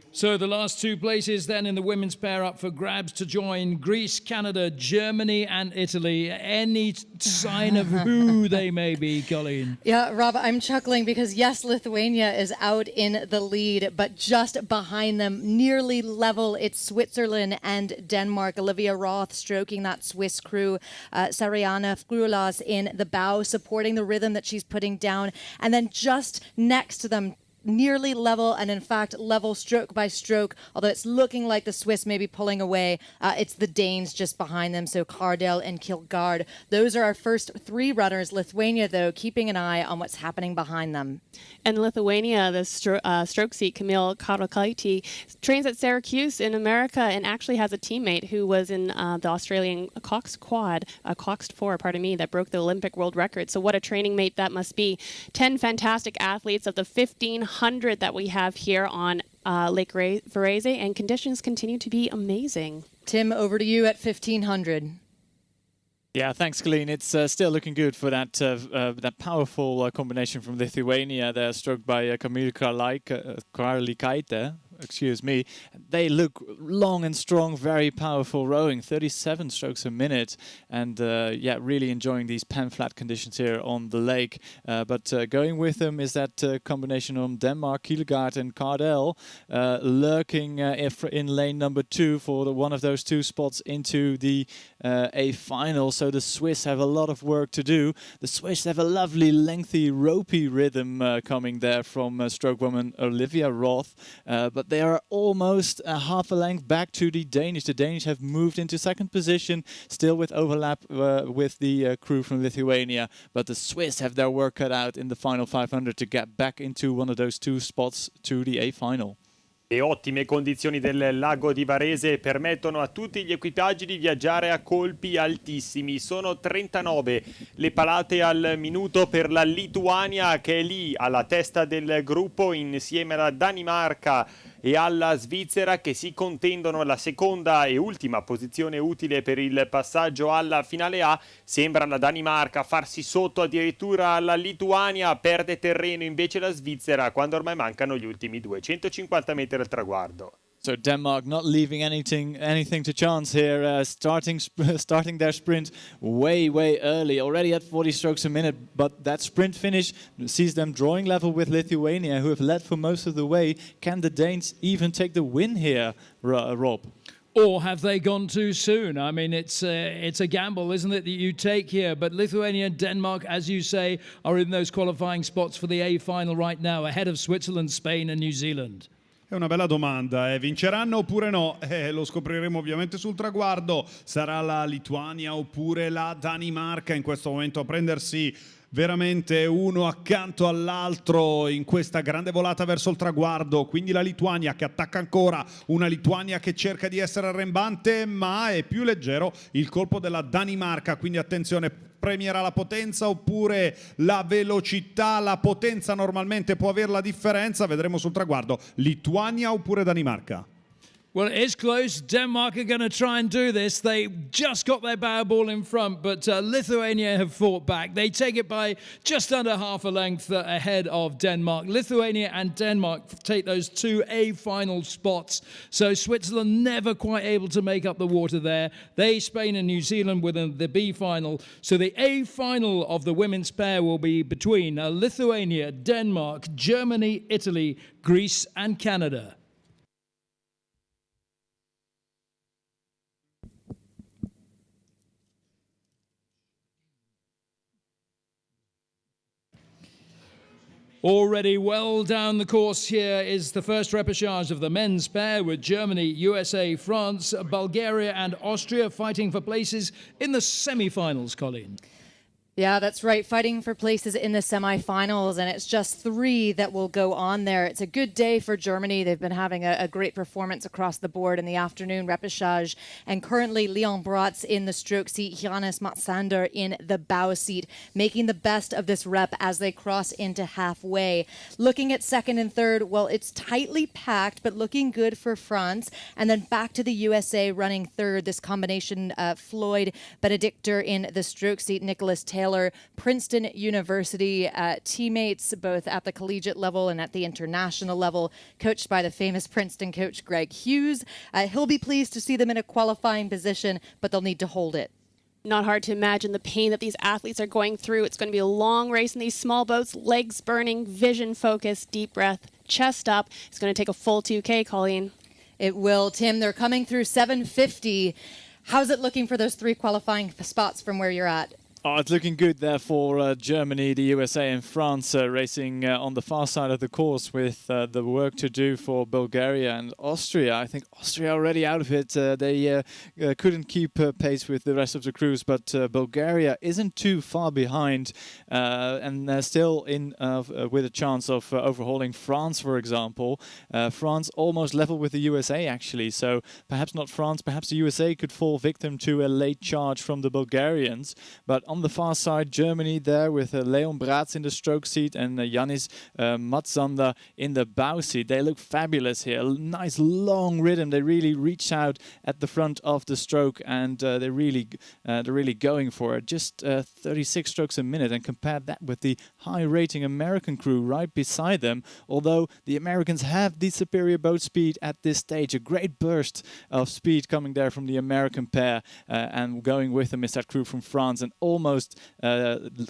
So the last two places then in the women's pair up for grabs to join Greece, Canada, Germany and Italy. Any sign of who they may be, Colleen? Yeah, Rob, I'm chuckling because yes, Lithuania is out in the lead, but just behind them, nearly level, it's Switzerland and Denmark. Olivia Roth stroking that Swiss crew. Sariana Frulas in the bow, supporting the rhythm that she's putting down. And then just next to them, nearly level, and in fact level stroke by stroke, although it's looking like the Swiss may be pulling away. It's the Danes just behind them, so Cardell and Kilgard. Those are our first three runners. Lithuania, though, keeping an eye on what's happening behind them. And Lithuania, the stroke seat, Camille Karokaiti, trains at Syracuse in America and actually has a teammate who was in the Australian coxed 4, that broke the Olympic world record. So what a training mate that must be. 10 fantastic athletes of the 1,500 that we have here on Lake Varese, and conditions continue to be amazing. Tim, over to you at 1,500. Yeah, thanks, Colleen. It's still looking good for that powerful combination from Lithuania. They're stroked by Kamil Karlikaite. excuse me. They look long and strong, very powerful rowing, 37 strokes a minute, and yeah, really enjoying these pan-flat conditions here on the lake. But going with them is that combination of Denmark, Kielgaard and Cardell, lurking in lane number 2 for one of those 2 spots into the A final. So the Swiss have a lot of work to do. The Swiss have a lovely, lengthy, ropey rhythm coming there from stroke woman Olivia Roth, but they are almost half a length back to the Danish. The Danish have moved into 2nd position, still with overlap with the crew from Lithuania, but the Swiss have their work cut out in the final 500 to get back into one of those 2 spots to the A final. Le ottime condizioni del lago di Varese permettono a tutti gli equipaggi di viaggiare a colpi altissimi. Sono 39 le palate al minuto per la Lituania, che è lì alla testa del gruppo insieme alla Danimarca e alla Svizzera, che si contendono la seconda e ultima posizione utile per il passaggio alla finale A. Sembra la Danimarca farsi sotto addirittura alla Lituania, perde terreno invece la Svizzera quando ormai mancano gli ultimi 250 metri al traguardo. So Denmark not leaving anything to chance here, starting their sprint way early, already at 40 strokes a minute, but that sprint finish sees them drawing level with Lithuania, who have led for most of the way. Can the Danes even take the win here, Rob? Or have they gone too soon? I mean, it's a gamble, isn't it, that you take here? But Lithuania and Denmark, as you say, are in those qualifying spots for the A final right now, ahead of Switzerland, Spain and New Zealand. È una bella domanda, vinceranno oppure no? Lo scopriremo ovviamente sul traguardo. Sarà la Lituania oppure la Danimarca in questo momento a prendersi veramente uno accanto all'altro in questa grande volata verso il traguardo. Quindi la Lituania che attacca ancora, una Lituania che cerca di essere arrembante, ma è più leggero il colpo della Danimarca, quindi attenzione. Premierà la potenza oppure la velocità? La potenza normalmente può avere la differenza, vedremo sul traguardo. Lituania oppure Danimarca? Well, it is close. Denmark are going to try and do this. They just got their bow ball in front, but Lithuania have fought back. They take it by just under half a length ahead of Denmark. Lithuania and Denmark take those 2 A final spots. So Switzerland never quite able to make up the water there. They, Spain and New Zealand within the B final. So the A final of the women's pair will be between Lithuania, Denmark, Germany, Italy, Greece and Canada. Already well down the course here is the first repechage of the men's pair, with Germany, USA, France, Bulgaria and Austria fighting for places in the semi-finals, Colleen. Yeah, that's right. Fighting for places in the semifinals, and it's just 3 that will go on there. It's a good day for Germany. They've been having a great performance across the board in the afternoon repechage. And currently, Leon Bratz in the stroke seat, Johannes Matsander in the bow seat, making the best of this rep as they cross into halfway. Looking at second and third, well, it's tightly packed, but looking good for France. And then back to the USA running third, this combination, Floyd Benedictor in the stroke seat, Nicholas Taylor, Princeton University teammates, both at the collegiate level and at the international level, coached by the famous Princeton coach Greg Hughes. He'll be pleased to see them in a qualifying position, but they'll need to hold it. Not hard to imagine the pain that these athletes are going through. It's going to be a long race in these small boats, legs burning, vision focused, deep breath, chest up. It's going to take a full 2K, Colleen. It will, Tim. They're coming through 750. How's it looking for those 3 qualifying spots from where you're at? Oh, it's looking good there for Germany, the USA and France racing on the far side of the course, with the work to do for Bulgaria and Austria. I think Austria already out of it. They couldn't keep pace with the rest of the crews, but Bulgaria isn't too far behind, and they're still in with a chance of overhauling France, for example. France almost level with the USA, actually, so perhaps not France, perhaps the USA could fall victim to a late charge from the Bulgarians. But on the far side, Germany there with Leon Bratz in the stroke seat and Yannis Matsander in the bow seat. They look fabulous here. A nice long rhythm. They really reach out at the front of the stroke, and they're really going for it. Just 36 strokes a minute, and compare that with the high rating American crew right beside them. Although the Americans have the superior boat speed at this stage, a great burst of speed coming there from the American pair, and going with them is that crew from France, and almost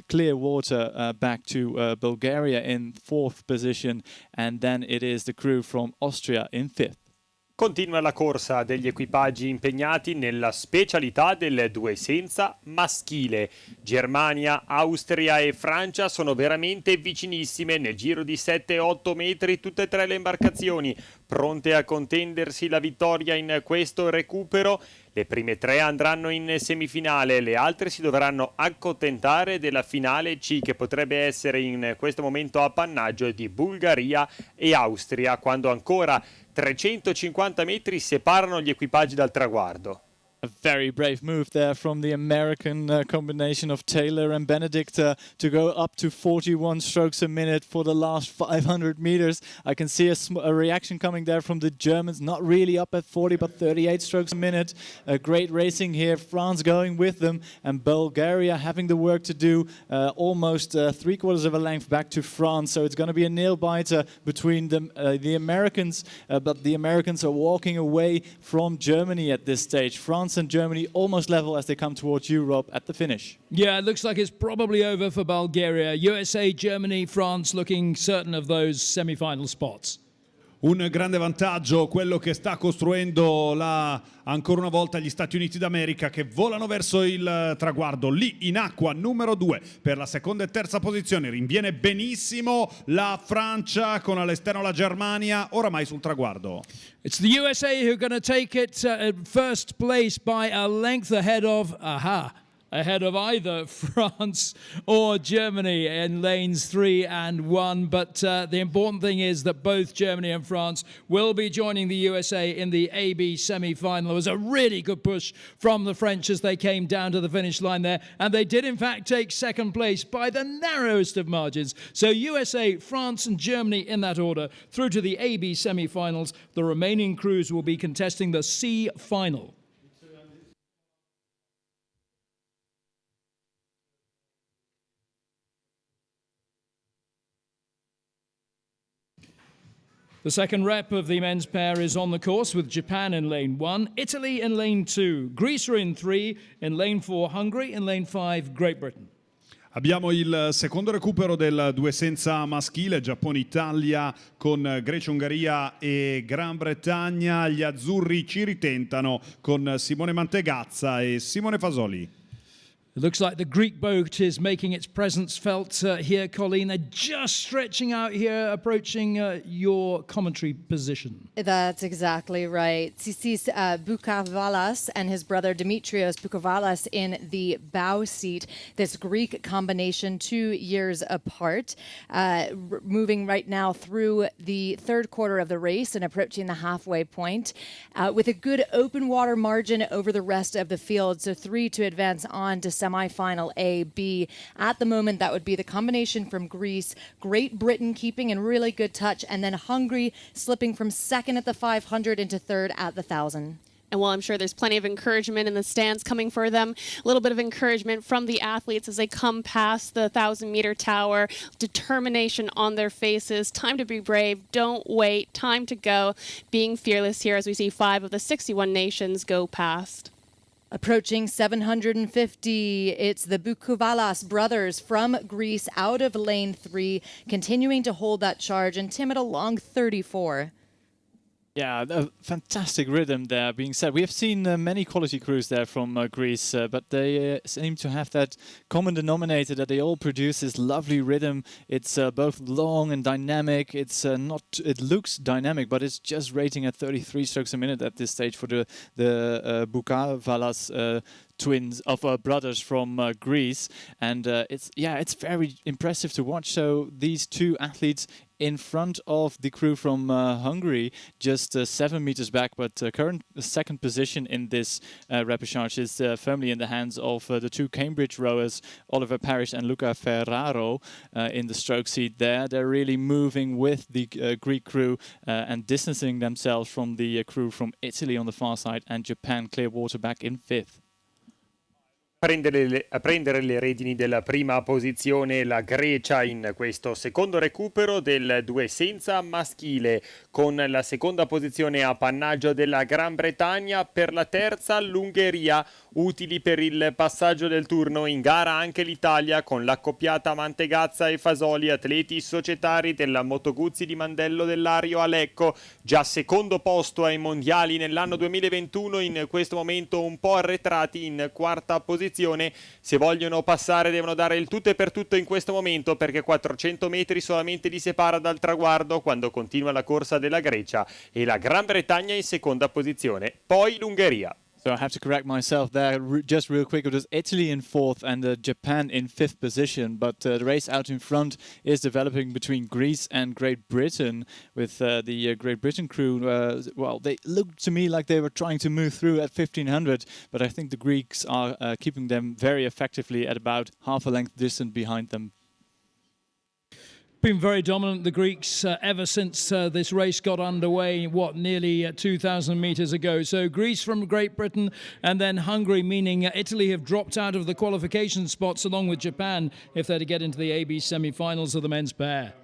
clear water back to Bulgaria in 4th position, and then it is the crew from Austria in 5th. Continua la corsa degli equipaggi impegnati nella specialità del due senza maschile. Germania, Austria e Francia sono veramente vicinissime nel giro di 7-8 metri tutte e tre le imbarcazioni, pronte a contendersi la vittoria in questo recupero. Le prime 3 andranno in semifinale, le altre si dovranno accontentare della finale C, che potrebbe essere in questo momento appannaggio di Bulgaria e Austria, quando ancora 350 metri separano gli equipaggi dal traguardo. A very brave move there from the American combination of Taylor and Benedict to go up to 41 strokes a minute for the last 500 meters. I can see a reaction coming there from the Germans, not really up at 40 but 38 strokes a minute. Great racing here, France going with them, and Bulgaria having the work to do, almost 3/4 of a length back to France. So it's going to be a nail-biter between the Americans, but the Americans are walking away from Germany at this stage. France and Germany almost level as they come towards Europe at the finish. Yeah, it looks like it's probably over for Bulgaria. USA, Germany, France looking certain of those semi-final spots. Un grande vantaggio quello che sta costruendo ancora una volta gli Stati Uniti d'America, che volano verso il traguardo lì in acqua numero 2 per la seconda e terza posizione. Rinviene benissimo la Francia con all'esterno la Germania, oramai sul traguardo. It's the USA who are going to take it at first place by a length ahead of either France or Germany in lanes 3 and 1. But the important thing is that both Germany and France will be joining the USA in the AB semi-final. It was a really good push from the French as they came down to the finish line there. And they did, in fact, take second place by the narrowest of margins. So USA, France and Germany in that order through to the AB semi-finals. The remaining crews will be contesting the C final. The second rep of the men's pair is on the course, with Japan in lane 1, Italy in lane 2, Greece are in 3, in lane 4 Hungary, in lane 5 Great Britain. Abbiamo il secondo recupero del due senza maschile, Giappone-Italia con Grecia-Ungheria e Gran Bretagna. Gli azzurri ci ritentano con Simone Mantegazza e Simone Fasoli. It looks like the Greek boat is making its presence felt here, Colleen. They're just stretching out here, approaching your commentary position. That's exactly right. Tsisis Boukavalas and his brother Dimitrios Boukavalas in the bow seat. This Greek combination 2 years apart, moving right now through the third quarter of the race and approaching the halfway point with a good open water margin over the rest of the field. So 3 to advance on to semi-final A, B. At the moment, that would be the combination from Greece, Great Britain keeping in really good touch, and then Hungary slipping from second at the 500 into third at the 1,000. And while I'm sure there's plenty of encouragement in the stands coming for them, a little bit of encouragement from the athletes as they come past the 1,000-meter tower, determination on their faces, time to be brave, don't wait, time to go, being fearless here as we see 5 of the 61 nations go past. Approaching 750, it's the Boukavalas brothers from Greece out of lane 3, continuing to hold that charge, and Tim at a long 34. Yeah, a fantastic rhythm there being said. We have seen many quality crews there from Greece, but they seem to have that common denominator that they all produce this lovely rhythm. It's both long and dynamic. It's it looks dynamic, but it's just rating at 33 strokes a minute at this stage for the Boukavalas twins of brothers from Greece, and it's very impressive to watch. So these two athletes in front of the crew from Hungary, just 7 meters back, but current second position in this repechage is firmly in the hands of the two Cambridge rowers, Oliver Parrish and Luca Ferraro, in the stroke seat there. They're really moving with the Greek crew and distancing themselves from the crew from Italy on the far side, and Japan clear water back in fifth. A prendere le redini della prima posizione la Grecia in questo secondo recupero del due senza maschile, con la seconda posizione a pannaggio della Gran Bretagna. Per la terza l'Ungheria, utili per il passaggio del turno. In gara anche l'Italia con l'accoppiata Mantegazza e Fasoli, atleti societari della Moto Guzzi di Mandello dell'Ario a Lecco, già secondo posto ai mondiali nell'anno 2021, in questo momento un po' arretrati in quarta posizione. Se vogliono passare devono dare il tutto e per tutto in questo momento, perché 400 metri solamente li separa dal traguardo quando continua la corsa della Grecia e la Gran Bretagna in seconda posizione, poi l'Ungheria. So I have to correct myself there, just real quick. It was Italy in fourth and Japan in fifth position. But the race out in front is developing between Greece and Great Britain, with the Great Britain crew. Well, they looked to me like they were trying to move through at 1500, but I think the Greeks are keeping them very effectively at about half a length distant behind them. Been very dominant, the Greeks, ever since this race got underway, nearly 2,000 metres ago. So Greece from Great Britain and then Hungary, meaning Italy have dropped out of the qualification spots along with Japan if they're to get into the AB semi-finals of the men's pair.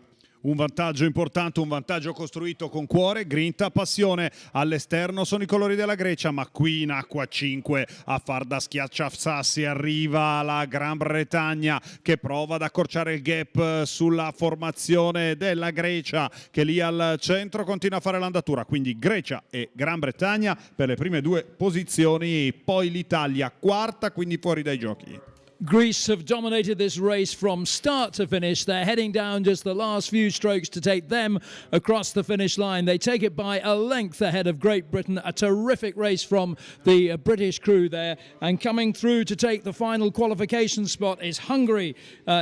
Un vantaggio importante, un vantaggio costruito con cuore, grinta, passione. All'esterno sono i colori della Grecia, ma qui in acqua 5 a far da schiacciasassi arriva la Gran Bretagna, che prova ad accorciare il gap sulla formazione della Grecia, che lì al centro continua a fare l'andatura. Quindi Grecia e Gran Bretagna per le prime due posizioni, poi l'Italia quarta, quindi fuori dai giochi. Greece have dominated this race from start to finish. They're heading down just the last few strokes to take them across the finish line. They take it by a length ahead of Great Britain. A terrific race from the British crew there. And coming through to take the final qualification spot is Hungary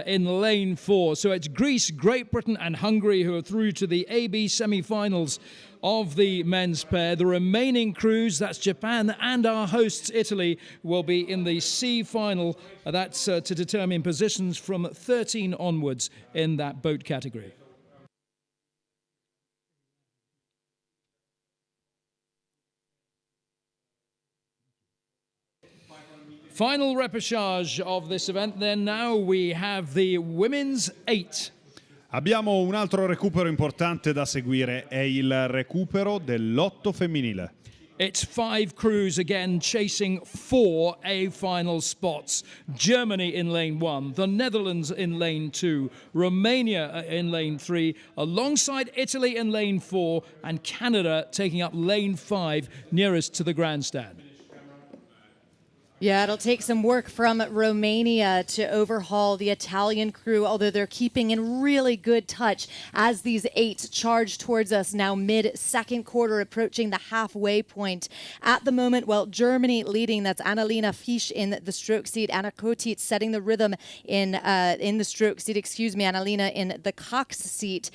in lane 4. So it's Greece, Great Britain and Hungary who are through to the AB semi-finals of the men's pair. The remaining crews, that's Japan and our hosts Italy, will be in the C final. That's to determine positions from 13 onwards in that boat category. Final repechage of this event. Then now we have the women's 8. Abbiamo un altro recupero importante da seguire, è il recupero dell'8 femminile. It's 5 crews again chasing 4 A final spots. Germany in lane 1, the Netherlands in lane 2, Romania in lane 3, alongside Italy in lane 4, and Canada taking up lane 5 nearest to the grandstand. Yeah, it'll take some work from Romania to overhaul the Italian crew, although they're keeping in really good touch as these 8 charge towards us now mid-second quarter, approaching the halfway point. At the moment, well, Germany leading, that's Annalena Fisch in the stroke seat, Anna Kotit setting the rhythm in the stroke seat, Annalena in the coxed seat.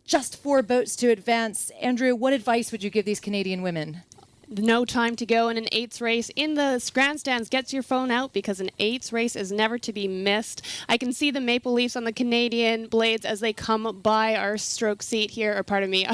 Just 4 boats to advance. Andrew, what advice would you give these Canadian women? No time to go in an 8s race. In the grandstands, get your phone out because an 8s race is never to be missed. I can see the maple leaves on the Canadian blades as they come by our stroke seat here, or pardon me,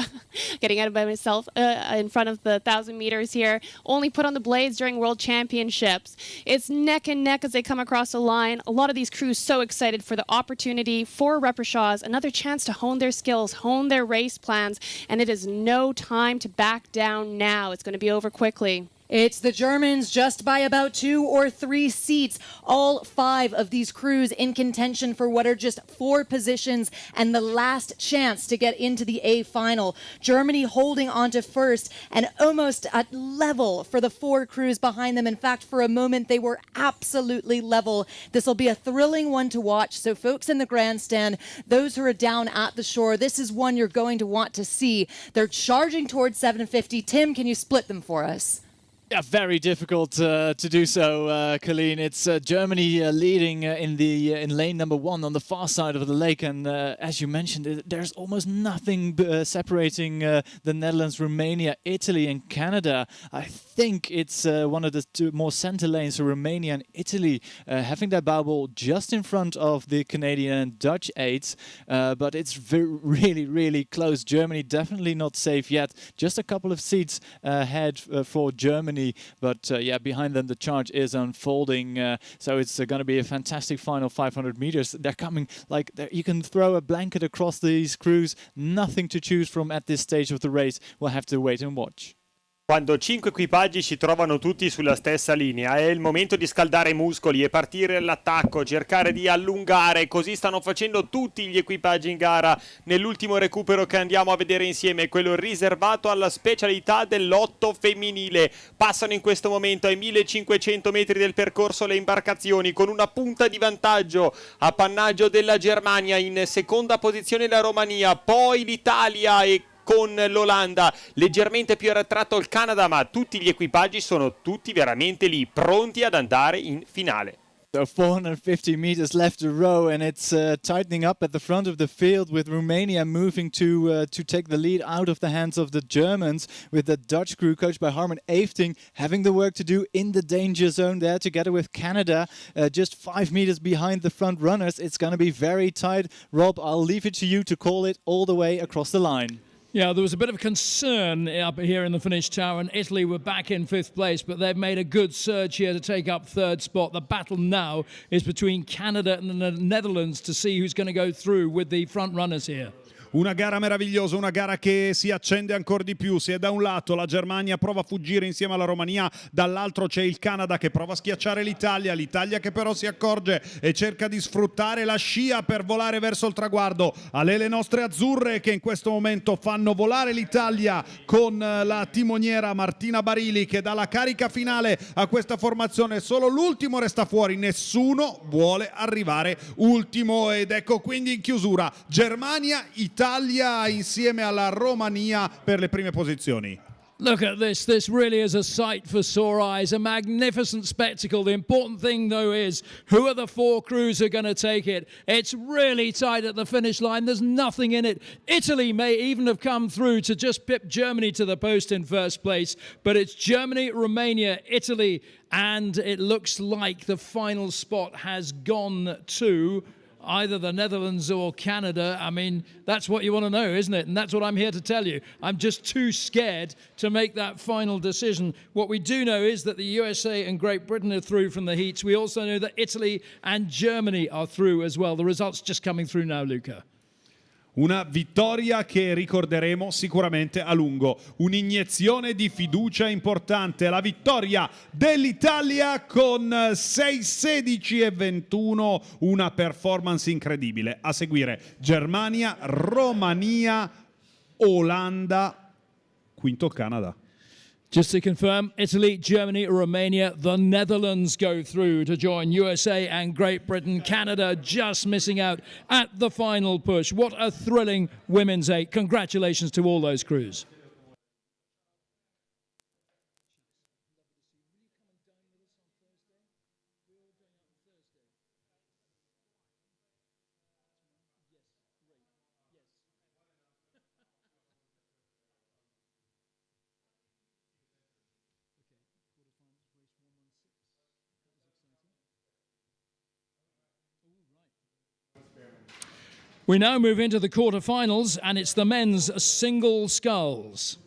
getting out of by myself, in front of the 1,000 meters here. Only put on the blades during World Championships. It's neck and neck as they come across the line. A lot of these crews so excited for the opportunity for repechage, another chance to hone their skills, hone their race plans, and it is no time to back down now. It's going to be over quickly. It's the Germans just by about 2 or 3 seats. All 5 of these crews in contention for what are just 4 positions and the last chance to get into the A final. Germany holding on to first and almost at level for the 4 crews behind them. In fact, for a moment, they were absolutely level. This will be a thrilling one to watch. So folks in the grandstand, those who are down at the shore, this is one you're going to want to see. They're charging towards 750. Tim, can you split them for us? Yeah, very difficult to do so, Colleen. It's Germany leading in lane number 1 on the far side of the lake, and as you mentioned, there's almost nothing separating the Netherlands, Romania, Italy, and Canada. I think it's one of the two more center lanes, so Romania and Italy having their bubble just in front of the Canadian and Dutch aids, but it's really, really close. Germany definitely not safe yet. Just a couple of seats ahead for Germany. But yeah, behind them the charge is unfolding, so it's going to be a fantastic final 500 meters. They're coming like you can throw a blanket across these crews. Nothing to choose from at this stage of the race. We'll have to wait and watch. Quando 5 equipaggi si trovano tutti sulla stessa linea è il momento di scaldare i muscoli e partire all'attacco, cercare di allungare. Così stanno facendo tutti gli equipaggi in gara nell'ultimo recupero che andiamo a vedere insieme, quello riservato alla specialità dell'otto femminile. Passano in questo momento ai 1500 metri del percorso le imbarcazioni con una punta di vantaggio, appannaggio della Germania, in seconda posizione la Romania, poi l'Italia e con l'Olanda, leggermente più arretrato il Canada, ma tutti gli equipaggi sono tutti veramente lì, pronti ad andare in finale. So 450 meters left to row, and it's tightening up at the front of the field, with Romania moving to take the lead out of the hands of the Germans, with the Dutch crew coached by Harmen Efting having the work to do in the danger zone there, together with Canada just 5 meters behind the front runners. It's going to be very tight. Rob, I'll leave it to you to call it all the way across the line. Yeah, there was a bit of concern up here in the finish tower, and Italy were back in 5th place, but they've made a good surge here to take up 3rd spot. The battle now is between Canada and the Netherlands to see who's going to go through with the front runners here. Una gara meravigliosa, una gara che si accende ancora di più. Se da un lato la Germania prova a fuggire insieme alla Romania, dall'altro c'è il Canada che prova a schiacciare l'Italia che però si accorge e cerca di sfruttare la scia per volare verso il traguardo. Le nostre azzurre che in questo momento fanno volare l'Italia con la timoniera Martina Barili che dà la carica finale a questa formazione. Solo l'ultimo resta fuori, nessuno vuole arrivare ultimo, ed ecco quindi in chiusura Germania, Italia insieme alla Romania per le prime posizioni. Look at this. This really is a sight for sore eyes, a magnificent spectacle. The important thing, though, is who are the 4 crews who are going to take it? It's really tight at the finish line. There's nothing in it. Italy may even have come through to just pip Germany to the post in 1st place, but it's Germany, Romania, Italy, and it looks like the final spot has gone to either the Netherlands or Canada. I mean, that's what you want to know, isn't it? And that's what I'm here to tell you. I'm just too scared to make that final decision. What we do know is that the USA and Great Britain are through from the heats. We also know that Italy and Germany are through as well. The results just coming through now, Luca. Una vittoria che ricorderemo sicuramente a lungo, un'iniezione di fiducia importante, la vittoria dell'Italia con 6:16 e 21, una performance incredibile. A seguire Germania, Romania, Olanda, quinto Canada. Just to confirm, Italy, Germany, Romania, the Netherlands go through to join USA and Great Britain. Canada just missing out at the final push. What a thrilling women's 8. Congratulations to all those crews. We now move into the quarterfinals, and it's the men's single sculls.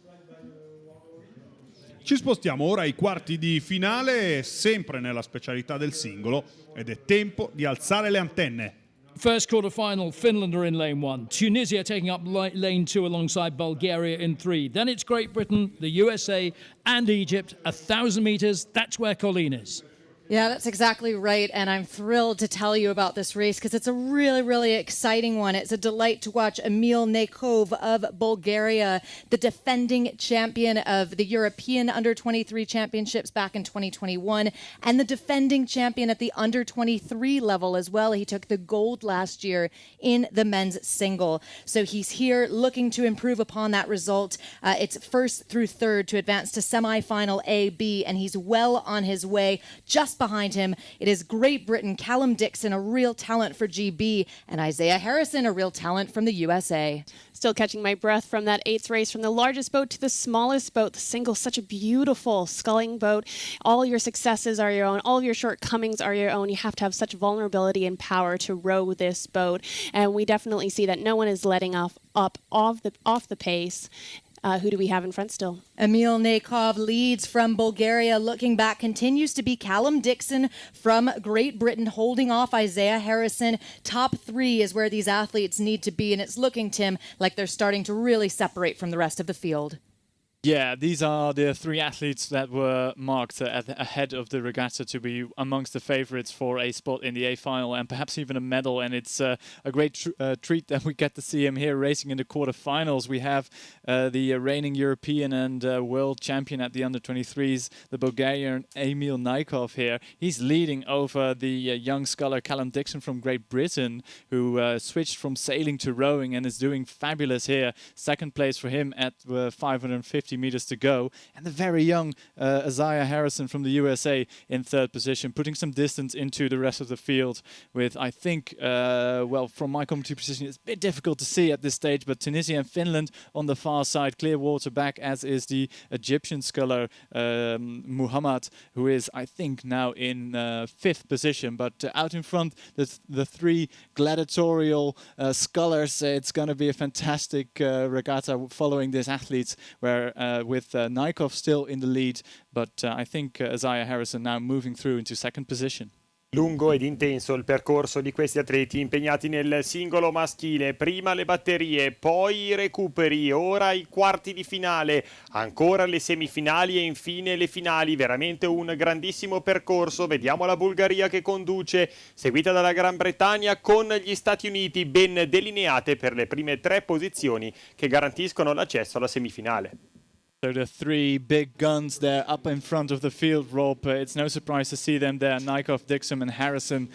Ci spostiamo ora ai quarti di finale, sempre nella specialità del singolo, ed è tempo di alzare le antenne. First quarterfinal, Finland are in lane 1. Tunisia taking up lane 2 alongside Bulgaria in 3. Then it's Great Britain, the USA, and Egypt. 1,000 meters, that's where Colleen is. Yeah, that's exactly right. And I'm thrilled to tell you about this race because it's a really, really exciting one. It's a delight to watch Emil Nekov of Bulgaria, the defending champion of the European Under-23 Championships back in 2021, and the defending champion at the Under-23 level as well. He took the gold last year in the men's single. So he's here looking to improve upon that result. It's first through third to advance to semifinal A, B, and he's well on his way. Just behind him, it is Great Britain, Callum Dixon, a real talent for GB, and Isaiah Harrison, a real talent from the USA. Still catching my breath from that eighth race, from the largest boat to the smallest boat. The single, such a beautiful sculling boat. All your successes are your own. All of your shortcomings are your own. You have to have such vulnerability and power to row this boat. And we definitely see that no one is letting off the pace. Who do we have in front still? Emil Nekov leads from Bulgaria. Looking back, continues to be Callum Dixon from Great Britain, holding off Isaiah Harrison. Top three is where these athletes need to be, and it's looking, Tim, like they're starting to really separate from the rest of the field. Yeah, these are the three athletes that were marked ahead of the regatta to be amongst the favorites for a spot in the A final and perhaps even a medal. And it's a great treat that we get to see him here racing in the quarterfinals. We have the reigning European and world champion at the under-23s, the Bulgarian Emil Nekov here. He's leading over the young sculler Callum Dixon from Great Britain, who switched from sailing to rowing and is doing fabulous here. Second place for him at 550 meters to go, and the very young Isaiah Harrison from the USA in third position, putting some distance into the rest of the field with, I think, well, from my commentary position, it's a bit difficult to see at this stage, but Tunisia and Finland on the far side, clear water back, as is the Egyptian sculler Muhammad, who is, I think, now in fifth position, but out in front, the three gladiatorial scullers. It's going to be a fantastic regatta following these athletes, where with Nekov still in the lead, but I think Isaiah Harrison now moving through into second position. Lungo ed intenso il percorso di questi atleti impegnati nel singolo maschile. Prima le batterie, poi i recuperi, ora i quarti di finale, ancora le semifinali e infine le finali. Veramente un grandissimo percorso. Vediamo la Bulgaria che conduce, seguita dalla Gran Bretagna, con gli Stati Uniti ben delineate per le prime tre posizioni che garantiscono l'accesso alla semifinale. So the three big guns there up in front of the field, Rob. It's no surprise to see them there, Nekov, Dixon and Harrison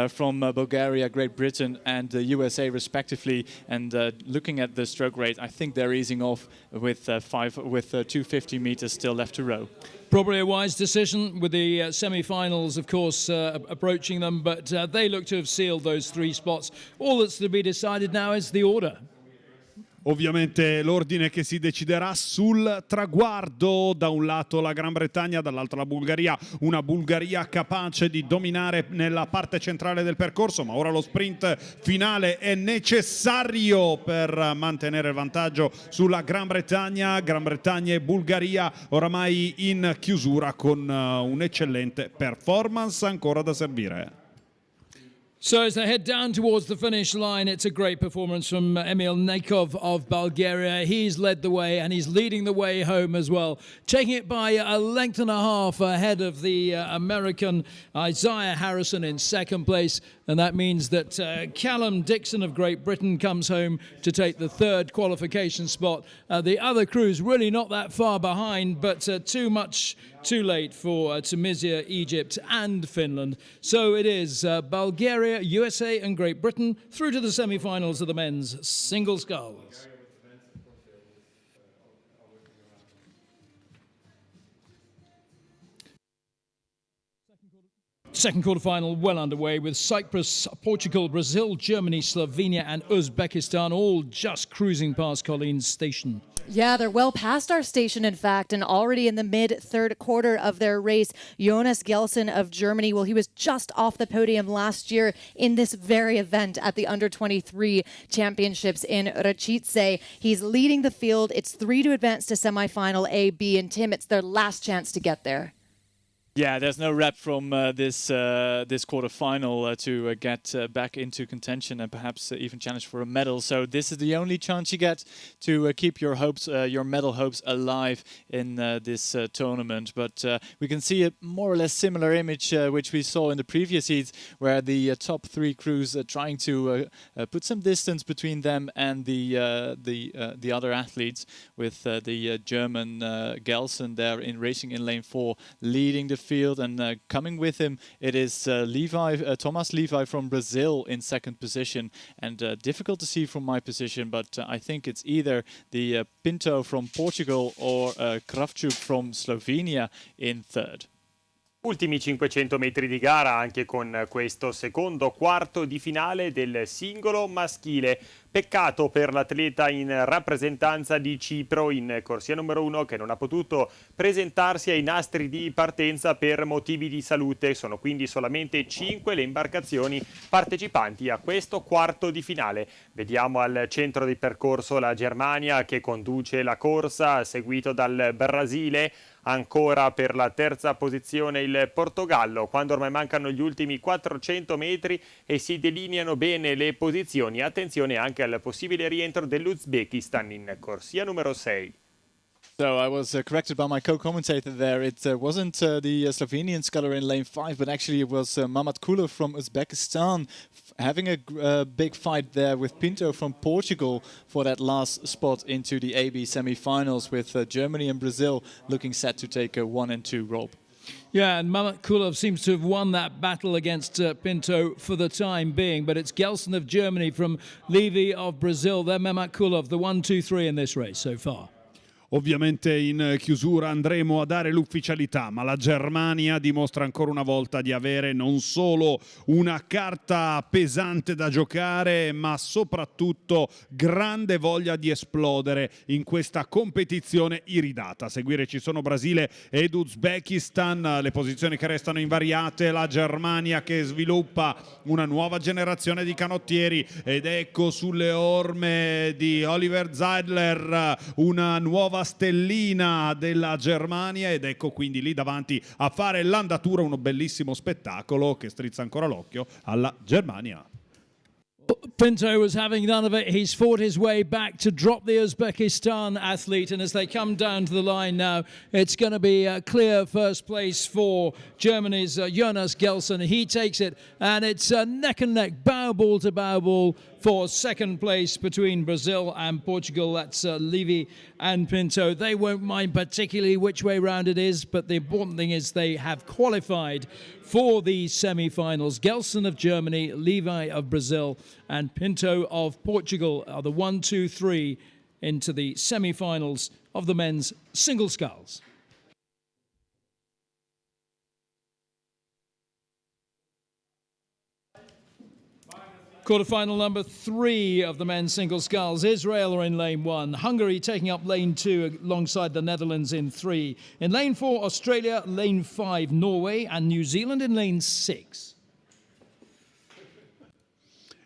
from Bulgaria, Great Britain and the USA respectively. And looking at the stroke rate, I think they're easing off with 250 meters still left to row. Probably a wise decision with the semi-finals, of course, approaching them, but they look to have sealed those three spots. All that's to be decided now is the order. Ovviamente l'ordine che si deciderà sul traguardo, da un lato la Gran Bretagna, dall'altro la Bulgaria, una Bulgaria capace di dominare nella parte centrale del percorso, ma ora lo sprint finale è necessario per mantenere il vantaggio sulla Gran Bretagna e Bulgaria oramai in chiusura con un'eccellente performance ancora da servire. So as they head down towards the finish line, it's a great performance from Emil Nekov of Bulgaria. He's led the way and he's leading the way home as well, taking it by a length and a half ahead of the American Isaiah Harrison in second place. And that means that Callum Dixon of Great Britain comes home to take the third qualification spot. The other crews really not that far behind, but too late for Tunisia, Egypt and Finland. So it is Bulgaria, USA and Great Britain through to the semi-finals of the men's single sculls. Second quarterfinal well underway with Cyprus, Portugal, Brazil, Germany, Slovenia and Uzbekistan all just cruising past Colleen's station. Yeah, they're well past our station, in fact, and already in the mid-third quarter of their race. Jonas Gelson of Germany, well, he was just off the podium last year in this very event at the Under-23 Championships in Repechage. He's leading the field. It's three to advance to semifinal A, B, and Tim, it's their last chance to get there. Yeah, there's no rep from this quarterfinal to get back into contention and perhaps even challenge for a medal. So this is the only chance you get to keep your hopes, your medal hopes alive in this tournament. But we can see a more or less similar image which we saw in the previous heats, where the top three crews are trying to put some distance between them and the other athletes, with the German Gelson there in racing in lane 4, leading the field, and coming with him it is Thomas Levi from Brazil in second position, and difficult to see from my position, but I think it's either the Pinto from Portugal or Kravchuk from Slovenia in third. Ultimi 500 metri di gara anche con questo secondo quarto di finale del singolo maschile. Peccato per l'atleta in rappresentanza di Cipro in corsia numero 1 che non ha potuto presentarsi ai nastri di partenza per motivi di salute. Sono quindi solamente 5 le imbarcazioni partecipanti a questo quarto di finale. Vediamo al centro del percorso la Germania che conduce la corsa, seguito dal Brasile. Ancora per la terza posizione il Portogallo, quando ormai mancano gli ultimi 400 metri e si delineano bene le posizioni. Attenzione anche al possibile rientro dell'Uzbekistan in corsia numero 6. So I was corrected by my co-commentator there. It wasn't the Slovenian sculler in lane 5, but actually it was Mamat Kulov from Uzbekistan having a big fight there with Pinto from Portugal for that last spot into the AB semi-finals, with Germany and Brazil looking set to take a 1 and 2 rope. Yeah, and Mamat Kulov seems to have won that battle against Pinto for the time being, but it's Gelson of Germany from Levy of Brazil. They're Mamat Kulov, the 1, 2, 3 in this race so far. Ovviamente in chiusura andremo a dare l'ufficialità, ma la Germania dimostra ancora una volta di avere non solo una carta pesante da giocare, ma soprattutto grande voglia di esplodere in questa competizione iridata. A seguire ci sono Brasile ed Uzbekistan, le posizioni che restano invariate, la Germania che sviluppa una nuova generazione di canottieri, ed ecco sulle orme di Oliver Zeidler una nuova stellina della Germania, ed ecco quindi lì davanti a fare l'andatura uno bellissimo spettacolo che strizza ancora l'occhio alla Germania. Pinto was having none of it. He's fought his way back to drop the Uzbekistan athlete, and as they come down to the line now, it's going to be a clear first place for Germany's Jonas Gelson. He takes it, and it's neck and neck, bow ball to bow ball for second place between Brazil and Portugal. That's Levy and Pinto. They won't mind particularly which way round it is, but the important thing is they have qualified for the semi-finals. Gelson of Germany, Levi of Brazil, and Pinto of Portugal are the 1, 2, 3 into the semi-finals of the men's single sculls. Quarterfinal number 3 of the men's single sculls. Israel are in lane 1. Hungary taking up lane 2 alongside the Netherlands in 3. In lane 4, Australia. Lane 5, Norway. And New Zealand in lane 6.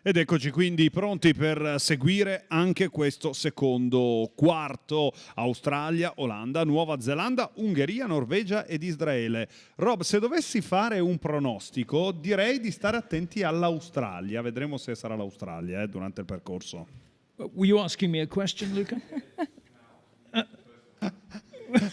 Ed eccoci quindi pronti per seguire anche questo secondo quarto. Australia, Olanda, Nuova Zelanda, Ungheria, Norvegia ed Israele. Rob, se dovessi fare un pronostico, direi di stare attenti all'Australia. Vedremo se sarà l'Australia durante il percorso. Were you asking me a question, Luca?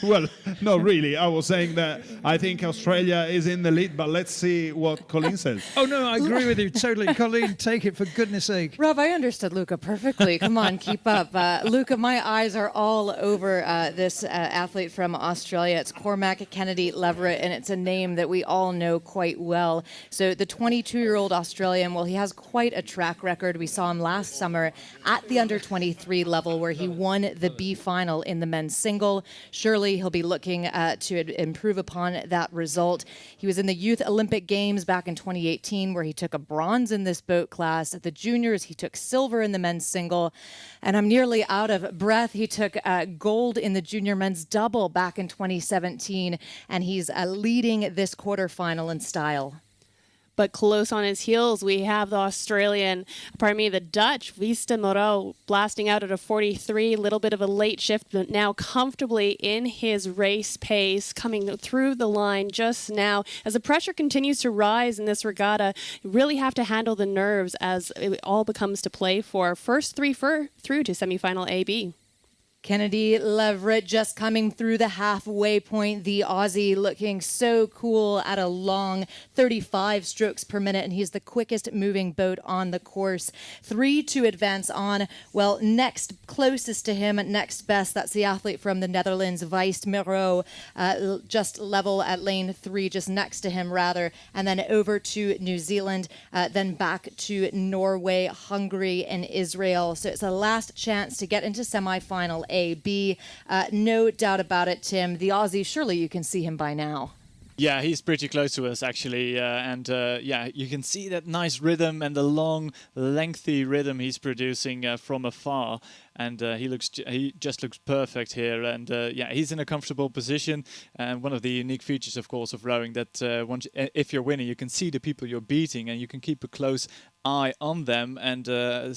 Well, no, really. I was saying that I think Australia is in the lead, but let's see what Colleen says. Oh, no, I agree with you totally. Colleen, take it for goodness sake. Rob, I understood Luca perfectly. Come on, keep up. Luca, my eyes are all over this athlete from Australia. It's Cormac Kennedy Leverett, and it's a name that we all know quite well. So the 22-year-old Australian, well, he has quite a track record. We saw him last summer at the under-23 level, where he won the B final in the men's single. Surely he'll be looking to improve upon that result. He was in the Youth Olympic Games back in 2018, where he took a bronze in this boat class. At the juniors, he took silver in the men's single. And I'm nearly out of breath. He took gold in the junior men's double back in 2017, and he's leading this quarterfinal in style. But close on his heels, we have the Dutch, Vista Moreau, blasting out at a 43, little bit of a late shift, but now comfortably in his race pace, coming through the line just now. As the pressure continues to rise in this regatta, you really have to handle the nerves as it all becomes to play for first three through to semifinal AB. Kennedy Leverett just coming through the halfway point. The Aussie looking so cool at a long 35 strokes per minute, and he's the quickest moving boat on the course. 3 to advance on. Well, next closest to him, next best, that's the athlete from the Netherlands, Vista Moreau, just level at lane 3, just next to him rather, and then over to New Zealand, then back to Norway, Hungary, and Israel. So it's a last chance to get into semifinal AB. No doubt about it, Tim. The Aussie, surely you can see him by now. Yeah, he's pretty close to us actually, yeah, you can see that nice rhythm and the long, lengthy rhythm he's producing from afar. And he just looks perfect here, and yeah, he's in a comfortable position. And one of the unique features, of course, of rowing that if you're winning, you can see the people you're beating, and you can keep a close eye on them. And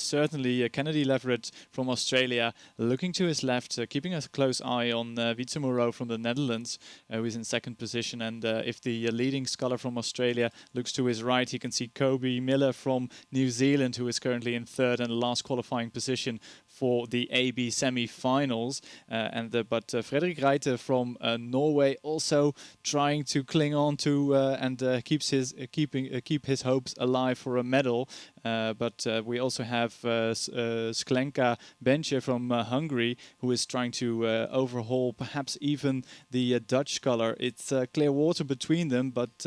certainly Kennedy Leverett from Australia, looking to his left, keeping a close eye on Vista Moreau from the Netherlands, who is in second position. And if the leading sculler from Australia looks to his right, he can see Kobe Miller from New Zealand, who is currently in third and last qualifying position for the AB semi-finals, but Frederik Reite from Norway also trying to cling on to and keep his hopes alive for a medal. But we also have Sklenka Benche from Hungary, who is trying to overhaul perhaps even the Dutch sculler. It's clear water between them, but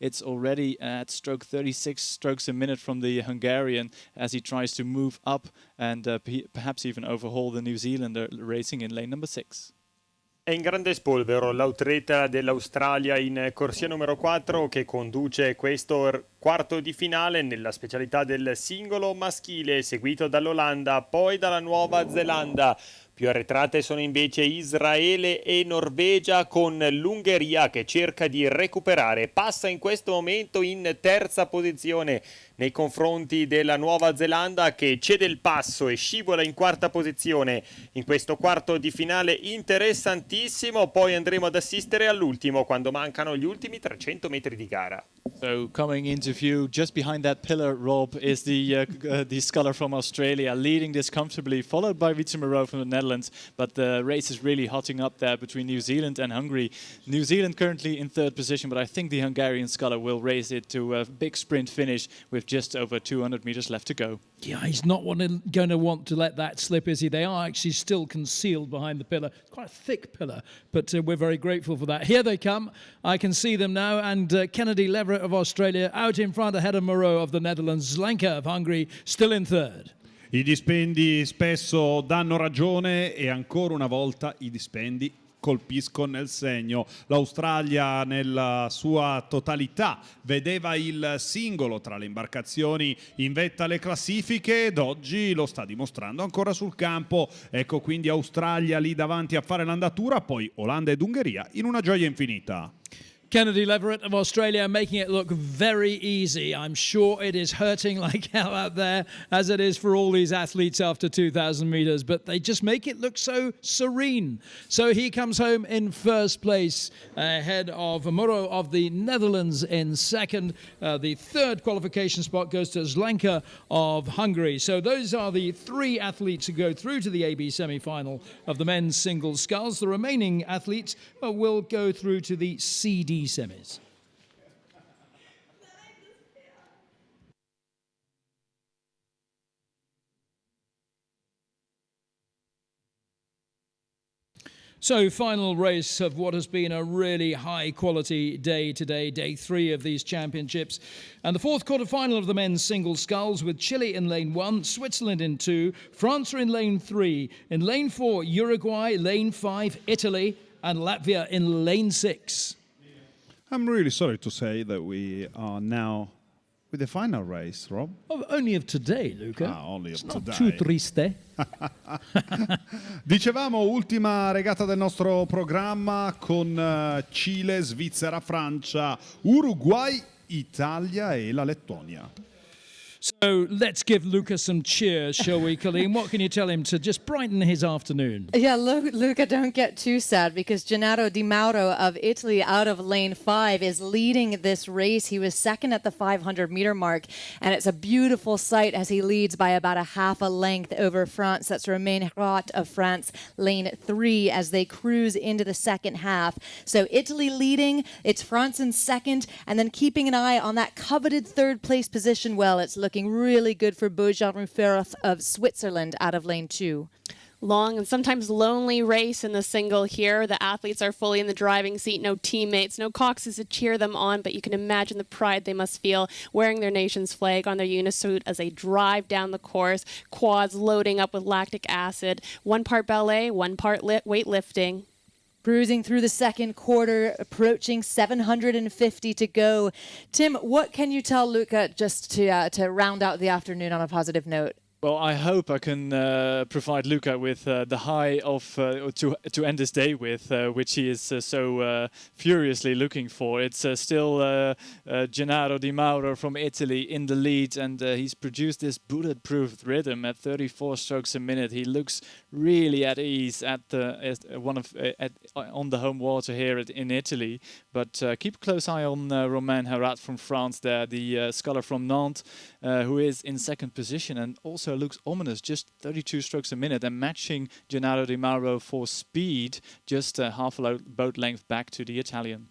it's already at stroke 36 strokes a minute from the Hungarian as he tries to move up and perhaps even overhaul the New Zealander racing in lane number 6. È in grande spolvero l'atleta dell'Australia in corsia numero 4 che conduce questo quarto di finale nella specialità del singolo maschile, seguito dall'Olanda, poi dalla Nuova Zelanda. Più arretrate sono invece Israele e Norvegia, con l'Ungheria che cerca di recuperare. Passa in questo momento in terza posizione nei confronti della Nuova Zelanda, che cede il passo e scivola in quarta posizione in questo quarto di finale interessantissimo. Poi andremo ad assistere all'ultimo, quando mancano gli ultimi 300 metri di gara. So coming into view just behind that pillar, Rob, is the sculler from Australia leading this comfortably, followed by Vista Moreau from the Netherlands. But the race is really hotting up there between New Zealand and Hungary. New Zealand currently in third position, but I think the Hungarian sculler will race it to a big sprint finish with just over 200 meters left to go. Yeah, he's not going to want to let that slip, is he? They are actually still concealed behind the pillar. It's quite a thick pillar, but we're very grateful for that. Here they come. I can see them now. And Kennedy Leverett of Australia out in front, ahead of Moreau of the Netherlands. Zlenka of Hungary still in third. I dispendi spesso danno ragione e ancora una volta i dispendi colpiscono nel segno. L'Australia nella sua totalità vedeva il singolo tra le imbarcazioni in vetta alle classifiche ed oggi lo sta dimostrando ancora sul campo. Ecco quindi Australia lì davanti a fare l'andatura, poi Olanda ed Ungheria in una gioia infinita. Kennedy Leverett of Australia making it look very easy. I'm sure it is hurting like hell out there, as it is for all these athletes after 2,000 meters, but they just make it look so serene. So he comes home in first place, ahead of Moreau of the Netherlands in second. The third qualification spot goes to Zlenka of Hungary. So those are the three athletes who go through to the AB semi-final of the men's single sculls. The remaining athletes will go through to the CD semis. So, final race of what has been a really high-quality day today, day 3 of these championships. And the fourth quarter-final of the men's single sculls, with Chile in lane 1, Switzerland in 2, France are in lane 3, in lane 4, Uruguay, lane 5, Italy, and Latvia in lane 6. I'm really sorry to say that we are now with the final race, Rob. Oh, only of today, Luca. Only of It's today. not too triste. Dicevamo, ultima regata del nostro programma con Cile, Svizzera, Francia, Uruguay Italia e la Lettonia. So let's give Luca some cheers, shall we, Colleen? What can you tell him to just brighten his afternoon? Yeah, Luca, don't get too sad because Gennaro Di Mauro of Italy out of lane 5 is leading this race. He was second at the 500-meter mark, and it's a beautiful sight as he leads by about a half a length over France. That's Romain Hrot of France, lane 3, as they cruise into the second half. So Italy leading, it's France in second, and then keeping an eye on that coveted third-place position. Well, it's looking really good for Bojan Ruferth of Switzerland out of lane 2. Long and sometimes lonely race in the single here. The athletes are fully in the driving seat, no teammates, no coxes to cheer them on, but you can imagine the pride they must feel wearing their nation's flag on their unisuit as they drive down the course, quads loading up with lactic acid, 1 part ballet, 1 part weightlifting. Cruising through the second quarter, approaching 750 to go. Tim, what can you tell Luca just to round out the afternoon on a positive note? Well, I hope I can provide Luca with the high of to end his day with, which he is so furiously looking for. It's still Gennaro Di Mauro from Italy in the lead, and he's produced this bulletproof rhythm at 34 strokes a minute. He looks really at ease on the home water here in Italy. But keep a close eye on Romain Hrot from France there, the sculler from Nantes, who is in second position and also looks ominous, just 32 strokes a minute, and matching Gennaro Di Mauro for speed, just half a boat length back to the Italian.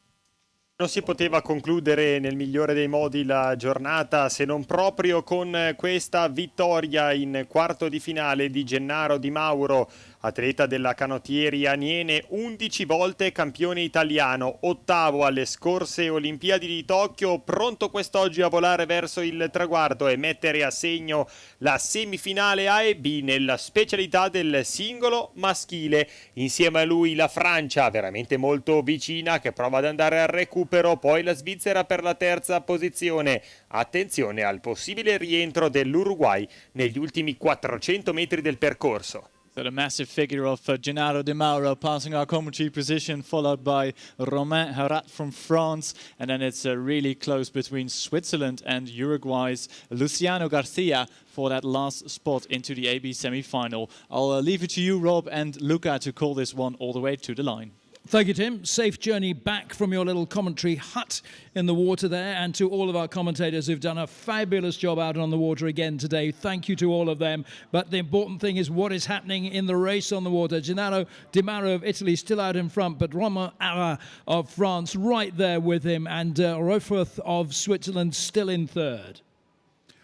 Non si poteva concludere nel migliore dei modi la giornata se non proprio con questa vittoria in quarto di finale di Gennaro Di Mauro, atleta della canottieri Aniene, 11 volte campione italiano, 8º alle scorse Olimpiadi di Tokyo, pronto quest'oggi a volare verso il traguardo e mettere a segno la semifinale A e B nella specialità del singolo maschile. Insieme a lui la Francia, veramente molto vicina, che prova ad andare al recupero, poi la Svizzera per la terza posizione. Attenzione al possibile rientro dell'Uruguay negli ultimi 400 metri del percorso. So the massive figure of Gennaro Di Mauro passing our commentary position, followed by Romain Hrot from France. And then it's really close between Switzerland and Uruguay's Luciano Garcia for that last spot into the AB semi-final. I'll leave it to you, Rob and Luca, to call this one all the way to the line. Thank you, Tim. Safe journey back from your little commentary hut in the water there, and to all of our commentators who've done a fabulous job out on the water again today. Thank you to all of them. But the important thing is what is happening in the race on the water. Gennaro Di Mauro of Italy still out in front, but Romain Hrot of France right there with him, and Ruferth of Switzerland still in third.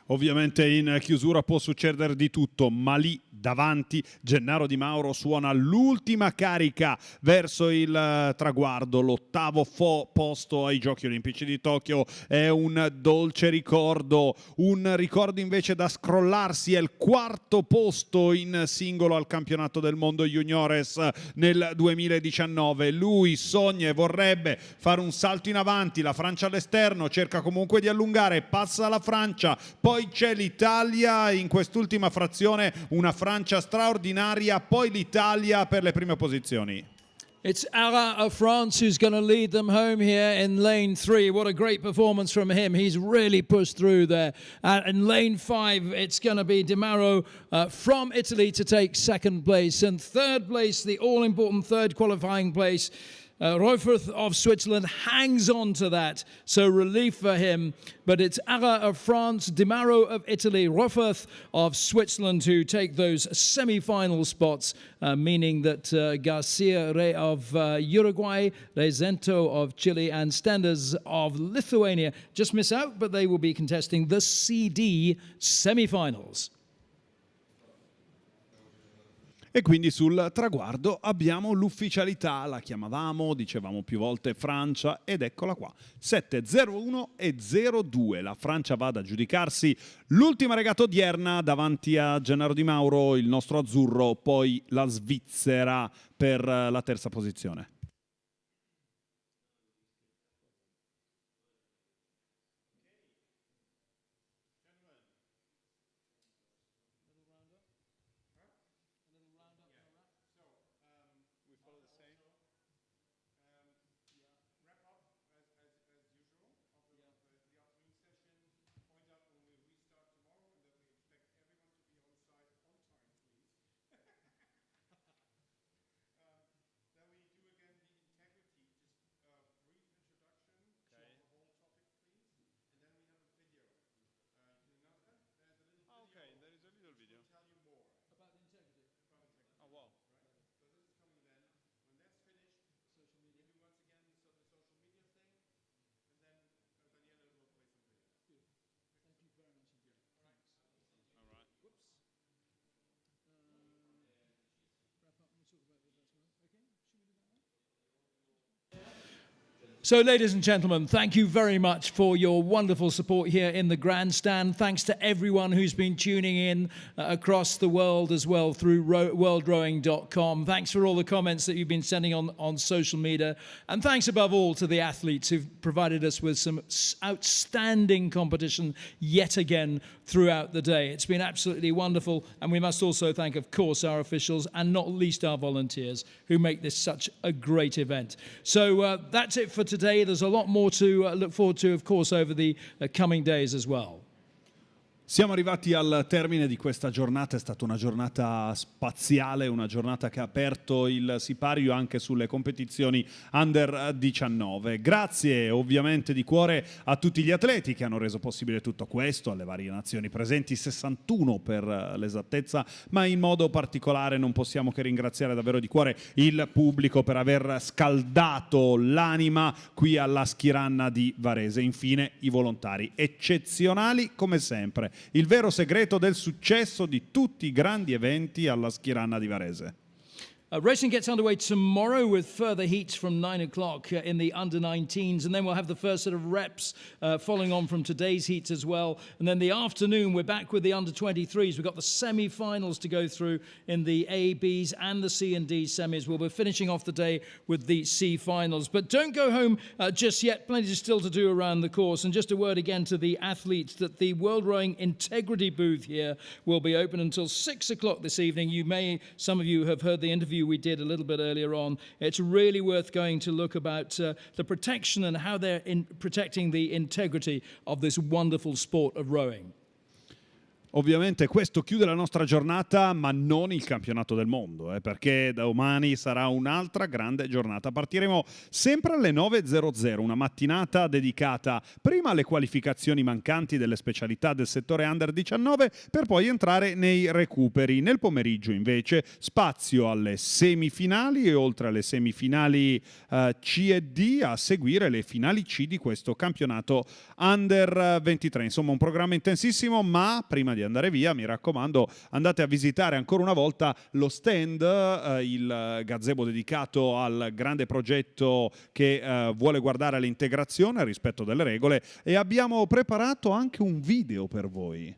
Ovviamente in chiusura può succedere di tutto, ma lì davanti Gennaro Di Mauro suona l'ultima carica verso il traguardo. L'8º posto ai Giochi Olimpici di Tokyo è un dolce ricordo, un ricordo invece da scrollarsi. È il 4º posto in singolo al campionato del mondo juniores nel 2019. Lui sogna e vorrebbe fare un salto in avanti, la Francia all'esterno, cerca comunque di allungare, passa la Francia, poi c'è l'Italia in quest'ultima frazione, una Francia straordinaria, poi l'Italia per le prime posizioni. It's Hrot of France who's going to lead them home here in lane 3. What a great performance from him. He's really pushed through there. In lane 5, it's going to be Di Mauro from Italy to take second place. And third place, the all-important third qualifying place, Ruferth of Switzerland hangs on to that, so relief for him. But it's Hrot of France, Di Mauro of Italy, Ruferth of Switzerland who take those semi-final spots, meaning that Garcia Re of Uruguay, Rezento of Chile and Stenders of Lithuania just miss out, but they will be contesting the CD semi-finals. E quindi sul traguardo abbiamo l'ufficialità, la chiamavamo, dicevamo più volte Francia, ed eccola qua, 7-0-1 e 0-2. La Francia va ad aggiudicarsi l'ultima regata odierna davanti a Gennaro Di Mauro, il nostro azzurro, poi la Svizzera per la terza posizione. So, ladies and gentlemen, thank you very much for your wonderful support here in the grandstand. Thanks to everyone who's been tuning in across the world as well through worldrowing.com. Thanks for all the comments that you've been sending on social media. And thanks above all to the athletes who've provided us with some outstanding competition yet again throughout the day. It's been absolutely wonderful. And we must also thank, of course, our officials and not least our volunteers who make this such a great event. So that's it for today. There's a lot more to look forward to, of course, over the coming days as well. Siamo arrivati al termine di questa giornata, è stata una giornata spaziale, una giornata che ha aperto il sipario anche sulle competizioni Under 19. Grazie ovviamente di cuore a tutti gli atleti che hanno reso possibile tutto questo, alle varie nazioni presenti, 61 per l'esattezza, ma in modo particolare non possiamo che ringraziare davvero di cuore il pubblico per aver scaldato l'anima qui alla Schiranna di Varese. Infine i volontari, eccezionali come sempre. Il vero segreto del successo di tutti i grandi eventi alla Schiranna di Varese. Racing gets underway tomorrow with further heats from 9 o'clock in the under-19s, and then we'll have the first set of reps following on from today's heats as well. And then the afternoon, we're back with the under-23s. We've got the semi-finals to go through in the A, Bs and the C and D semis. We'll be finishing off the day with the C finals. But don't go home just yet. Plenty still to do around the course. And just a word again to the athletes that the World Rowing Integrity booth here will be open until 6 o'clock this evening. Some of you have heard the interview we did a little bit earlier on. It's really worth going to look about the protection and how they're protecting the integrity of this wonderful sport of rowing. Ovviamente questo chiude la nostra giornata, ma non il campionato del mondo, perché domani sarà un'altra grande giornata. Partiremo sempre alle 9.00, una mattinata dedicata prima alle qualificazioni mancanti delle specialità del settore Under 19, per poi entrare nei recuperi. Nel pomeriggio invece spazio alle semifinali e oltre alle semifinali C e D a seguire le finali C di questo campionato Under 23. Insomma un programma intensissimo, ma prima di andare via, mi raccomando, andate a visitare ancora una volta lo stand, il gazebo dedicato al grande progetto che vuole guardare all'integrazione, al rispetto delle regole, e abbiamo preparato anche un video per voi.